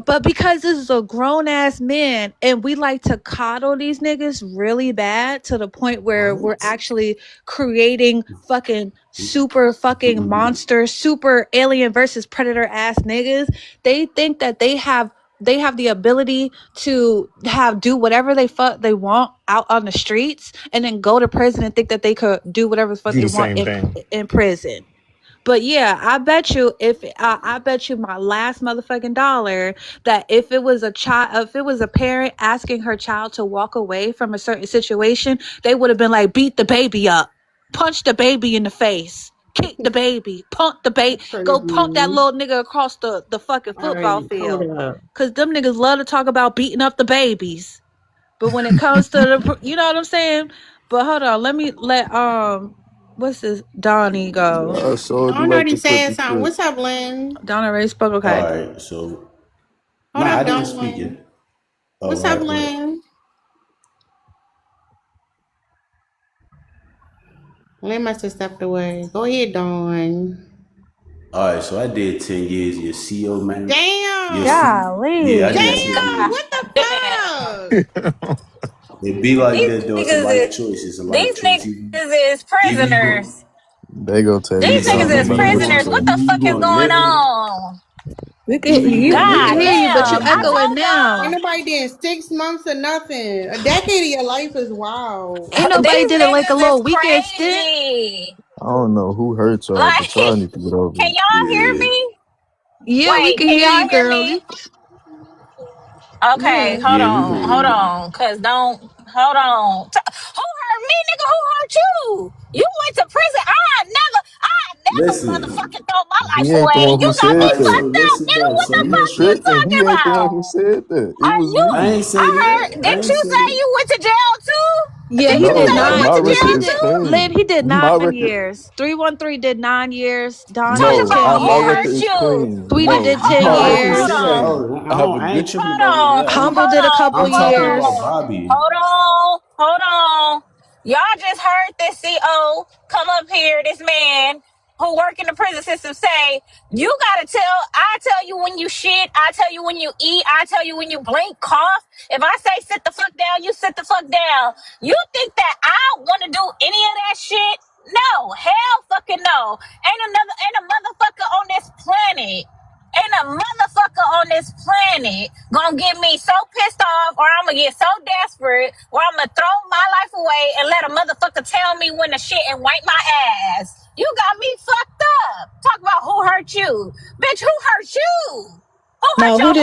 But because this is a grown ass man and we like to coddle these niggas really bad to the point where we're What? actually creating fucking super fucking monster, super alien versus predator ass niggas, they think that they have the ability to do whatever they want out on the streets and then go to prison and think that they could do whatever the fuck Do they the want same thing. in prison. But yeah, I bet you I bet you my last motherfucking dollar that if it was a child, if it was a parent asking her child to walk away from a certain situation, they would have been like, beat the baby up, punch the baby in the face, kick the baby, punk the baby, go punk that Crazy. little nigga across the fucking All right, football hold field. up. Cause them niggas love to talk about beating up the babies. But when it comes to you know what I'm saying? But hold on, let what's this Donnie go? I sure do Dawn like already to flip said the something. script. What's up, Lynn? Donna Ray spoke. All Okay. right, so Hold nah, up, I didn't speak Dawn. it. Oh, What's all up, right, go ahead. Lynn? Lynn must have stepped away. Go ahead, Dawn. All right, so I did 10 years. Your CO man. Yes. Damn. Yeah, I Golly. did Damn. 10 years. What the Damn. fuck? It be like These that though. It's a life niggas is choice. It's a life these choice. niggas is Either you go, prisoners. They gonna tell you These listen, niggas something is no matter what you prisoners. What say. the either you fuck is gonna going live it, on? either you gonna We can God live hear it, you, but you damn. I echoing told Ain't now. y'all. nobody did 6 months or nothing. A decade of your life is wild. Ain't nobody These did it like a niggas is little weekend stint. crazy. I don't know who hurt y'all, Like, but y'all need to get over can it. y'all hear yeah. me? Yeah, we Wait, can can hear you, y'all hear me? girlie. Yeah. Okay, Yeah, we can hear hold you. on, cause don't hold on. Who hurt me, nigga? Who hurt you? You went to prison. I never Listen. motherfucking throw my He life ain't the away. one You who got me said All right, so that. fucked up, listen nigga. though. What So the You fuck look, you tripping. He talking ain't the one about? who said that. It Are was you? I me. ain't say I heard. that. I Didn't ain't you say say that. you went to jail too? Yeah, Didn't he you did say No, you nine. went my to Lynn, jail record he is did. too? Lynn, clean. he did My 9 record, years. 313 did 9 years. Donnie Talk did no, 10 about my who record hurt years. is you. clean. Tweety Wait, No, did hold 10 my on, record is hold years. on. clean. Oh, I have a I ain't good. tripping Hold about none of on, that. Humble hold did a on, couple I'm hold talking about years. on, Bobby. hold on, hold on. Y'all just heard this CO come up here, this man who work in the prison system say, you gotta I tell you when you shit, I tell you when you eat, I tell you when you blink, cough. If I say sit the fuck down, you sit the fuck down. You think that I wanna do any of that shit? No, hell fucking no. Ain't a motherfucker on this planet. Ain't a motherfucker motherfucker on this planet gonna get me so pissed off, or I'm gonna get so desperate, or I'm gonna throw my life away and let a motherfucker tell me when to shit and wipe my ass. You got me fucked up. Talk about who hurt you. Bitch, who hurt you? Who hurt No, your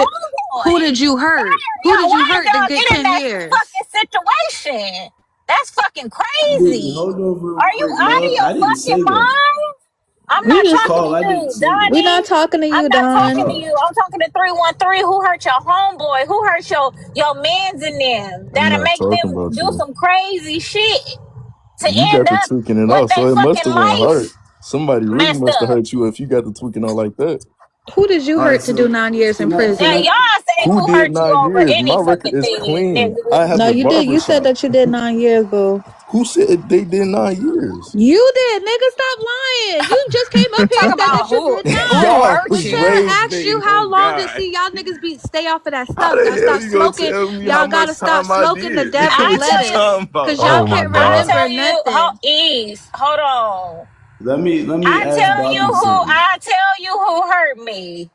who homeboy? did you hurt? Who Yeah, did why you did hurt to y'all get get in 10 that years? fucking situation? That's fucking Wait, crazy. hold on real Are you quick, out of love. your I didn't fucking say that. mind? I'm We not just talking to Call, I didn't you, say we that. not Donnie. talking to I'm you, not talking to Don. you. I'm talking to 313. Who hurt your homeboy? Who hurt your mans in them? I'm That'll not make talking them about do you. some crazy shit to You end got the up tweaking it with off, their so it must fucking have went hard. life Somebody really messed must have up. hurt you if you got the tweaking on like that. Who did you All right, hurt to do so 9 years in Now prison? y'all say Who who did hurt you 9 over years? My any record fucking is thing, clean. nigga. I have No, a you did. barber You said shop. that you did 9 years, boo. Who said they did 9 years? You did, nigga. Stop lying. You just came up here Talk and said about that you who did who 9. Y'all hurt was you. Rashawn raised asked you dating how on long to God. see y'all niggas be stay off of that How stuff. Y'all the hell stop you gonna smoking. tell me how Y'all much gotta stop time I smoking the did? devil I What you tell you, lettuce. talking about? Cause Oh y'all my can't I God. remember tell you, nothing. East, hold on. let me I ask tell you Bobby who something. I tell you who hurt me.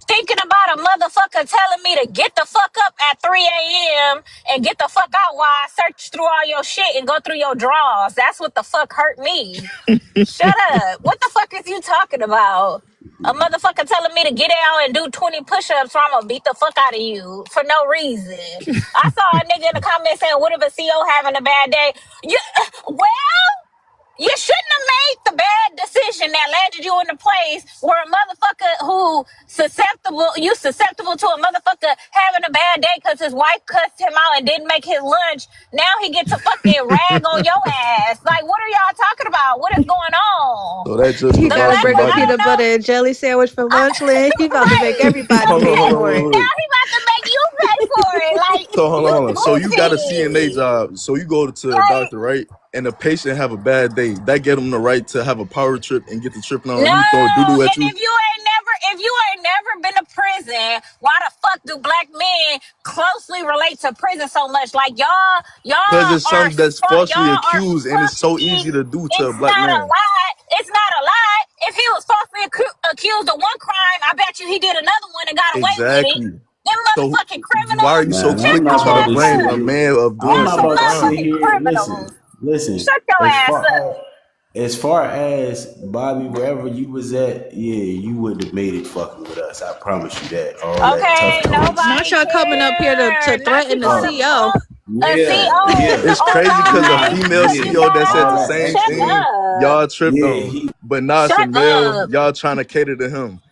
Thinking about a motherfucker telling me to get the fuck up at 3 a.m. and get the fuck out while I search through all your shit and go through your drawers. That's what the fuck hurt me. Shut up. What the fuck is you talking about? A motherfucker telling me to get out and do 20 push-ups or I'm gonna beat the fuck out of you for no reason. I saw a nigga in the comments saying, what if a CO having a bad day? You, well, you shouldn't have made the bad decision that landed you in a place where a motherfucker susceptible to a motherfucker having a bad day because his wife cussed him out and didn't make his lunch. Now he gets a fucking rag on your ass. Like, what are y'all talking about? What is going on? So that just He The gotta provides black, bring a I somebody. don't peanut know. butter and jelly sandwich for lunch, Lynn. He about to make Right. everybody Hold on, pay hold on, for wait, it. wait, Now wait. he about to make you pay for it. Like, So hold on, you hold on. So you got a CNA goofy. job. So you go to a Like, doctor, right? And the patient have a bad day. That get them the right to have a power trip and get the tripping on no, you, throwing doo doo at and you. if you ain't never been to prison, why the fuck do black men closely relate to prison so much? Like y'all Because it's are something that's falsely y'all are accused and it's so easy fucking. to do to a It's black not a man. lie. It's not a lie. If he was falsely accused of one crime, I bet you he did another one and got away with it. Exactly. Them So motherfucking why are criminals, you so Man, shut I'm quick to not your try to about to ass sit blame a up. here. man of I'm doing Y'all not some some about to sit crime? motherfucking here. criminals. Listen. Shut your As ass far up. as far as Bobby, wherever you was at, yeah, you would have made it fucking with us. I promise you that. All that tough Okay, talk. Not nobody y'all coming up here to cared. Not you threaten the trying to Oh, CO. bump a yeah, CO yeah. It's on crazy y'all because a Nah, life female because you yeah. CEO that got said All the out. that same Shut extra. thing, up. y'all tripped Yeah, on. he But now it's a Shut male, up. y'all trying to cater to him.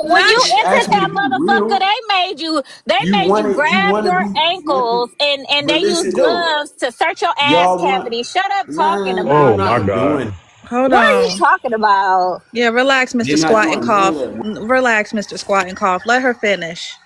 When you he entered asked me to that be motherfucker, real. they made you You grab wanna your be ankles and they but used listen though, gloves to search your ass y'all want cavity. Shut up talking nah, they're Oh about my it. not God. doing Hold What are you on. talking about? Yeah, relax, they're Mr. not Squat and doing none of Cough. that. Relax, Mr. Squat and Cough. Let her finish.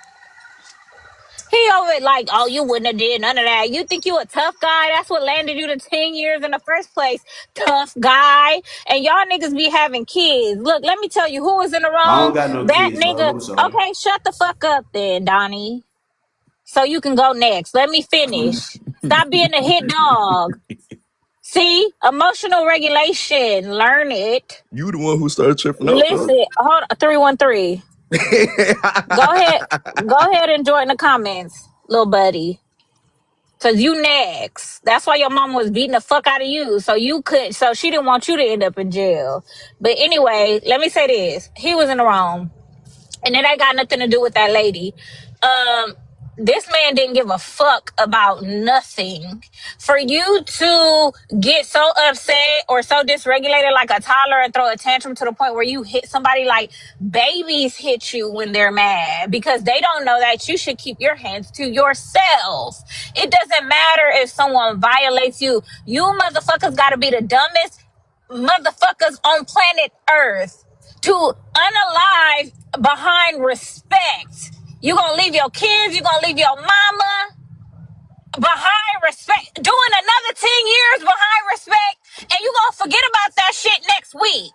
He over it like, oh, you wouldn't have did none of that. You think you a tough guy? That's what landed you to 10 years in the first place. Tough guy. And y'all niggas be having kids. Look, let me tell you who was in the I don't wrong. got no That kids, love. nigga. I'm sorry. Okay, shut the fuck up then, Donnie. So you can go next. Let me finish. Stop being a hit dog. See? Emotional regulation. Learn it. You the one who started tripping out though. Listen. Hold on. 313. Go ahead. Go ahead and join the comments, little buddy. Cause you next. That's why your mama was beating the fuck out of you. So she didn't want you to end up in jail. But anyway, let me say this. He was in the wrong. And it ain't got nothing to do with that lady. This man didn't give a fuck about nothing. For you to get so upset or so dysregulated like a toddler and throw a tantrum to the point where you hit somebody, like babies hit you when they're mad because they don't know that you should keep your hands to yourself. It doesn't matter if someone violates you. You motherfuckers gotta be the dumbest motherfuckers on planet Earth to unalive behind respect. You gonna leave your kids, you gonna leave your mama behind respect, doing another 10 years behind respect, and you gonna forget about that shit next week.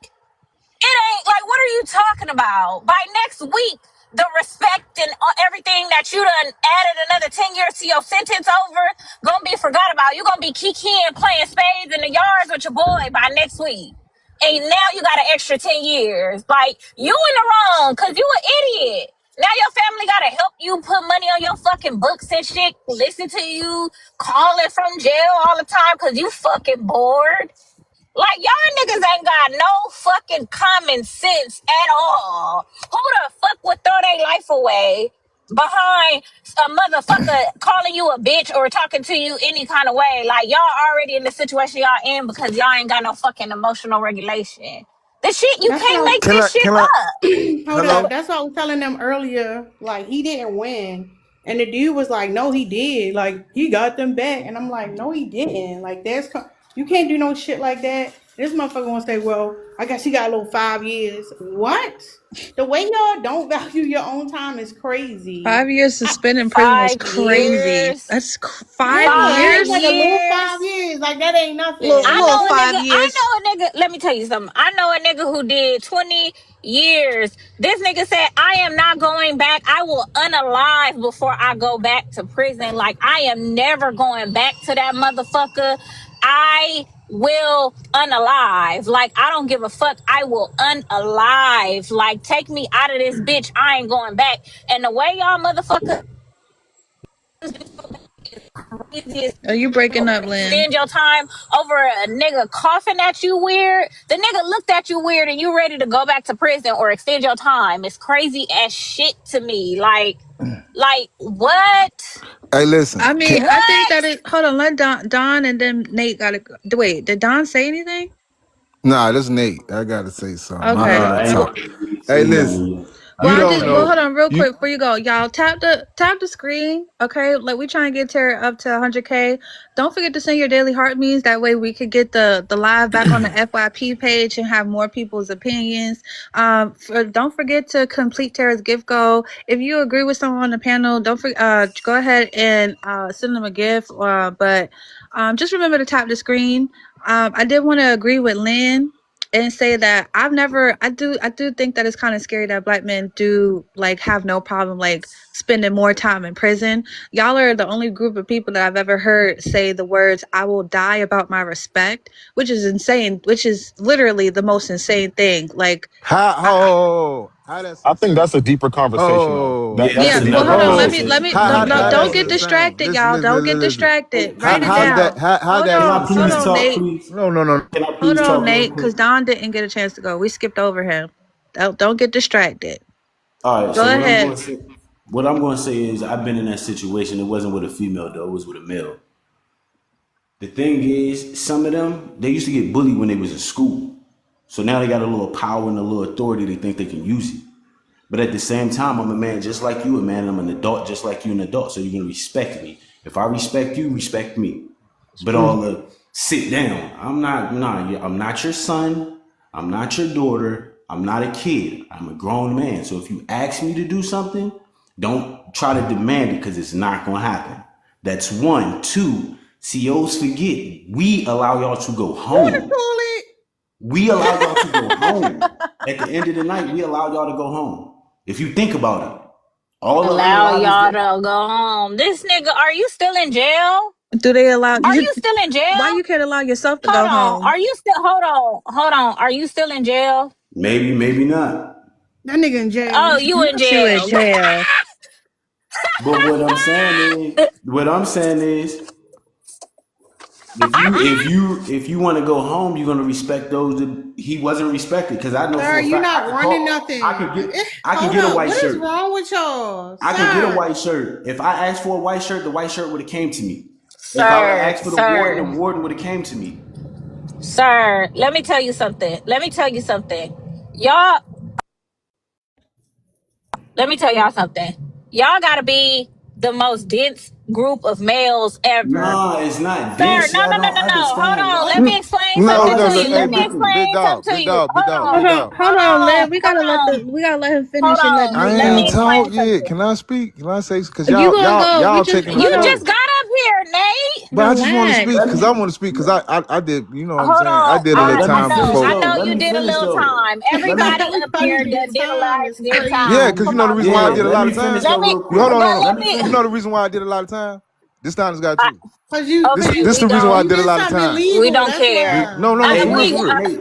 It ain't like, what are you talking about? By next week, the respect and everything that you done added another 10 years to your sentence over, gonna be forgot about. You gonna be kikiing, playing spades in the yards with your boy by next week. And now you got an extra 10 years. Like, you in the wrong, cause you an idiot. Now your family gotta help you put money on your fucking books and shit, listen to you, calling from jail all the time because you fucking bored. Like, y'all niggas ain't got no fucking common sense at all. Who the fuck would throw their life away behind a motherfucker calling you a bitch or talking to you any kind of way? Like, y'all already in the situation y'all in because y'all ain't got no fucking emotional regulation. This shit, you That's can't what make this shit Can I? up. hold Hello. up. That's what I was telling them earlier. Like he didn't win. And the dude was like, no, he did. Like he got them back. And I'm like, no, he didn't. Like you can't do no shit like that. This motherfucker gonna say, well, I guess he got a little 5 years. What? The way y'all don't value your own time is crazy. 5 years suspended in prison is 5 crazy. years. That's Yeah, 5 years. it's like a little 5 5 years. years. Like that ain't Little, nothing. little 5 years. I know a nigga, let me tell you something. I know a nigga who did 20 years. This nigga said, I am not going back. I will unalive before I go back to prison. Like, I am never going back to that motherfucker. I will unalive. Like, I don't give a fuck. I will unalive. Like, take me out of this bitch. I ain't going back. And the way y'all motherfuckers crazy as Oh, you breaking hell. up, Lynn. Extend your time over a nigga coughing at you weird. The nigga looked at you weird and you ready to go back to prison or extend your time. It's crazy as shit to me. Like what? Hey, listen. I mean, I think that What? it. Hold on, let Don and then Nate got to wait. Did Don say anything? Nah, this Nate. I gotta say something. My I ain't Okay. bad. gonna I ain't talk. gonna really Hey, say listen. nothing yet. Well, You I don't just well know. hold on real You quick before you go, y'all tap the screen, okay? Like we trying to get Tara up to 100K. Don't forget to send your daily heart means. That way we could get the live back on the FYP page and have more people's opinions. Don't forget to complete Tara's gift goal. If you agree with someone on the panel, don't go ahead and send them a gift. But just remember to tap the screen. I did want to agree with Lynn and say that I do think that it's kind of scary that black men do like have no problem like spending more time in prison. Y'all are the only group of people that I've ever heard say the words "I will die about my respect," which is insane, which is literally the most insane thing. Like how that's I think that's insane. a deeper conversation, though. Oh, Yeah, That's that's yeah, a well deeper hold another on, let me conversation. let me conversation. no, Yeah, no, how don't that's get insane. distracted, Listen, y'all. listen, Don't listen, get listen. distracted. Write it How's that? down. How Hold that's Can I on, hold please on, insane? talk, Nate. please? No, no, no. Can I Hold please on, talk real Nate, quick? because Don didn't get a chance to go. We skipped over him. Don't get distracted. All right. Go So ahead. what I'm going to say is, I've been in that situation. It wasn't with a female though. It was with a male. The thing is, some of them they used to get bullied when they was in school. So now they got a little power and a little authority. They think they can use it. But at the same time, I'm a man just like you, a man. I'm an adult just like you, an adult. So you're gonna respect me. If I respect you, respect me. But all the sit down. I'm not. Nah, I'm not your son. I'm not your daughter. I'm not a kid. I'm a grown man. So if you ask me to do something, don't try to demand it because it's not gonna happen. That's one. Two. COs forget. We allow y'all to go You in the home. toilet? We allow y'all to go home. At the end of the night, we allow y'all to go home. If you think about it, all the Allow unaliveds y'all that to go home. This nigga, are you still in jail? Do they allow Are you? you still in Why jail? you can't allow yourself to Hold go on. home? Are you still hold on. Are you still in jail? maybe, maybe not. That nigga in jail. Oh, you in Not you in jail. jail. But what I'm saying is, if you want to go home, you're gonna respect those that he wasn't respected. Because I know Sir, for a you fact not running I nothing. could get I can Hold get a up. white What is shirt. wrong with y'all? I can get a Sir. white shirt. If I asked for a white shirt, the white shirt would have came to me. If I would have Sir, asked for the sir, warden would have came to me. sir. Let me tell you something. Y'all, let me tell y'all something. Y'all gotta be the most dense group of males ever. Nah, it's not Sir, dense. no, Y'all no, no, don't no, no. Hold understand. on. What? Let me explain No, something no, to no. you. Hey, Let me big explain something dog, to big you. dog, big Hold dog, on. big Hold on, dog. hold on, Lynn. We gotta let the him Hold finish and let on. I Nate Let ain't me go. explain talk something yet. to you. Can I speak? Can I say? Because You gonna go? We y'all just taking the You floor. just got up here, Nate. But I just want to speak relax. because I want to speak because I did. You know what I'm Hold saying? I on. did a All right, little let me time finish before. I though. know Let you me did a finish little though. time. Let me Everybody We up funny here did did a time lot is good Yeah, time. because you crazy. Come know the on reason why I Yeah, now. did a let lot me of finish time. Let though me, real You hold quick. on, but hold Let let on. me me, You finish. know the reason why I did a lot of time. This time has got you. Cause you okay, This we the reason why I don't, you did a did lot of something time. we illegal. don't That's care. why. No, no, no. Hey, For real, look, for real. Nate.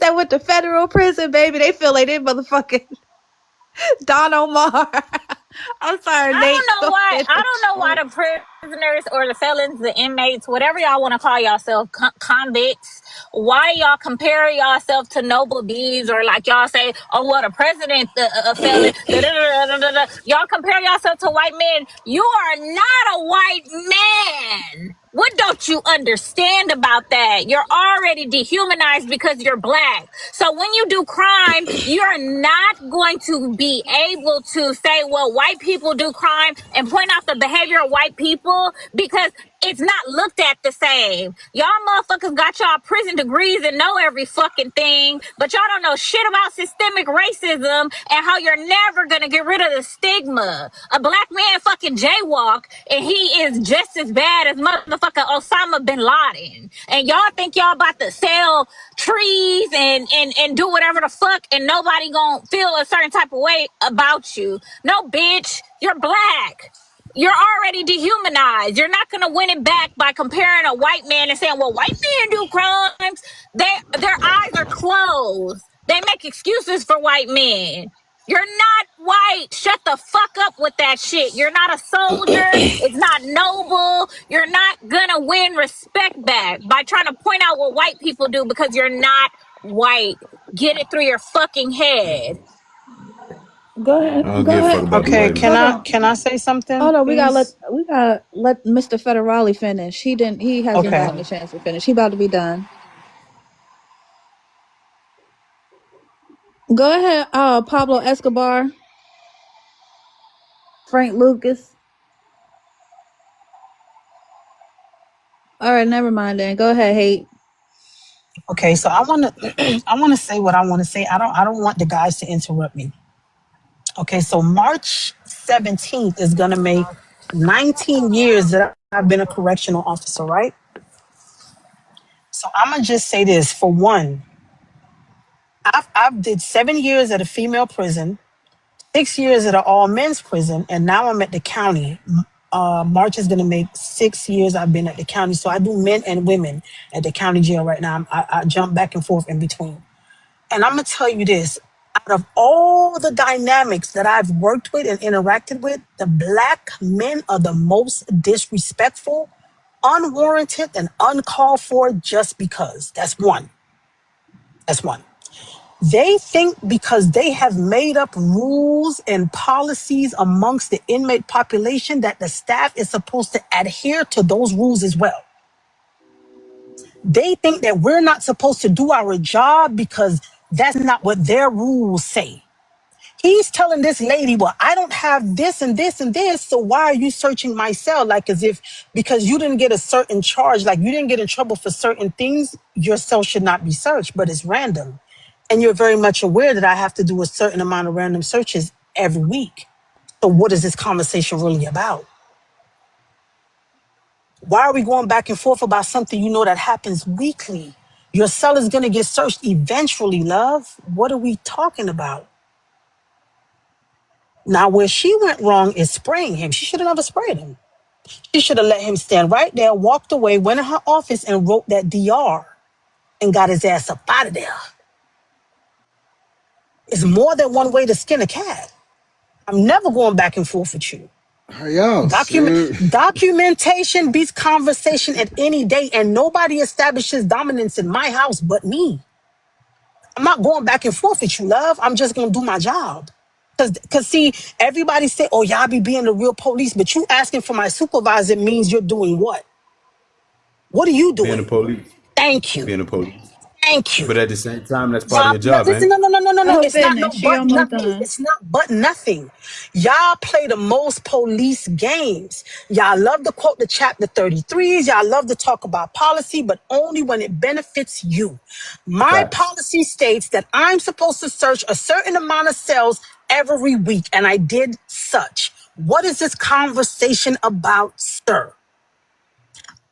that went to federal prison, baby, they feel like they motherfucking Don Omar. I'm sorry, I Nate. don't know Go why. ahead. I don't know why the prisoners or the felons, the inmates, whatever y'all want to call yourself, convicts, why y'all compare yourself to noble deeds, or like y'all say, oh, what a president, a felon, y'all compare yourself to white men. You are not a white man. What don't you understand about that? You're already dehumanized because you're black. So when you do crime, you're not going to be able to say, well, white people do crime and point out the behavior of white people, because it's not looked at the same. Y'all motherfuckers got y'all prison degrees and know every fucking thing, but y'all don't know shit about systemic racism and how you're never gonna get rid of the stigma. A black man fucking jaywalk and he is just as bad as motherfucking Osama bin Laden. And y'all think y'all about to sell trees and do whatever the fuck and nobody gonna feel a certain type of way about you. No, bitch, you're black. You're already dehumanized. You're not going to win it back by comparing a white man and saying, well, white men do crimes. Their eyes are closed. They make excuses for white men. You're not white. Shut the fuck up with that shit. You're not a soldier. It's not noble. You're not going to win respect back by trying to point out what white people do because you're not white. Get it through your fucking head. Go ahead. I don't Go give a fuck ahead. about the Okay, white can man. Hold I on. can I say something, Hold on. please? We gotta let Mr. Federale finish. He hasn't Okay. gotten a chance to finish. He about to be done. Go ahead, Pablo Escobar, Frank Lucas. All right, never mind then. Go ahead, hate. Okay, so I wanna I wanna say what I wanna say. I don't want the guys to interrupt me. Okay, so March 17th is gonna make 19 years that I've been a correctional officer, right? So I'm gonna just say this. For one, I've did 7 years at a female prison, 6 years at an all men's prison, and now I'm at the county. March is gonna make 6 years I've been at the county. So I do men and women at the county jail right now. I jump back and forth in between. And I'm gonna tell you this: out of all the dynamics that I've worked with and interacted with, the black men are the most disrespectful, unwarranted, and uncalled for just because. That's one. That's one. They think because they have made up rules and policies amongst the inmate population that the staff is supposed to adhere to those rules as well. They think that we're not supposed to do our job because that's not what their rules say. He's telling this lady, well, I don't have this and this and this, so why are you searching my cell? Like, as if because you didn't get a certain charge, like you didn't get in trouble for certain things, your cell should not be searched, but it's random. And you're very much aware that I have to do a certain amount of random searches every week. So what is this conversation really about? Why are we going back and forth about something you know that happens weekly? Your cell is going to get searched eventually, love. What are we talking about? Now, where she went wrong is spraying him. She should have never sprayed him. She should have let him stand right there, walked away, went in her office and wrote that DR and got his ass up out of there. It's more than one way to skin a cat. I'm never going back and forth with you. Are y'all serious? Documentation beats conversation at any day, and nobody establishes dominance in my house but me. I'm not going back and forth with you, love. I'm just gonna do my job. Cause see, everybody say, oh, y'all be being the real police, but you asking for my supervisor means you're doing what? What are you Being the doing? police. Thank you. Being the police. Thank you. But at the same time, that's part of Y'all, your job, listen, ain't no, it? no, no, no, no, Let no. her It's not no finish. She but almost nothing. done. It's not but nothing. Y'all play the most police games. Y'all love to quote the chapter 33s. Y'all love to talk about policy, but only when it benefits you. My Facts. policy states that I'm supposed to search a certain amount of cells every week, and I did such. What is this conversation about, sir?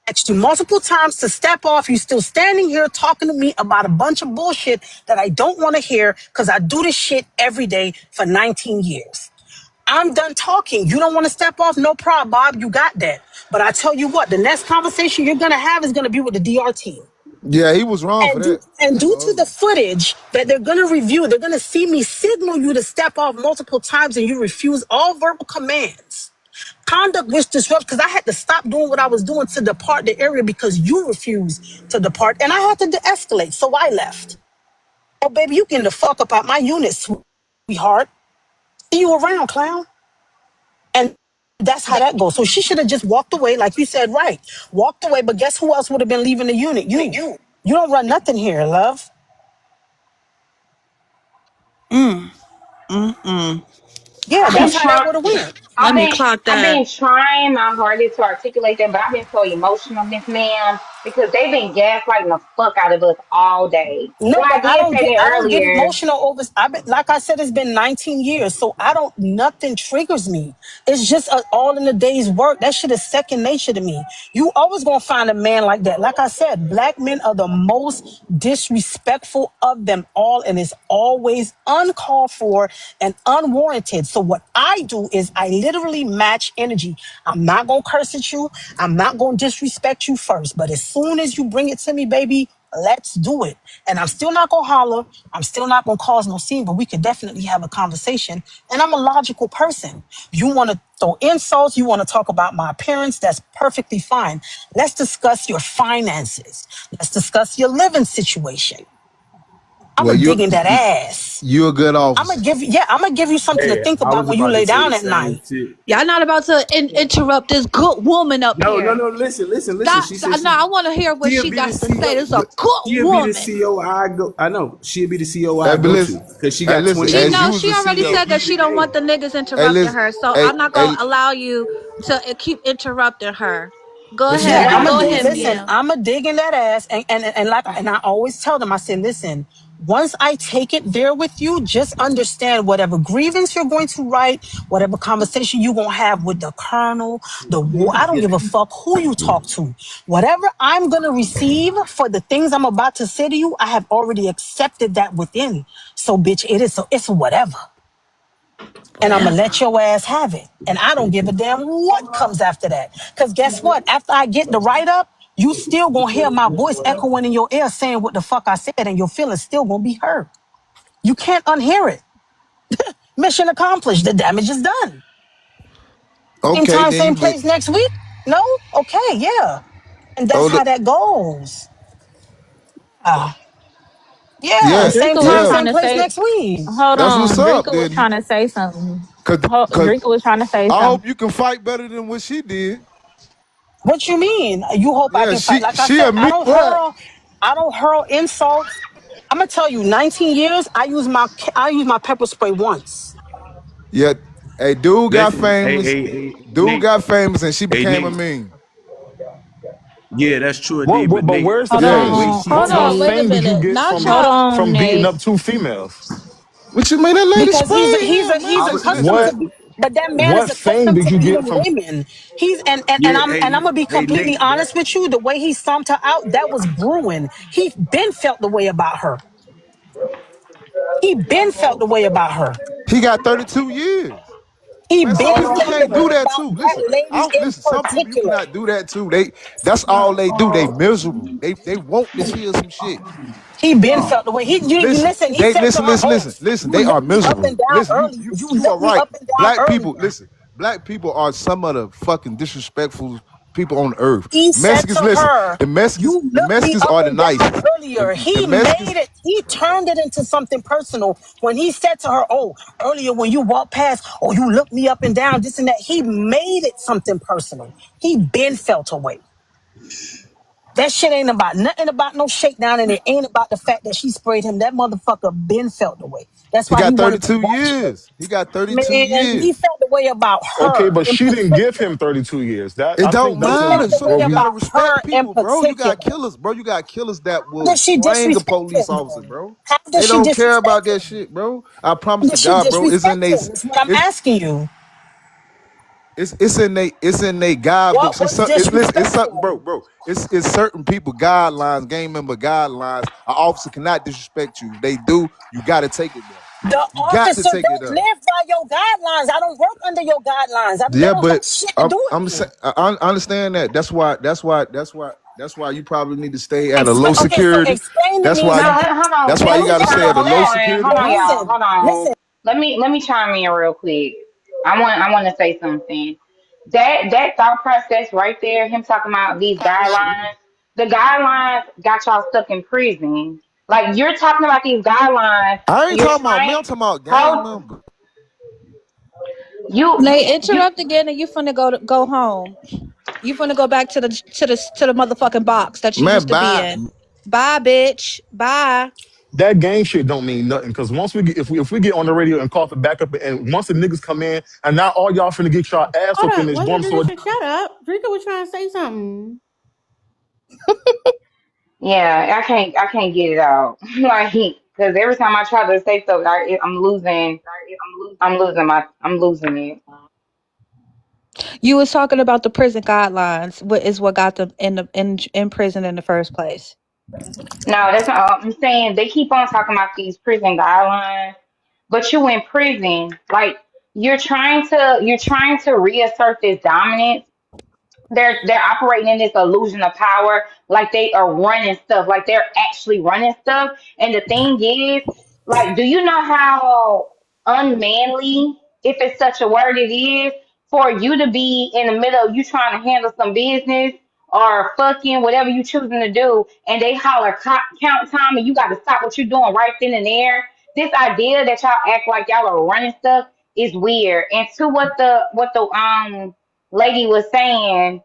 Asked you multiple times to step off. You still standing here talking to me about a bunch of bullshit that I don't want to hear because I do this shit every day for 19 years. I'm done talking. You don't want to step off? No problem, Bob. You got that. But I tell you what, the next conversation you're going to have is going to be with the DR team. Yeah, he was wrong for that. And I ain't due gonna to hold the you. footage that they're going to review, they're going to see me signal you to step off multiple times and you refuse all verbal commands. Conduct which disrupts, because I had to stop doing what I was doing to depart the area because you refused to depart, and I had to de-escalate, so I left. Oh, baby, you getting the fuck up out my unit, sweetheart. See you around, clown. And that's how that goes. So she should have just walked away, like you said, right? Walked away, but guess who else would have been leaving the unit? You. You don't run nothing here, love. Yeah, I've been that's how that trying. would have went. Let I've me been clock I've that. been trying my hardest to articulate that, but I've been so emotional, Miss Ma'am, because they've been gaslighting the fuck out of us all day. No, And but I did say that I don't get earlier. emotional over. Like I said, it's been 19 years, so I don't. Nothing triggers me. It's just all in the day's work. That shit is second nature to me. You always gonna find a man like that. Like I said, black men are the most disrespectful of them all, and it's always uncalled for and unwarranted. So what I do is I literally match energy. I'm not gonna curse at you. I'm not gonna disrespect you first. But as soon as you bring it to me, baby, let's do it. And I'm still not gonna holler. I'm still not gonna cause no scene, but we could definitely have a conversation. And I'm a logical person. You wanna throw insults, you wanna talk about my appearance, that's perfectly fine. Let's discuss your finances. Let's discuss your living situation. I'm Well, a digging that ass. you a good officer. I'm gonna give you something to Hey, think I about was when you about to lay say down the at same night. shit. Y'all not about to interrupt this good woman up No, no, here. no. Listen. Stop. She said No, I want to hear what she'll she be the got to say. CEO. This is a good She'll be the woman. CEO I go. I know she'll be the CEO Hey, I but go to listen, because she hey, got listen, 20 She as years you knows. was She the already CEO, said that PhD in she don't want game. the niggas hey, interrupting listen, her. So hey, I'm not hey, gonna allow you to keep interrupting her. Go But she Yeah, ahead. already Go doing ahead, too listen, much. Mia. I'm a dig in that ass, and I always tell them, I say, listen, once I take it there with you, just understand whatever grievance you're going to write, whatever conversation you're gonna have with the colonel, I don't give a fuck who you talk to. Whatever I'm gonna receive for the things I'm about to say to you, I have already accepted that within. So, bitch, it's whatever. And I'm gonna Whatever. let your ass have it. And I don't give a damn what comes after that. Because guess what? After I get the write up, you still gonna hear my voice echoing in your ear saying what the fuck I said, and your feelings still gonna be hurt. You can't unhear it. Mission accomplished. The damage is done. Same okay, time, then same you get, place next week? No? Okay, yeah. And that's oh, how that goes. Ah, yeah, yeah, same Drinker was time, yeah, trying same to place say, next week. hold that's what's on. up. Drinker was Then you, trying to say something. cause, cause Drinker was trying to say I hope something. you can fight better than what she did. What you mean? You hope I Yeah, can fight? Like I she said, a me what? I don't hurl insults. I'm gonna tell you, 19 years, I use my pepper spray once. Yeah, hey, dude got Listen, famous. hey, Dude Nate. got famous, and she Hey, became a Nate. meme. Yeah, that's true, What, indeed. But but Nate, where's the Hold the Yeah. fame? way on. she Hold What on. talked. Wait a fame did you minute. get Not from Hold y'all. on, beating Nate. up two females? What you mean? That lady Because sprayed him, he's man. accustomed to What be, but that man is what fame accustomed did to you get beating from? women. Yeah, And I'm gonna be hey, completely Nate. honest with you. The way he stomped her out, that was brewing. He been felt the way about her. He been felt the way about her. He got 32 years. He Man, some been people felt the can't way do that about too. that Listen, I lady don't in listen. Some people you particular. cannot do that too. That's all they do. They miserable. They want to hear some shit. He been felt the way you Listen, listen. He they said to listen, her, listen, "Oh, listen, listen. you They are looked me up miserable. and down Listen, earlier. You you are looked me right. up and down Black people, earlier." listen. Black people are some of the fucking disrespectful people on earth. He said Mexicans, to listen. her, "You The looked me Mexicans up are the and down nicest. earlier." The He made Mexicans, it. He turned it into something personal when he said to her, "Oh, earlier when you walked past, oh, you looked me up and down, this and that." He made it something personal. He been felt away. That shit ain't about nothing about no shakedown, and it ain't about the fact that she sprayed him. That motherfucker been felt away. That's he why he got wanted to 32 watch her. years. He got 32 Man, he years. felt the way about Okay, her but in she didn't give particular. him 32 years. That It I think don't He that's felt matter. the So way you where we. gotta about her respect in people, bro. You got particular. killers, bro. You got killers that How will does she slang a disrespect police him officer, then? bro. How does They she don't care about disrespect that him? shit, bro. I How promise to does she God, bro. disrespect him? That's what I'm asking you. It's in they guidebooks. What's Listen, it's something, disrespectful? bro. It's certain people guidelines, gang member guidelines. An officer cannot disrespect you. If they do, you got to take it there. The You got to officer take it don't there. live by your guidelines. I don't work under your guidelines. They Yeah, don't have but shit to do with I'm saying me. I understand that. That's why you probably need to stay at a low Okay, so security. explain to That's me why No, you. something. hold on, That's why Now you Miss. got to listen, Hold stay at on, a hold low on, security. hold on, y'all. listen, Hold on. listen. Let me chime in real quick. I want to say something. that thought process right there, him talking about these guidelines, the guidelines got y'all stuck in prison. Like you're talking about these guidelines I and ain't you're talking about me. trying I'm talking about gang hold member. Nate, you interrupt again, and you finna go home. You finna go back to the motherfucking box that you used Man, to be bye. in. Bye, bitch. Bye. That gang shit don't mean nothing because once we get if we get on the radio and call for backup and once the niggas come in and now all y'all finna get y'all ass Hold whooped in up. this Wait, dorm so Drisha, shut up. Drinker was trying to say something. yeah, I can't get it out. Like because every time I try to say something, I'm losing it. You was talking about the prison guidelines. What is what got them in prison in the first place? No, that's not. I'm saying they keep on talking about these prison guidelines, but you in prison, like you're trying to reassert this dominance. They're operating in this illusion of power, like they are running stuff, like they're actually running stuff. And the thing is, like, do you know how unmanly, if it's such a word, it is for you to be in the middle of you trying to handle some business or fucking whatever you choosing to do, and they holler count time, and you got to stop what you're doing right then and there. This idea that y'all act like y'all are running stuff is weird. And to what the lady was saying,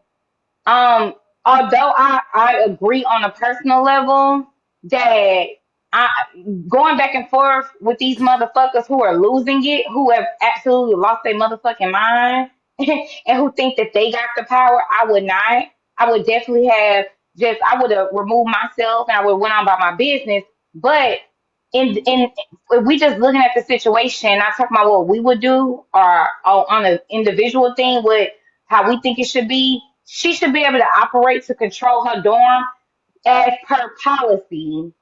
um, although I agree on a personal level that I going back and forth with these motherfuckers who are losing it, who have absolutely lost their motherfucking mind, and who think that they got the power, I would not. I would definitely have I would have removed myself and I would have went on about my business. But in if we just looking at the situation, not talking about what we would do or on an individual thing with how we think it should be, she should be able to operate to control her dorm as per policy.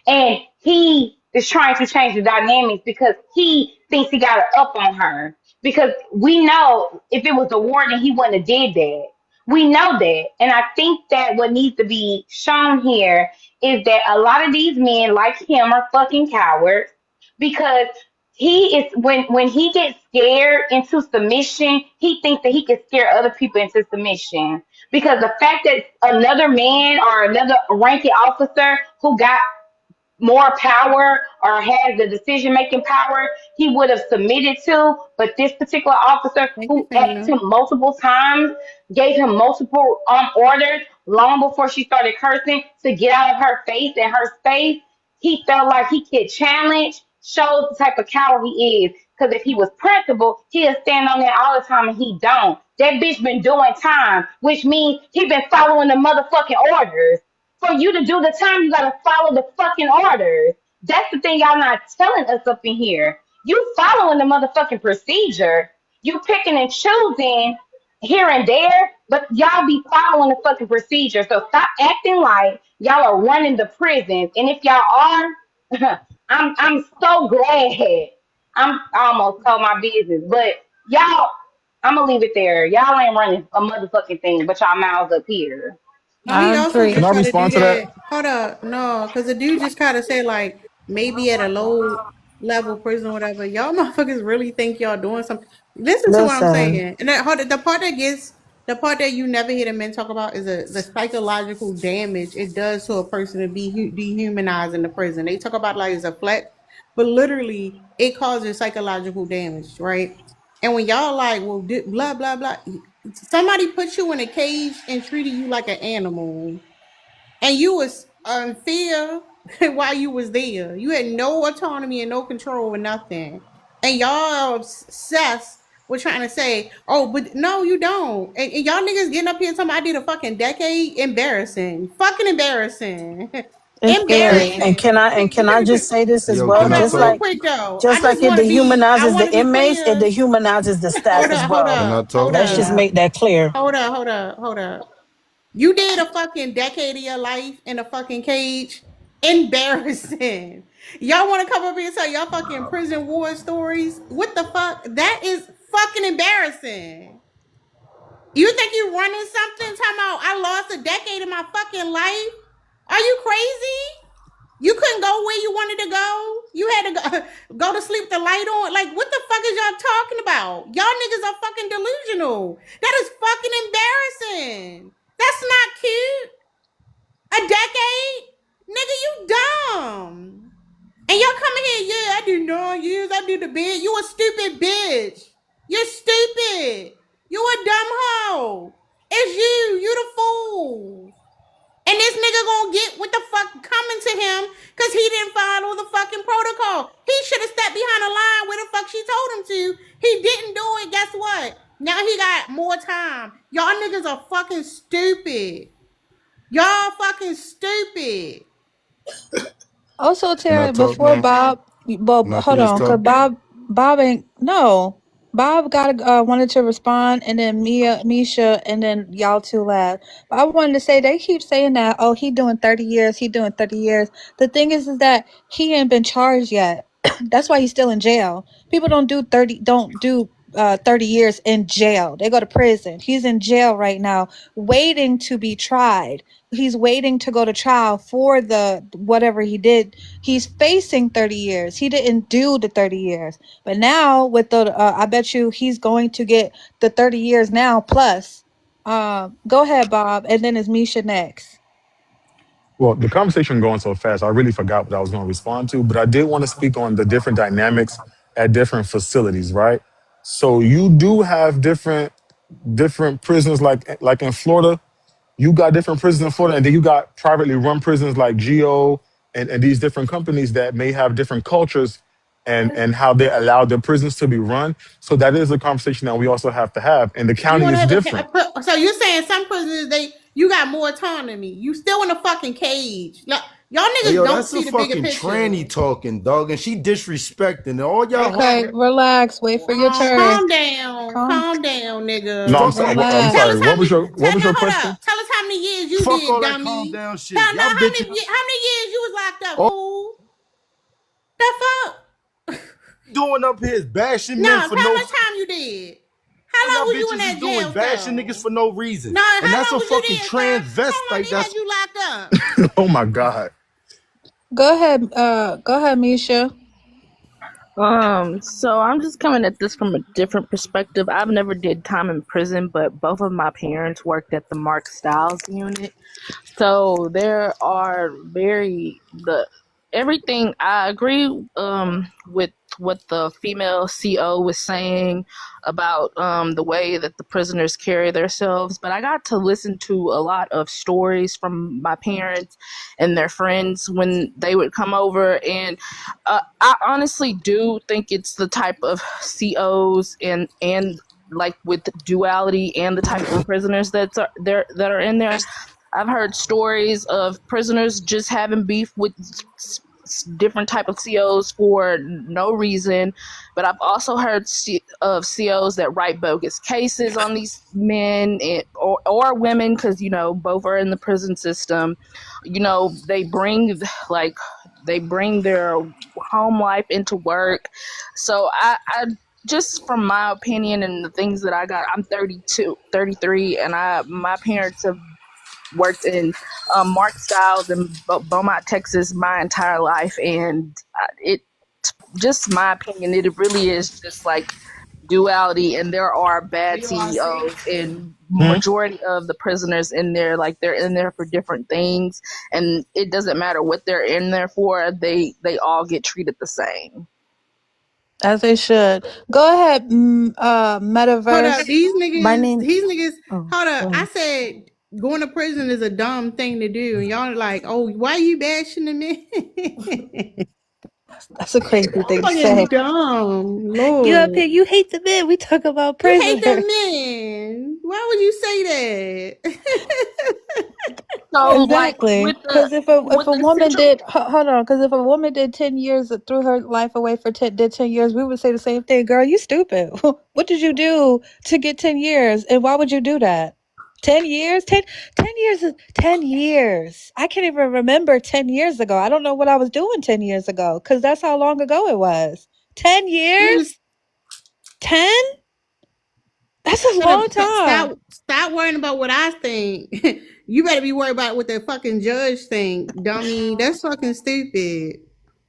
And he is trying to change the dynamics because he thinks he got it up on her. Because we know if it was the warden, he wouldn't have did that. We know that. And I think that what needs to be shown here is that a lot of these men like him are fucking cowards because he is when he gets scared into submission, he thinks that he can scare other people into submission. Because the fact that another man or another ranking officer who got more power or has the decision making power he would have submitted to, but this particular officer Thank you, who asked Fayna. him multiple times, gave him multiple orders long before she started cursing to get out of her face and her space, he felt like he could challenge, shows the type of coward he is. Because if he was principled, he'll stand on that all the time, and he don't. That bitch been doing time, which means he been following the motherfucking orders. For you to do the time, you gotta follow the fucking orders. That's the thing y'all not telling us up in here. You following the motherfucking procedure. You picking and choosing here and there, but y'all be following the fucking procedure. So stop acting like y'all are running the prisons. And if y'all are, I'm so glad. I almost told my business, but y'all, I'm gonna leave it there. Y'all ain't running a motherfucking thing, but y'all mouths up here. No, he I also agree. Can just I try to do respond to that? that. Hold up, no, because the dude just kind of said like maybe at a low level prison, or whatever. Y'all motherfuckers really think y'all doing something. Listen to what I'm Listen, saying, and that the part that gets the part that you never hear the men talk about is the psychological damage it does to a person to be dehumanized in the prison. They talk about like it's a flex, but literally it causes psychological damage, right? And when y'all like, well, blah blah blah, somebody put you in a cage and treated you like an animal, and you was unfair while you was there. You had no autonomy and no control or nothing. And y'all are obsessed with trying to say, oh, but no, you don't. And y'all niggas getting up here and talking about I did a fucking decade. Embarrassing. Fucking embarrassing. and and, Scary. and Embarrassing. can I just say this Hey, as yo, well? can Hold I up, Just real talk? like quick though. just like it I dehumanizes want the to be inmates, it clear. dehumanizes the staff as well. Can I talk? Let's just Yeah. make that clear. Hold up. You did a fucking decade of your life in a fucking cage. Embarrassing. Y'all want to come up here and tell y'all fucking prison war stories? What the fuck? That is fucking embarrassing. You think you running something? Talking about I lost a decade of my fucking life? Are you crazy? You couldn't go where you wanted to go. You had to go to sleep with the light on. Like, what the fuck is y'all talking about? Y'all niggas are fucking delusional. That is fucking embarrassing. That's not cute. A decade? Nigga, you dumb. And y'all coming here, yeah, I do 9 years, I do the bid. You a stupid bitch. You're stupid. You a dumb hoe. It's you the fool. And this nigga gonna get what the fuck coming to him because he didn't follow the fucking protocol. He should have stepped behind the line where the fuck she told him to. He didn't do it. Guess what? Now he got more time. Y'all niggas are fucking stupid. Y'all fucking stupid. Also, Can I Tara, talk before now? Bob, Can I hold finish on, cause talking? Bob ain't no. Bob got wanted to respond, and then Misha, and then y'all two last. But I wanted to say they keep saying that. Oh, he doing 30 years. He doing 30 years. The thing is that he ain't been charged yet. That's why he's still in jail. People don't do 30. Don't do 30 years in jail. They go to prison. He's in jail right now, waiting to be tried. He's waiting to go to trial for the whatever he did. He's facing 30 years. He didn't do the 30 years. But now with the I bet you he's going to get the 30 years now plus. Go ahead, Bob, and then it's Misha next. Well, the conversation going so fast, I really forgot what I was going to respond to, but I did want to speak on the different dynamics at different facilities, right? So you do have different prisons, like in Florida. You got different prisons in Florida, and then you got privately run prisons like Geo and these different companies that may have different cultures and how they allow their prisons to be run. So that is a conversation that we also have to have. And the You county want to is have different. so you're saying some prisoners you got more autonomy. You still in a fucking cage. Like, y'all Hey, niggas yo, don't that's a see the bigger fucking picture. tranny talking, dog, and she disrespecting all y'all. Okay, relax. Wait for your turn. Calm, Calm down, No, nigga. Fuck all that I'm calm Tell sorry. us down how many. What was No, your hold question? up. Tell us how many years you Fuck did, all that calm dummy. down shit. Tell no, Y'all bitches how many years you was locked up, all fool? The fuck? doing up here is bashing No, men how for no. much time you did? How All long y'all was you in bitches is that doing jail bashing niggas cell? for no reason. No, how And that's long a was you fucking there, sir? How long transvestite. they had That's you locked up? Oh my God. go ahead, Misha. So I'm just coming at this from a different perspective. I've never did time in prison, but both of my parents worked at the Mark Stiles unit. So there are everything I agree with what the female CO was saying about the way that the prisoners carry themselves, but I got to listen to a lot of stories from my parents and their friends when they would come over, and I honestly do think it's the type of COs and like with duality and the type of prisoners that are in there. I've heard stories of prisoners just having beef with different type of COs for no reason, but I've also heard of COs that write bogus cases on these men or women, because both are in the prison system. They they bring their home life into work. So I just from my opinion and the things that I got, I'm 32, 33, and my parents have worked in Mark Styles in Beaumont, Texas, my entire life, and it just my opinion. It really is just like duality, and there are bad CEOs, and Hmm? majority of the prisoners in there, like they're in there for different things, and it doesn't matter what they're in there for. They all get treated the same. As they should. Go ahead, Hold up, Metaverse. My name. these niggas, Oh, hold go up. I ahead. said going to prison is a dumb thing to do. And y'all are like, oh, why you bashing the men? That's a crazy thing to Fucking say. dumb. You up Lord. here, you hate the men. We talk about You hate the prisoners. men. Why would you say that? So like Exactly. Because if with a the woman situation. did hold on, because if a woman did 10 years, threw her life away for 10 years, we would say the same thing. Girl, you stupid. What did you do to get 10 years, and why would you do that? 10 years, 10 years is 10 years. I can't even remember 10 years ago. I don't know what I was doing 10 years ago, because that's how long ago it was. 10 years, 10. That's a Shut up. long time. Stop worrying about what I think. You better be worried about what the fucking judge think, dummy. That's fucking stupid.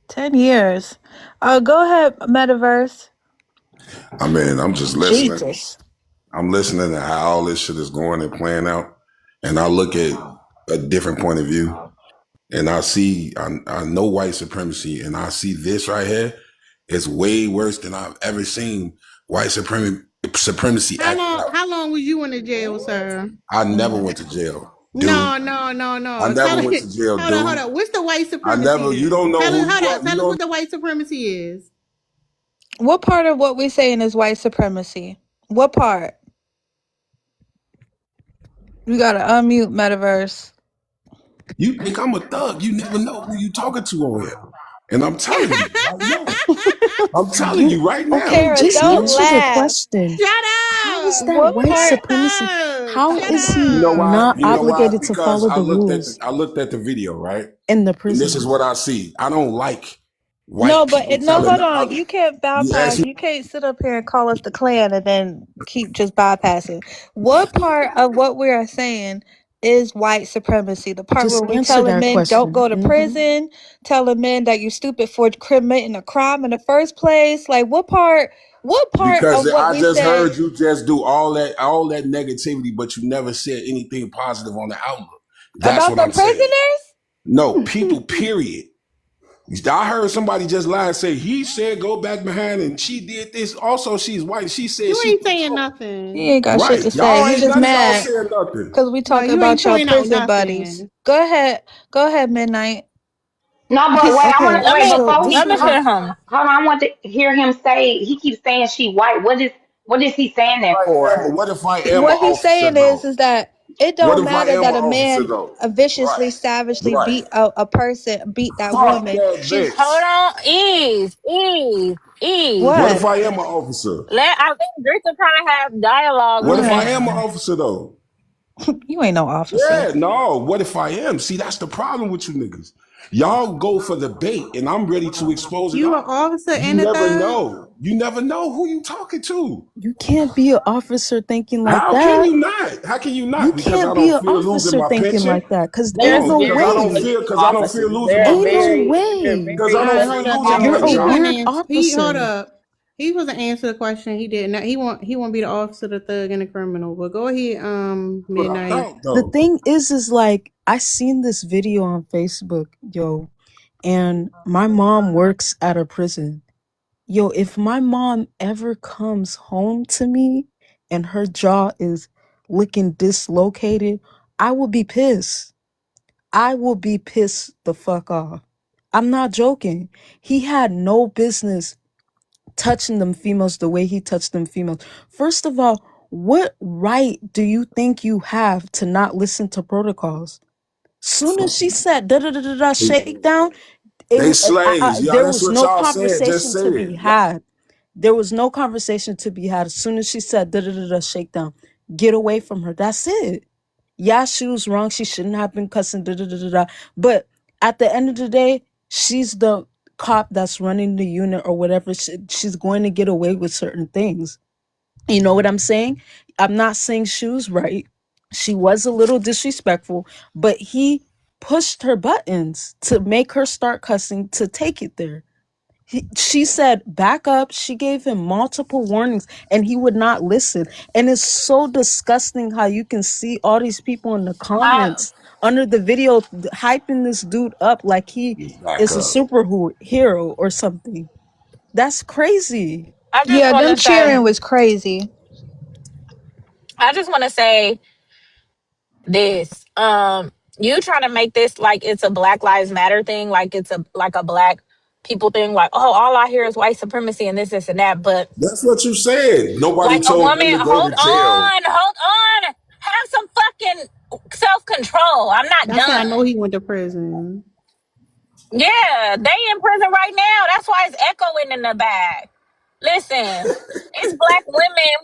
10 years. Go ahead, Metaverse. I mean, I'm just listening. Jesus. I'm listening to how all this shit is going and playing out. And I look at a different point of view and I know white supremacy and I see this right here. It's way worse than I've ever seen white supremacy How act long? out. How long was you in the jail, sir? I never went to jail, dude. No, no, no, I no. never Tell went it. to jail, Hold on, hold dude. on. What's the white I never, supremacy? you don't know Tell us. who Hold you on. are. You Tell us what don't, the white supremacy is. What part of what we saying is white supremacy? What part? We gotta unmute Metaverse. you think I'm a thug. You never know who you talking to on here. And I'm telling you right now. I'm telling You you right okay? now. Kara, Just don't answer the laugh. question. Shut How is up. that What white Shut part? supremacy? up. How Shut is You he know why? up. not You know why? obligated to Because follow the rules I looked at the video, right? in the And this prison? is what I see. I don't like No, white but people no, telling hold on. other. You can't You ask bypass. me, You can't sit up here and call us the Klan and then keep just bypassing. What part of what we are saying is white supremacy? The part where Just we answer telling that men don't question. go to prison, telling men that you're stupid for committing a crime in the first place. Like what part? What part because of what I we just said heard you just do all that negativity, but you never said anything positive on the outlook. That's about what the I'm saying. No, prisoners? people, period. I heard somebody just lie and say, he said go back behind and she did this. Also, she's white. She said You she ain't put saying smoke. He nothing. ain't got shit Right. to say. Y'all He ain't just none of y'all mad saying nothing. because we No, talking you ain't about your pointing out prison buddies. nothing. Go ahead. Go ahead, Midnight. No, but He's wait, I Okay, want Let wait me so before this let he me was hold, a say something. hold on. I want to hear him say. He keeps saying she white. What is he saying that for? What if I am an What he's officer saying though? is that it What don't if I matter am an that a officer man though? viciously, Right. savagely Right. beat a person, beat that Fuck woman. that She's Hold bitch. on, Eve. What if what? I am an officer? I think Drake are trying to have dialogue All What with if I right, am an him. officer though? you ain't no officer. Yeah, no. What if I am? See, that's the problem with you niggas. Y'all go for the bait, and I'm ready to expose it You an all. officer You and a never thug? know. You never know who you talking to. you can't be an officer thinking like How can that. you not? How can you You not? Because can't I be don't an fear losing officer my thinking pension. like that because ain't There's no Because I don't very way. fear. Because I don't fear officers. losing They're my Ain't no pension. very they're way. Because All I very right, don't special. fear hold up, losing my y'all. You're a He job. want weird to he hold officer. up. He was to answer the question. He didn't. He want to be the officer, the thug, and the criminal. But go ahead, But I Midnight. thought The though. thing is like I seen this video on Facebook, yo, and my mom works at a prison. Yo, if my mom ever comes home to me and her jaw is looking dislocated, I will be pissed. I will be pissed the fuck off. I'm not joking. He had no business touching them females the way he touched them females. First of all, what right do you think you have to not listen to protocols? Soon as she said da da da da da shakedown, They slaves. Y'all, there that's was what no y'all said. Just conversation say to be it. had. There was no conversation to be had. As soon as she said da da da da shakedown, get away from her. That's it. Yeah, she was wrong. She shouldn't have been cussing da da da da da. But at the end of the day, she's the cop that's running the unit or whatever. She's going to get away with certain things. You know what I'm saying? I'm not saying she was right. She was a little disrespectful, but he pushed her buttons to make her start cussing to take it there. She said, back up. She gave him multiple warnings and he would not listen. And it's so disgusting how you can see all these people in the I comments under the video hyping this dude up like he Back is a up. superhero or something. That's crazy. I just Yeah, want them to say cheering was crazy. I just want to say this. You trying to make this like it's a Black Lives Matter thing, like it's a black people thing, like, oh, all I hear is white supremacy and this and that. But That's what you said. Nobody like a told woman, them to go to jail. hold on, have some fucking self control. I'm not That's how I know done. he went to prison. Yeah, they in prison right now. That's why it's echoing in the back. Listen, it's black women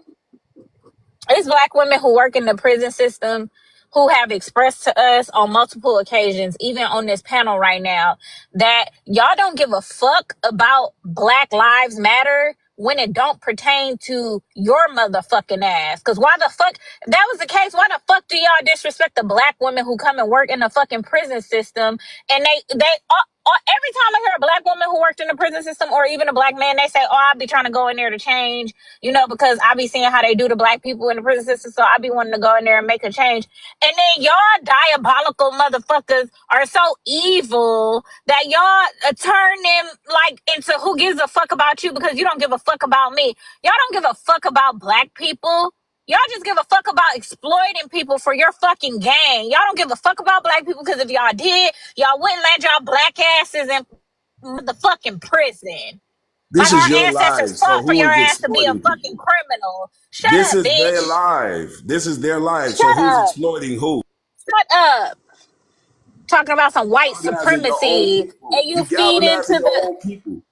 it's black women who work in the prison system who have expressed to us on multiple occasions, even on this panel right now, that y'all don't give a fuck about Black Lives Matter when it don't pertain to your motherfucking ass. Because why the fuck, if that was the case, why the fuck do y'all disrespect the black women who come and work in the fucking prison system, and every time I hear a black woman who worked in the prison system, or even a black man, they say, "Oh, I'll be trying to go in there to change," because I be seeing how they do the black people in the prison system, so I be wanting to go in there and make a change. And then y'all diabolical motherfuckers are so evil that y'all turn them like into who gives a fuck about you because you don't give a fuck about me. Y'all don't give a fuck about black people. Y'all just give a fuck about exploiting people for your fucking gain. Y'all don't give a fuck about black people because if y'all did, y'all wouldn't let y'all black asses in the fucking prison. Like This is your our ancestors life. So fought for who your is ass to be a exploiting fucking people? criminal. Shut This up, is their bitch. life. This is their life. So Shut who's up. exploiting who? Shut up. Talking about some white Galvanizing your own supremacy, people. and You galvanizing your own people.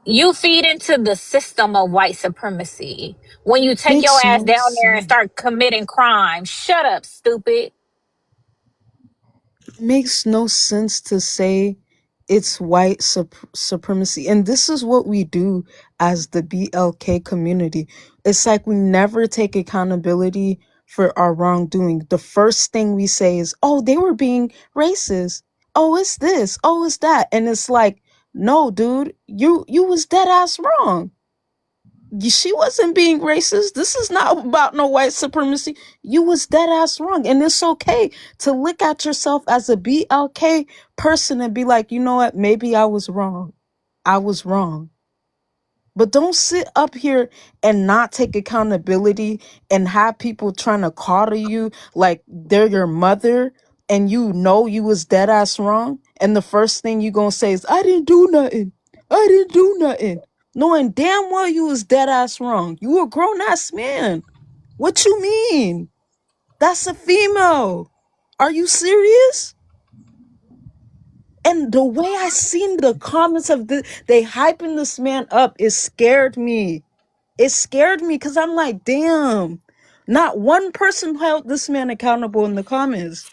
you feed into the system of white supremacy when you take your Makes ass no down there and sense. start committing crime. Shut up, stupid. Makes no sense to say it's white supremacy. And this is what we do as the BLK community. It's like we never take accountability for our wrongdoing. The first thing we say is, oh, they were being racist. Oh, it's this. Oh, it's that. And it's like, no, dude, you was dead ass wrong. She wasn't being racist. This is not about no white supremacy. You was dead ass wrong. And it's okay to look at yourself as a BLK person and be like, you know what? Maybe I was wrong. I was wrong. But don't sit up here and not take accountability and have people trying to coddle you like they're your mother and you know you was dead ass wrong. And the first thing you gonna say is, I didn't do nothing. I didn't do nothing. Knowing damn well you was dead ass wrong. You a grown ass man. What you mean? That's a female. Are you serious? And the way I seen the comments of they hyping this man up, it scared me. It scared me because I'm like, damn, not one person held this man accountable in the comments.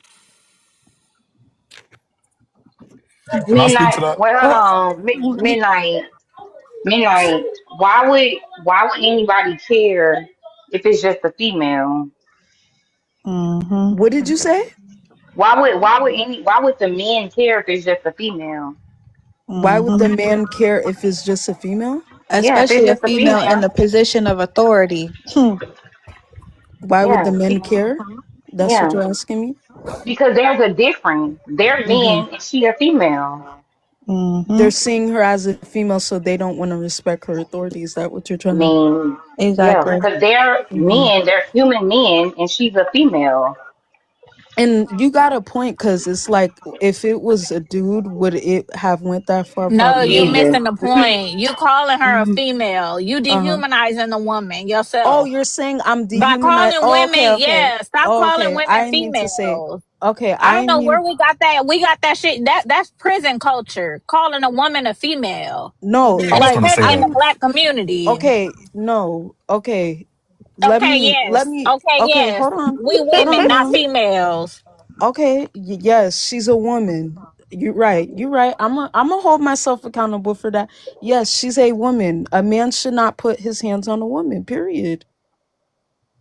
Can I speak to Midnight. that? Well, hold Oh, on. Midnight. Midnight. Why would anybody care if it's just a female? Mm-hmm. what did you say? Why would the men care if it's just a female? Why would Mm-hmm. the man care if it's just a female? Yeah, if it's Especially a just a female in female. a position of authority. Why would the Yeah. men care? That's what Yeah. you're asking me? Because there's a difference. They're Hmm. men and she a female. Mm-hmm. They're seeing her as a female, so they don't want to respect her authority. Is that what you're I trying to? mean, yeah, Exactly. because they're Mhm. men, they're human men, and she's a female. And you got a point, because it's like if it was a dude, would it have went that far? No, Probably you not. Neither. missing the point. You calling her a Mhm. female. You Uh-huh. dehumanizing the woman Oh, yourself. you're saying I'm By dehumanized. calling Oh, women, okay, okay. yeah, stop Oh, calling okay. women I didn't mean to say. females. Okay, I I don't didn't know where mean. we got that. We got that shit. That's prison culture. Calling a woman a female. No, I And was like gonna say especially in I. the that. black community. Okay, no. Okay, let Okay, me. Let yes. me. Okay, Okay, yes. hold on. We Hold on women, not now. females. Okay, yes, she's a woman. You're right. You're right. I'm gonna hold myself accountable for that. Yes, she's a woman. A man should not put his hands on a woman. Period.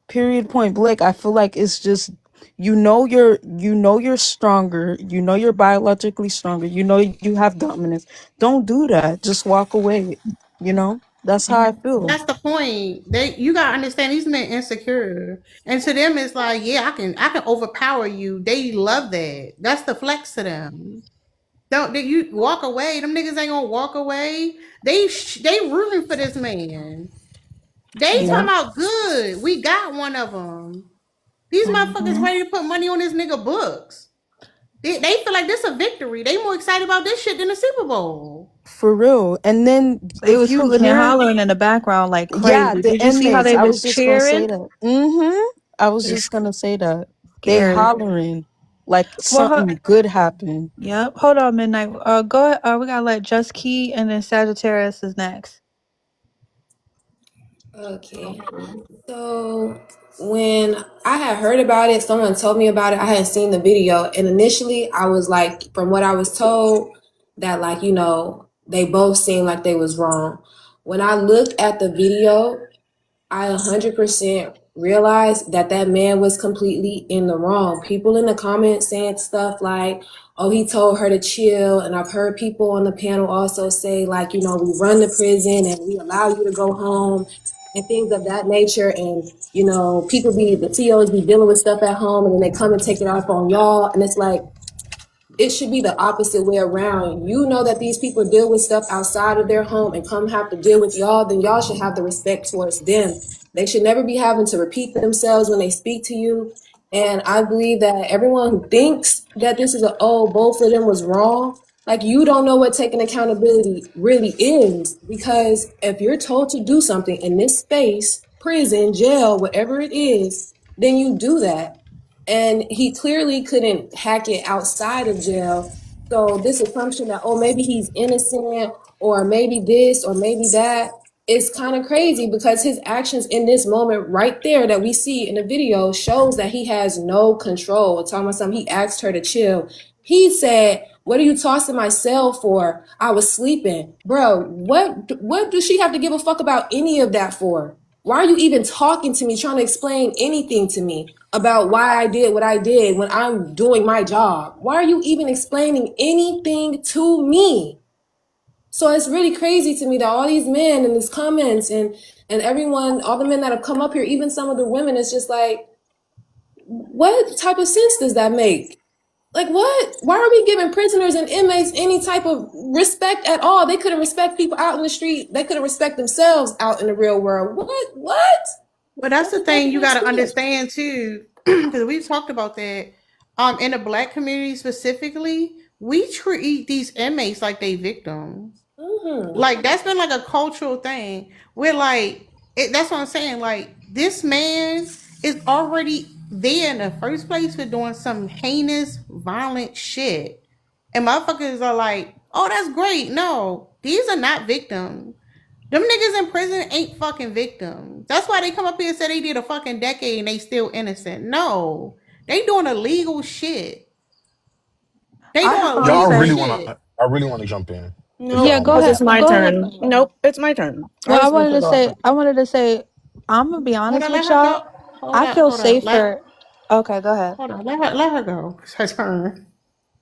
Period. Point blank. I feel like it's just you're stronger. You know you're biologically stronger. You know you have dominance. Don't do that. Just walk away. That's how I feel. That's the point. You gotta understand these men insecure, and to them it's like, yeah, I can overpower you. They love that. That's the flex to them. Don't you walk away? Them niggas ain't gonna walk away. They rooting for this man. They Yeah. talking about good. We got one of them. These motherfuckers Mhm. ready to put money on this nigga books. They feel like this a victory. They more excited about this shit than the Super Bowl. For real. And then They if was you hooting and hear, hollering in the background like yeah, crazy. the Did you see how inmates. they I was was just gonna say cheering? that. I was They just gonna say that. They scared. hollering like Well, something good happened. yep. Hold on, Midnight. Go ahead. We gotta let Just Key and then Sagittarius is next. Okay. So when I had heard about it, someone told me about it. I hadn't seen the video. And initially I was like, from what I was told, that like, they both seemed like they was wrong. When I looked at the video, I 100% realized that that man was completely in the wrong. People in the comments saying stuff like, oh, he told her to chill. And I've heard people on the panel also say, like, you know, we run the prison and we allow you to go home and things of that nature. And, you know, the CEOs be dealing with stuff at home and then they come and take it off on y'all. And it's like, it should be the opposite way around. You know that these people deal with stuff outside of their home and come have to deal with y'all, then y'all should have the respect towards them. They should never be having to repeat themselves when they speak to you. And I believe that everyone who thinks that this is both of them was wrong, like, you don't know what taking accountability really is. Because if you're told to do something in this space, prison, jail, whatever it is, then you do that. And he clearly couldn't hack it outside of jail. So this assumption that, oh, maybe he's innocent or maybe this or maybe that is kind of crazy, because his actions in this moment right there that we see in the video shows that he has no control. Talking about something, he asked her to chill. He said, what are you tossing my cell for? I was sleeping. Bro, what does she have to give a fuck about any of that for? Why are you even talking to me, trying to explain anything to me about why I did what I did when I'm doing my job? Why are you even explaining anything to me? So it's really crazy to me that all these men in these comments and everyone, all the men that have come up here, even some of the women, it's just like, what type of sense does that make? Like, what? Why are we giving prisoners and inmates any type of respect at all? They couldn't respect people out in the street. They couldn't respect themselves out in the real world. What? Well, that's That the doesn't thing you make got to sense. understand too, because we've talked about that. In the black community specifically, we treat these inmates like they victims. Mm-hmm. Like, that's been like a cultural thing. We're like, that's what I'm saying. Like, this man is already there in the first place for doing some heinous, violent shit, and motherfuckers are like, "Oh, that's great." No, these are not victims. Them niggas in prison ain't fucking victims. That's why they come up here and say they did a fucking decade and they still innocent. No, they doing illegal shit. They I doing just want to Y'all illegal really say, want shit. to? I really want to jump in, if yeah, y'all don't No, go because mind. ahead. it's my Go ahead. turn. Nope, it's my turn. I No, was supposed to go after. I wanted to say, I'm gonna be Hold honest on, let with her y'all. go. Hold I up, feel hold up. safer. Okay, go ahead. Hold on, let her go. It's her turn.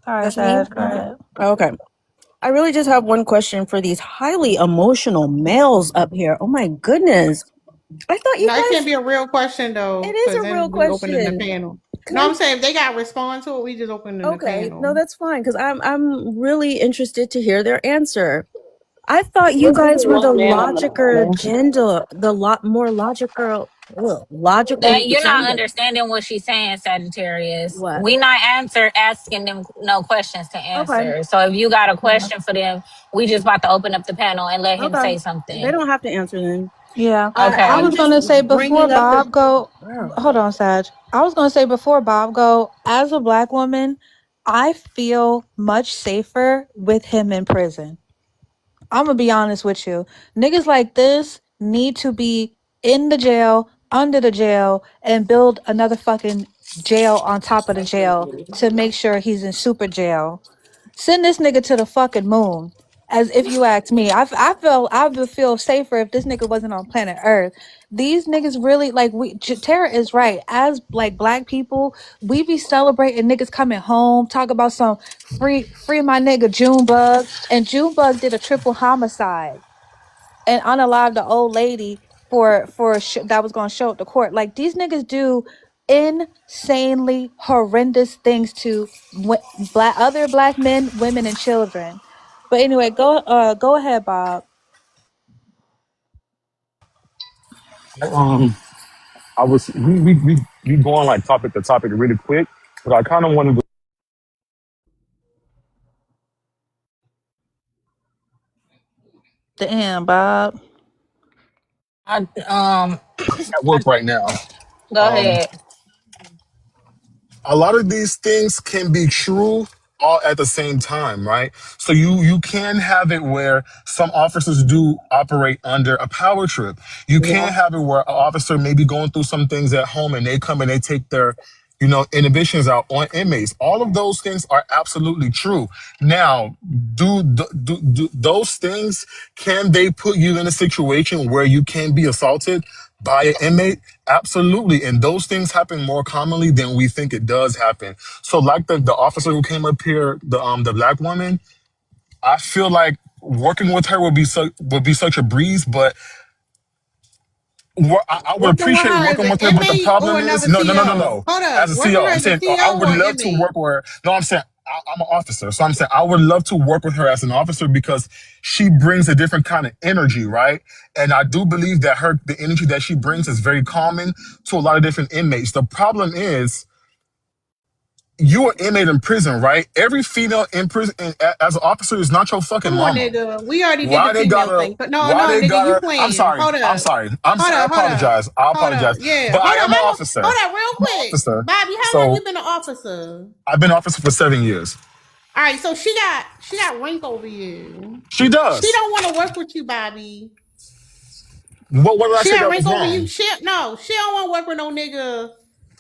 All right, That's me. Sag, go ahead. Okay. I really just have one question for these highly emotional males up here. Oh my goodness. I thought you No, it can't guys, be a real question it though, is because a real then we opening the question. panel. Can No, I, I'm saying if they got to respond to it, we just opening the okay, no, panel. that's fine because I'm really interested to hear their answer. I thought you There's only guys were the one man on the logical panel. gender, the lot more logical, logical That you're not gender. understanding what she's saying, Sagittarius. What? We not asking them no questions to Okay. answer. So if you got a question for them, we just about to open up the panel and let him Okay. say They something. don't have to answer then. Yeah, I Okay. I'm was just gonna say before bringing up the Bob go. girl. Hold on, Sag. I was gonna say before Bob go. As a black woman, I feel much safer with him in prison. I'm gonna be honest with you. Niggas like this need to be in the jail, under the jail, and build another fucking jail on top of the jail to make sure he's in super jail. Send this nigga to the fucking moon. As if you ask me, I would feel safer if this nigga wasn't on planet Earth. These niggas really like Tara is right. As like black people, we be celebrating niggas coming home. Talk about some free my nigga Junebug, and Junebug did a triple homicide and unalived the old lady that was gonna show up to court. Like these niggas do insanely horrendous things to other black men, women, and children. But anyway, go ahead, Bob. Um, I was we going like topic to topic really quick, but I kind of wanted to Damn, Bob. I, um, at I, work right now. go Um, ahead. a lot of these things can be true all at the same time, right? So you can have it where some officers do operate under a power trip. You Yeah. can have it where an officer may be going through some things at home and they come and they take their inhibitions out on inmates. All of those things are absolutely true. Now, do those things, can they put you in a situation where you can be assaulted? by an inmate? Absolutely. And those things happen more commonly than we think it does happen. So like the officer who came up here, the black woman, I feel like working with her would be such a breeze, but I would Working with appreciate her as working an with her, but the inmate or problem is, another no. CO? Hold As up. a Working CEO, with her I'm as a saying I CO would or love to inmate? work with her. No, I'm saying I'm an officer, so I'm saying I would love to work with her as an officer because she brings a different kind of energy, right? And I do believe that the energy that she brings is very calming to a lot of different inmates. The problem is, you're an inmate in prison, right? Every female in prison as an officer is not your fucking Come on, mama. nigga. We already did the Why they female gotta? thing. But no, Why no, they nigga, you gotta? I'm playing. sorry. I'm sorry. Hold I up, hold up. apologize. I Hold apologize. up. Yeah. But I am an Hold officer. up real I'm an quick. officer. Bobby, how long So you been an officer? I've been an officer for 7 years. All right, so she got rank over you. She She does. don't want to work with you, Bobby. What did I She say got that rank was over you. wrong? She don't want to work with no nigga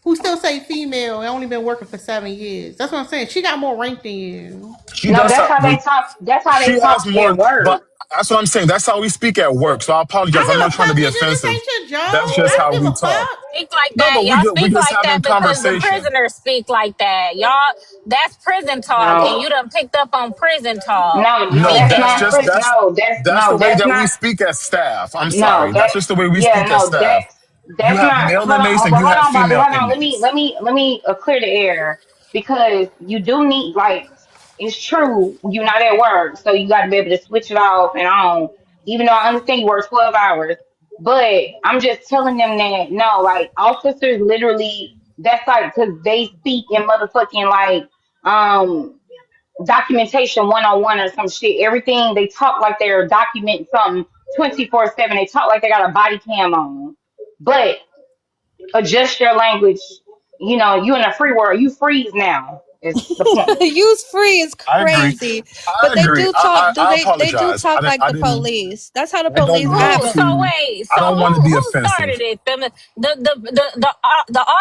who still say female and only been working for 7 years. That's what I'm saying. She got more rank than you. She No, does. that's how they But talk. That's how she they has talk more. at But work. that's what I'm saying. That's how we speak at work. So I apologize. I I'm not give a trying to fuck, be nigga. This offensive. ain't your That's job. just I how don't we give a talk. fuck. Speak like No, that. but Y'all we speak just like having that because the conversation. prisoners speak like that. Y'all, that's prison talk, and No, you done picked up on prison talk. no, No, that's And that's not. just that's the way That's that we not. speak as staff. I'm No, sorry. that That's just the way we yeah, speak as no, staff. You that's have not. male inmates and But you hold have on, Bobby, female hold on. inmates. Let me clear the air because you do need like it's true. You're not at work, so you got to be able to switch it off and on. Even though I understand you work 12 hours, but I'm just telling them that no, like officers literally. That's like because they speak in motherfucking like documentation 101 or some shit. Everything they talk like they're documenting something 24/7. They talk like they got a body cam on. But adjust your language. You know, you in a free world. You freeze now. Is the point. Use free is I agree. crazy, I but they agree. do talk. Do I they do apologize. talk like I the didn't. police? That's how the I don't police. I want have who? a So to. wait. I So don't want to be who offensive. started it? The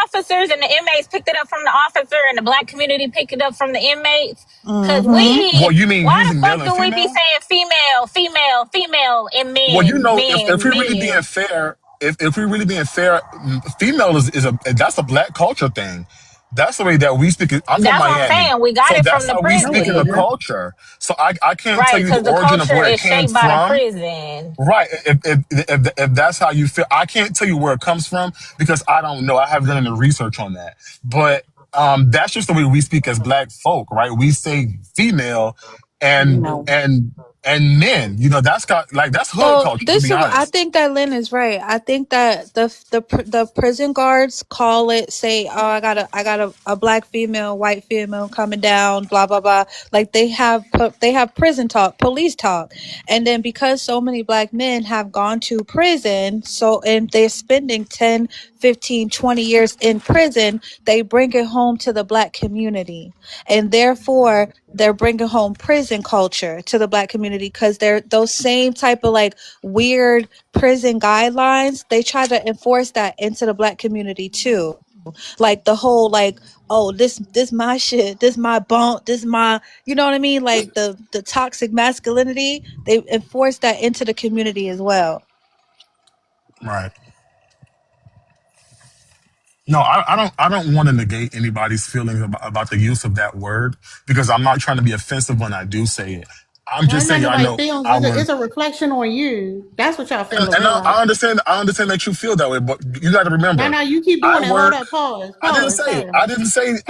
officers and the inmates picked it up from the officer, and the black community picked it up from the inmates. Cause Mm-hmm. we, Well, you mean why the using male fuck and do we be female? saying female, female, female, and Well, you men, know, if men, we're really being men? fair, if we're really being fair, female is a that's a black culture thing. That's the way that we speak. I'm from That's what I'm Miami, saying. We got so it from that's the how we No, it speak in the prison, isn't. culture. So I can't tell right? you the Because the origin of culture where it is came shaped by the from. prison. Right. If that's how you feel, I can't tell you where it comes from because I don't know. I haven't done any research on that. But that's just the way we speak as black folk, right? We say female and No. and and men. You know, that's got like that's hood So culture, to this be is what I honest. think that Lynn is right. I think that the prison guards call it, say, oh, I got a black female, white female coming down, blah blah blah. Like they have prison talk, police talk, and then because so many black men have gone to prison, so and they're spending 10, 15, 20 years in prison, they bring it home to the black community, and therefore they're bringing home prison culture to the black community because they're those same type of like weird prison guidelines. They try to enforce that into the black community too. Like the whole like, oh, this my shit, this my bunk, this my, you know what I mean? Like the toxic masculinity, they enforce that into the community as well. Right. No, I don't want to negate anybody's feelings about the use of that word because I'm not trying to be offensive when I do say it. I'm No, just it's not saying y'all nobody's know feelings. our It's a reflection on you. That's what y'all fail to and realize. I understand that you feel that way, but you got to No, remember, no, you keep I doing it. Hold work. up, pause, I didn't pause, say it. sir. I didn't say it.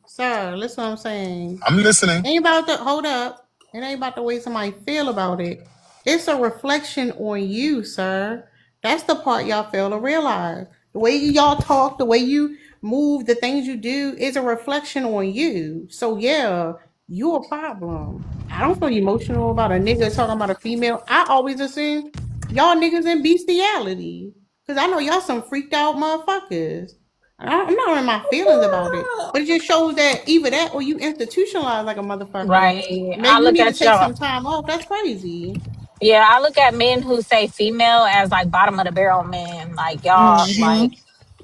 Sir. Listen what I'm saying. I'm listening. Ain't about to hold up. It ain't about the way somebody feel about it. It's a reflection on you, sir. That's the part y'all fail to realize. The way y'all talk, the way you move, the things you do is a reflection on you. So yeah, you a problem. I don't feel emotional about a nigga talking about a female. I always assume y'all niggas in bestiality. Cause I know y'all some freaked out motherfuckers. I'm not in my feelings about it. But it just shows that either that or you institutionalized like a motherfucker. Right. I Maybe you look need to at take y'all. some time off. That's crazy. Yeah, I look at men who say female as like bottom of the barrel men. Mm-hmm.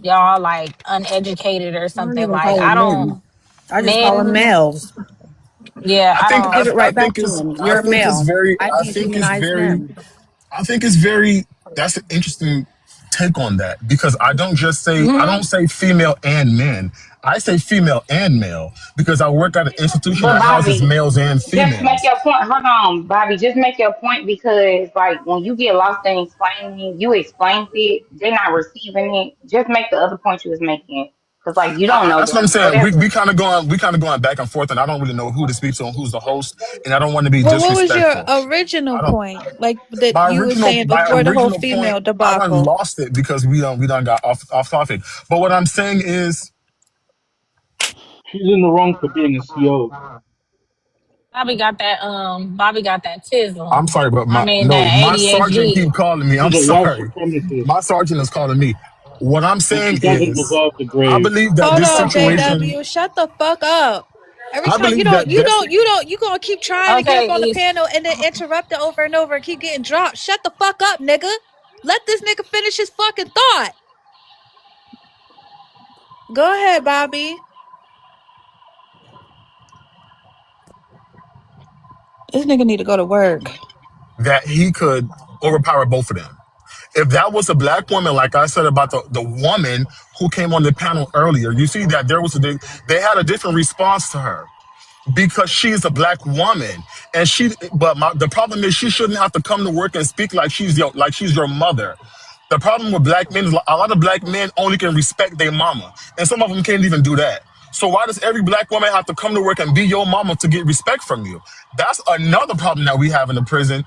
Y'all like uneducated or I don't something. even Like call I them don't men. I just call them men. males. Yeah, I I think Give it I right back think to it's them. You're a I male. think it's very I I think it's dehumanize very men. I think it's very That's an interesting take on that because I Hmm. don't say female and men. I say female and male because I work at an institution But that houses Bobby, males and just make females. your point. Hold on, Bobby. Just make your point because, like, when you get lost in explaining, you explained it. They're not receiving it. Just make the other point you was making, because, like, you don't know That's what I'm them. saying. Whatever. We kind of going back and forth, and I don't really know who to speak to and who's the host, and I don't want to be Well, what was your disrespectful. original I don't. point? Like that you were saying My before the whole original point, female I done debacle. lost it because we done got off topic. But what I'm saying is, She's in the wrong for being a CO. Bobby got that I'm tism. sorry, but I mean no, that my sergeant ADHD. keep calling me. I'm She's a white sorry, my supremacist, sergeant is calling me. What I'm and she saying doesn't is, deserve the I grave. believe that Hold this on, Okay. situation. JW. Shut the fuck up. Every I time believe that that's you gonna keep trying to get up Okay, on the East. panel and then interrupt it over and over and keep getting dropped. Shut the fuck up, nigga. Let this nigga finish his fucking thought. Go ahead, Bobby. This nigga need to go to work. that he could overpower both of them. If that was a black woman, like I said about the woman who came on the panel earlier, you see that they had a different response to her because she's a black woman, and the problem is she shouldn't have to come to work and speak like she's your mother. The problem with black men is a lot of black men only can respect their mama, and some of them can't even do that. So why does every black woman have to come to work and be your mama to get respect from you? That's another problem that we have in the prison.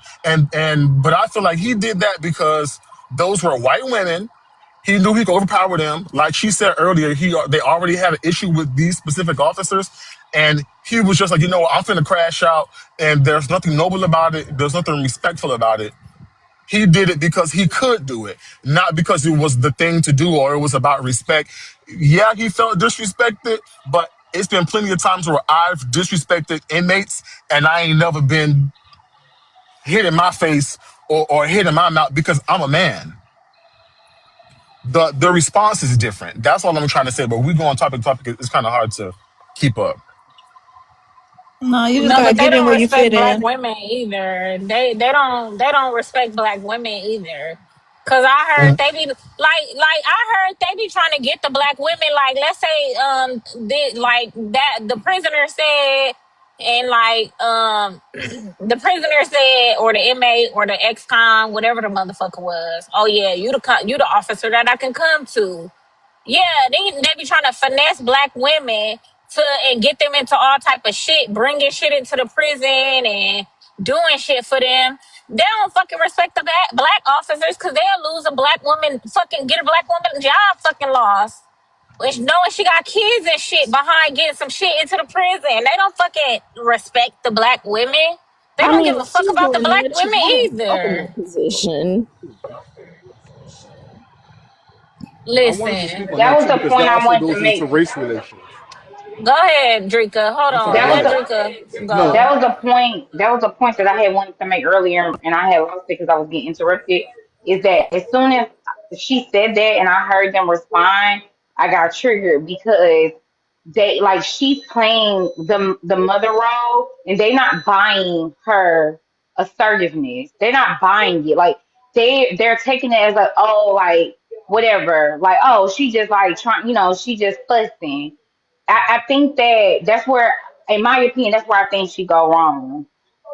But I feel like he did that because those were white women. He knew he could overpower them. Like she said earlier, they already had an issue with these specific officers, and he was just like, I'm finna crash out, and there's nothing noble about it. There's nothing respectful about it. He did it because he could do it, not because it was the thing to do or it was about respect. Yeah, he felt disrespected, but it's been plenty of times where I've disrespected inmates, and I ain't never been hit in my face or hit in my mouth because I'm a man. The response is different. That's all I'm trying to say. But we go on topic to topic. It's kind of hard to keep up. No, you just No, gotta but they get in don't where you respect fit black in. women either. They don't respect black women either. Cause I heard Mm. they be like I heard they be trying to get the black women, like, let's say like that the prisoner said, and like the prisoner said, or the inmate or the ex-con, whatever the motherfucker was, oh yeah, you the officer that I can come to. Yeah, they be trying to finesse black women to and get them into all type of shit, bringing shit into the prison and doing shit for them. They don't fucking respect the black officers because they'll lose a black woman, fucking get a black woman job fucking lost. Which knowing she got kids and shit behind getting some shit into the prison. They don't fucking respect the black women. They I don't give mean, a fuck she's about the doing black that. She's women not herself in either. that position. I wanted to Listen, speak on That that was too the because that point I also wanted goes to into make. race relations. go ahead, Drika. Hold I'm sorry, on. go That was Let ahead. a Drika No, go. that was a point. That was a point that I had wanted to make earlier, and I had lost it because I was getting interrupted. Is that as soon as she said that, and I heard them respond, I got triggered because they like she's playing the mother role, and they not buying her assertiveness. They're not buying it. Like they're taking it as like, oh, like whatever, like, oh, she just like trying, she just fussing. I think that's where, in my opinion, that's where I think she go wrong.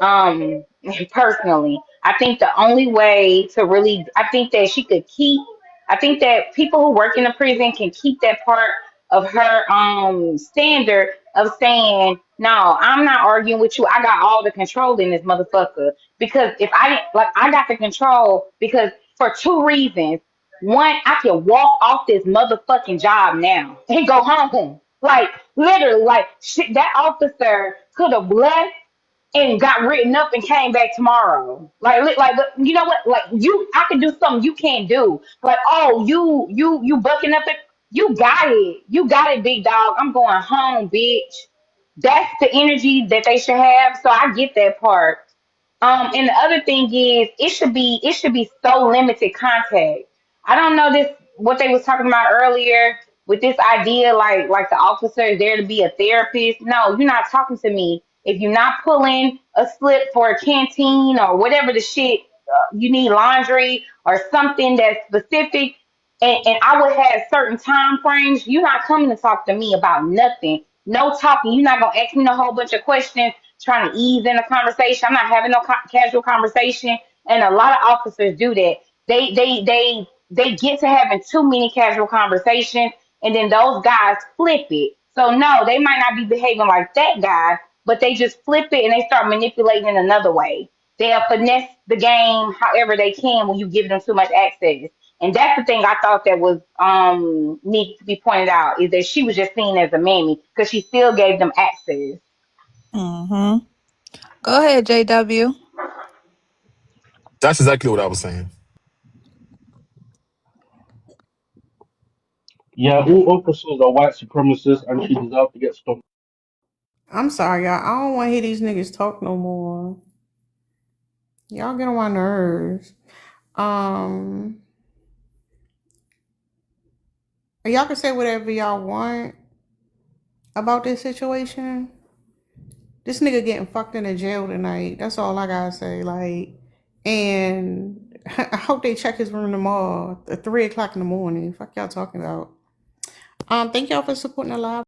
Um, personally, I think the only way to really, I think that she could keep, I think that people who work in the prison can keep that part of her standard of saying, no, I'm not arguing with you. I got all the control in this motherfucker. Because if I didn't, like, I got the control because for two reasons. One, I can walk off this motherfucking job now and go home. Like, literally, like, shit, that officer could have left and got written up and came back tomorrow. Like, you know what? Like, I can do something you can't do. Like, oh, you bucking up it. You got it. You got it, big dog. I'm going home, bitch. That's the energy that they should have. So I get that part. And the other thing is, it should be so limited contact. I don't know this what they was talking about earlier with this idea, like the officer is there to be a therapist. No, you're not talking to me if you're not pulling a slip for a canteen or whatever the shit. you need laundry or something that's specific, and I would have certain time frames, you're not coming to talk to me about nothing. No talking. You're not gonna ask me a whole bunch of questions trying to ease in a conversation. I'm not having no casual conversation. And a lot of officers do that. They get to having too many casual conversations, and then those guys flip it. So no, they might not be behaving like that guy, but they just flip it and they start manipulating in another way. They'll finesse the game however they can when you give them too much access. And that's the thing I thought that was needs to be pointed out, is that she was just seen as a mammy because she still gave them access. Mm-hmm. Go ahead, JW. That's exactly what I was saying. Yeah, all officers are white supremacists, and she deserves to get stopped. I'm sorry, y'all. I don't want to hear these niggas talk no more. Y'all get on my nerves. Um, y'all can say whatever y'all want about this situation. This nigga getting fucked in a jail tonight. That's all I gotta say. Like, and I hope they check his room tomorrow at 3 o'clock in the morning. Fuck y'all talking about. Thank y'all for supporting the live.